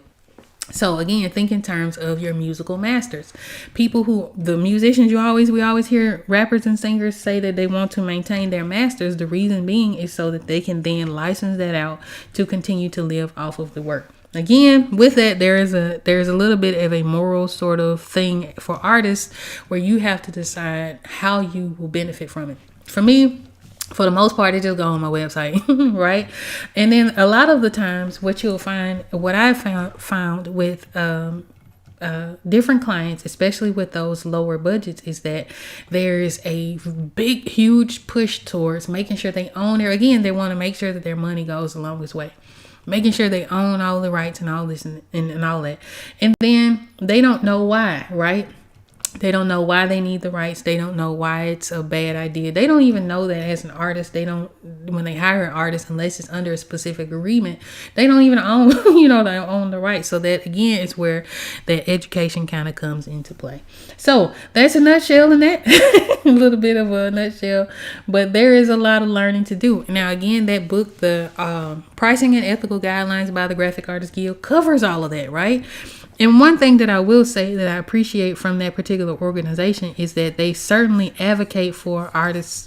So again, think in terms of your musical masters. The musicians, we always hear rappers and singers say that they want to maintain their masters. The reason being is so that they can then license that out to continue to live off of the work. Again, with that, there's a little bit of a moral sort of thing for artists where you have to decide how you will benefit from it. For me, for the most part, it just go on my website, right? And then a lot of the times, what I found with different clients, especially with those lower budgets, is that there's a big, huge push towards making sure they own it. Again, they want to make sure that their money goes the longest way, making sure they own all the rights and all this and all that. And then they don't know why, right? They don't know why they need the rights. They don't know why it's a bad idea. They don't even know that as an artist, when they hire an artist, unless it's under a specific agreement, they don't even own, they own the rights. So that, again, is where that education kind of comes into play. So that's a nutshell in that, a little bit of a nutshell, but there is a lot of learning to do. Now, again, that book, the Pricing and Ethical Guidelines by the Graphic Artists Guild, covers all of that, right? And one thing that I will say that I appreciate from that particular organization is that they certainly advocate for artists.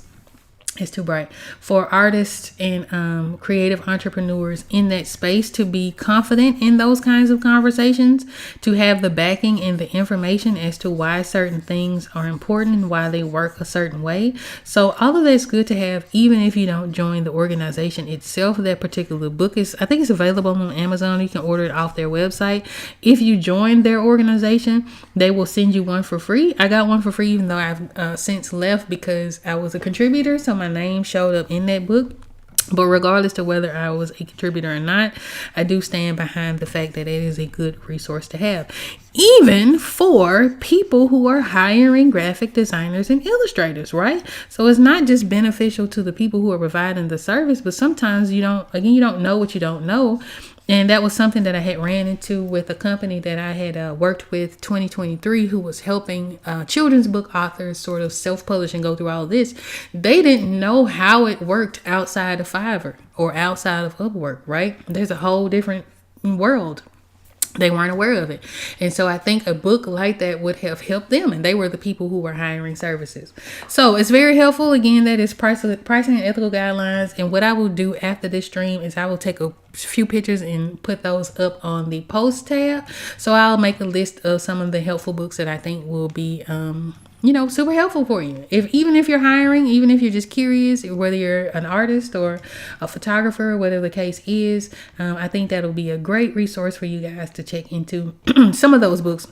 It's too bright. For artists and creative entrepreneurs in that space to be confident in those kinds of conversations, to have the backing and the information as to why certain things are important and why they work a certain way. So all of that's good to have, even if you don't join the organization itself. That particular book I think it's available on Amazon. You can order it off their website. If you join their organization, they will send you one for free. I got one for free, even though I've since left because I was a contributor. So my name showed up in that book. But regardless to whether I was a contributor or not, I do stand behind the fact that it is a good resource to have. even for people who are hiring graphic designers and illustrators, right? So it's not just beneficial to the people who are providing the service, but sometimes you don't know what you don't know. And that was something that I had ran into with a company that I had worked with 2023, who was helping children's book authors sort of self-publish and go through all of this. They didn't know how it worked outside of Fiverr or outside of Upwork, right? There's a whole different world. They weren't aware of it. And so I think a book like that would have helped them. And they were the people who were hiring services. So it's very helpful. Again, that is pricing and ethical guidelines. And what I will do after this stream is I will take a few pictures and put those up on the post tab. So I'll make a list of some of the helpful books that I think will be super helpful for you. Even if you're hiring, even if you're just curious, whether you're an artist or a photographer, whatever the case is, I think that'll be a great resource for you guys to check into some of those books.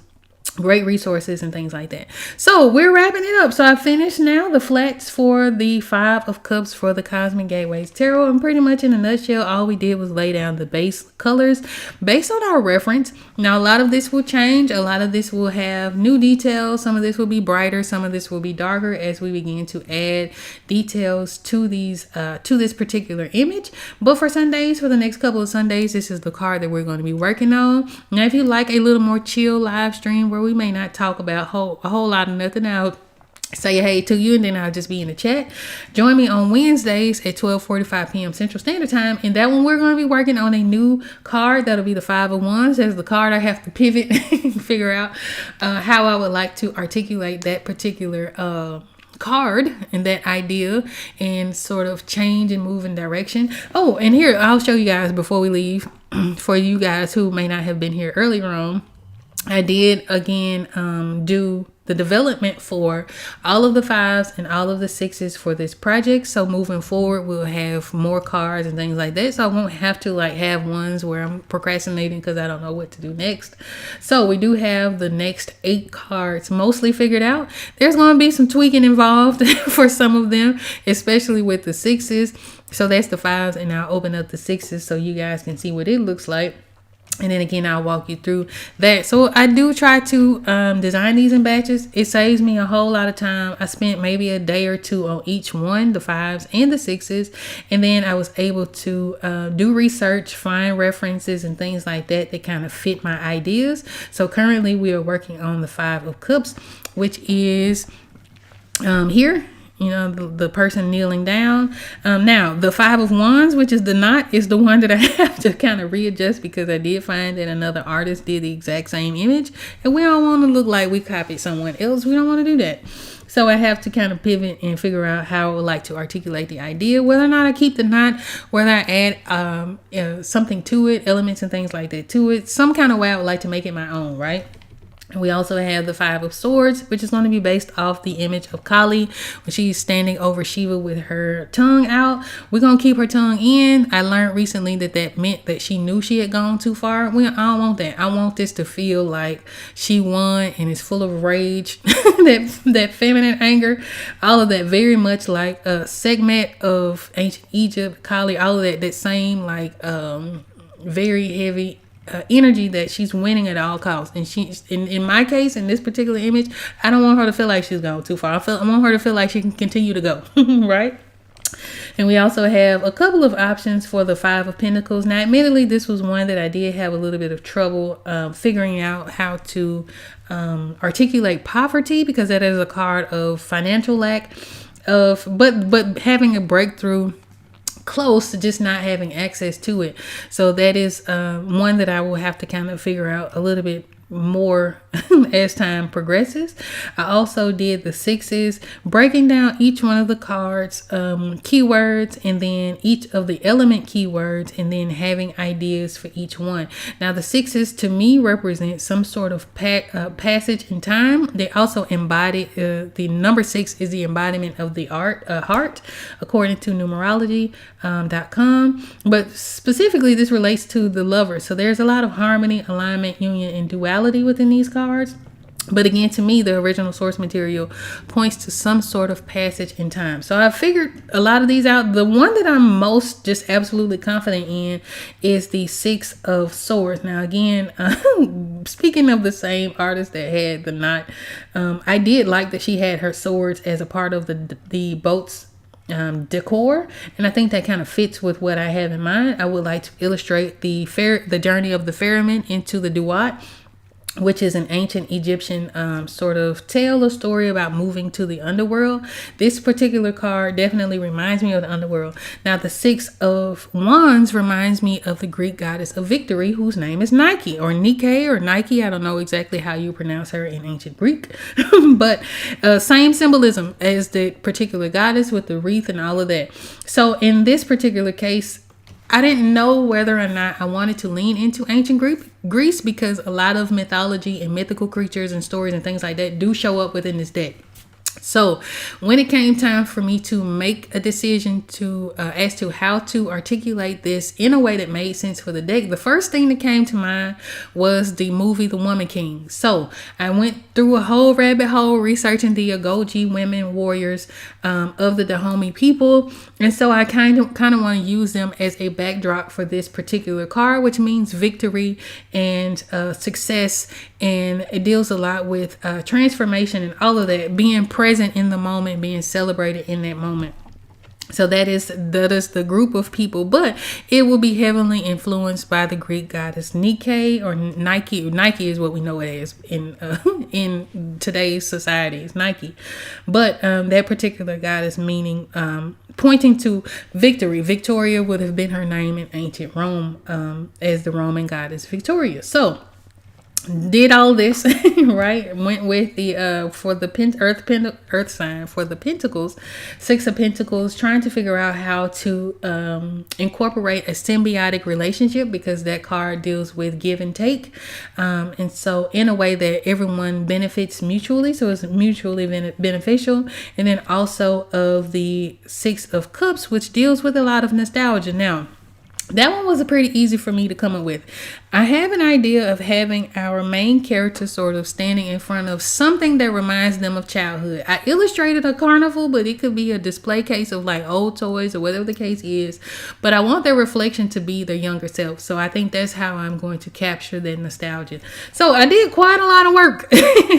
Great resources and things like that. So we're wrapping it up. So I finished now the flats for the 5 of Cups for the Cosmic Gateways Tarot. And pretty much in a nutshell, all we did was lay down the base colors based on our reference. Now, a lot of this will change. A lot of this will have new details. Some of this will be brighter. Some of this will be darker as we begin to add details to this particular image. But for Sundays, for the next couple of Sundays, this is the card that we're going to be working on. Now, if you like a little more chill live stream where we may not talk about a whole lot of nothing, I'll say hey to you and then I'll just be in the chat. Join me on Wednesdays at 12:45 p.m. Central Standard Time. And that one, we're going to be working on a new card. That'll be the 5 of Wands. That's the card I have to pivot and figure out how I would like to articulate that particular card and that idea and sort of change and move in direction. Oh, and here, I'll show you guys before we leave, for you guys who may not have been here earlier on. I did again do the development for all of the 5s and all of the 6s for this project. So moving forward, we'll have more cards and things like that. So I won't have to have ones where I'm procrastinating because I don't know what to do next. So we do have the next 8 cards mostly figured out. There's going to be some tweaking involved for some of them, especially with the 6s. So that's the 5s, and I'll open up the 6s so you guys can see what it looks like. And then again, I'll walk you through that. So I do try to design these in batches. It saves me a whole lot of time. I spent maybe a day or two on each one, the 5s and the 6s. And then I was able to do research, find references and things like that that kind of fit my ideas. So currently we are working on the 5 of Cups, which is here. The person kneeling down. Now, the 5 of Wands, which is the knot, is the one that I have to kind of readjust because I did find that another artist did the exact same image. And we don't want to look like we copied someone else. We don't want to do that. So I have to kind of pivot and figure out how I would like to articulate the idea, whether or not I keep the knot, whether I add something to it, elements and things like that to it. Some kind of way I would like to make it my own, right? We also have the 5 of Swords, which is going to be based off the image of Kali when she's standing over Shiva with her tongue out. We're going to keep her tongue in. I learned recently that meant that she knew she had gone too far. I don't want that. I want this to feel like she won and is full of rage, that feminine anger, all of that, very much like a segment of ancient Egypt, Kali, all of that same very heavy energy that she's winning at all costs. And she's in my case, in this particular image, I don't want her to feel like she's gone too far. I want her to feel like she can continue to go. Right? And we also have a couple of options for the 5 of Pentacles. Now, admittedly, this was one that I did have a little bit of trouble figuring out how to articulate poverty, because that is a card of financial lack, but having a breakthrough close to just not having access to it. So that is one that I will have to kind of figure out a little bit more as time progresses. I also did the 6s, breaking down each one of the cards, keywords, and then each of the element keywords, and then having ideas for each one. Now the 6s to me represent some sort of passage in time. They also embody the number 6 is the embodiment of the heart, according to numerology.com. But specifically, this relates to the lover. So there's a lot of harmony, alignment, union, and duality within these cards. But again, to me, the original source material points to some sort of passage in time. So I figured a lot of these out. The one that I'm most just absolutely confident in is the Six of Swords. Now, again, speaking of the same artist that had the knot, I did like that she had her swords as a part of the boat's decor, and I think that kind of fits with what I have in mind. I would like to illustrate the journey of the ferryman into the Duat, which is an ancient Egyptian sort of tale or story about moving to the underworld. This particular card definitely reminds me of the underworld. Now, the Six of Wands reminds me of the Greek goddess of victory, whose name is Nike or Nike or Nike. I don't know exactly how you pronounce her in ancient Greek, but same symbolism as the particular goddess with the wreath and all of that. So in this particular case, I didn't know whether or not I wanted to lean into ancient Greece because a lot of mythology and mythical creatures and stories and things like that do show up within this deck. So when it came time for me to make a decision as to how to articulate this in a way that made sense for the deck, the first thing that came to mind was the movie The Woman King. So I went through a whole rabbit hole researching the Agoji women warriors of the Dahomey people, and so I kind of want to use them as a backdrop for this particular card, which means victory and success, and it deals a lot with transformation and all of that, being present in the moment, being celebrated in that moment. So that is the group of people, but it will be heavily influenced by the Greek goddess Nike or Nike. Nike is what we know it as in today's society. It's Nike, but that particular goddess meaning pointing to victory. Victoria would have been her name in ancient Rome as the Roman goddess Victoria. So did all this right, went with the for the earth sign for the pentacles, Six of Pentacles, trying to figure out how to incorporate a symbiotic relationship, because that card deals with give and take, and so in a way that everyone benefits mutually, so it's mutually beneficial. And then also of the Six of Cups, which deals with a lot of nostalgia. Now, that one was pretty easy for me to come up with. I have an idea of having our main character sort of standing in front of something that reminds them of childhood. I illustrated a carnival, but it could be a display case of like old toys or whatever the case is. But I want their reflection to be their younger self. So I think that's how I'm going to capture that nostalgia. So I did quite a lot of work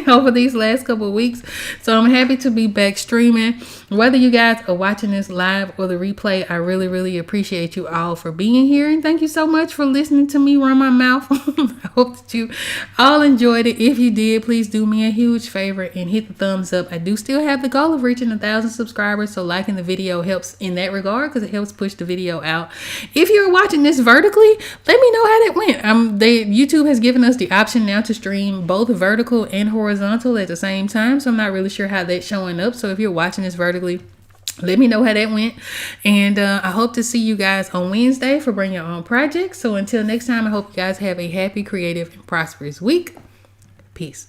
over these last couple of weeks. So I'm happy to be back streaming. Whether you guys are watching this live or the replay, I really, really appreciate you all for being here. And thank you so much for listening to me run my mouth. I hope that you all enjoyed it. If you did, please do me a huge favor and hit the thumbs up. I do still have the goal of reaching 1,000 subscribers, so liking the video helps in that regard because it helps push the video out. If you're watching this vertically, let me know how that went. YouTube has given us the option now to stream both vertical and horizontal at the same time, so I'm not really sure how that's showing up. So if you're watching this vertically, let me know how that went. And I hope to see you guys on Wednesday for Bring Your Own Projects. So until next time, I hope you guys have a happy, creative, and prosperous week. Peace.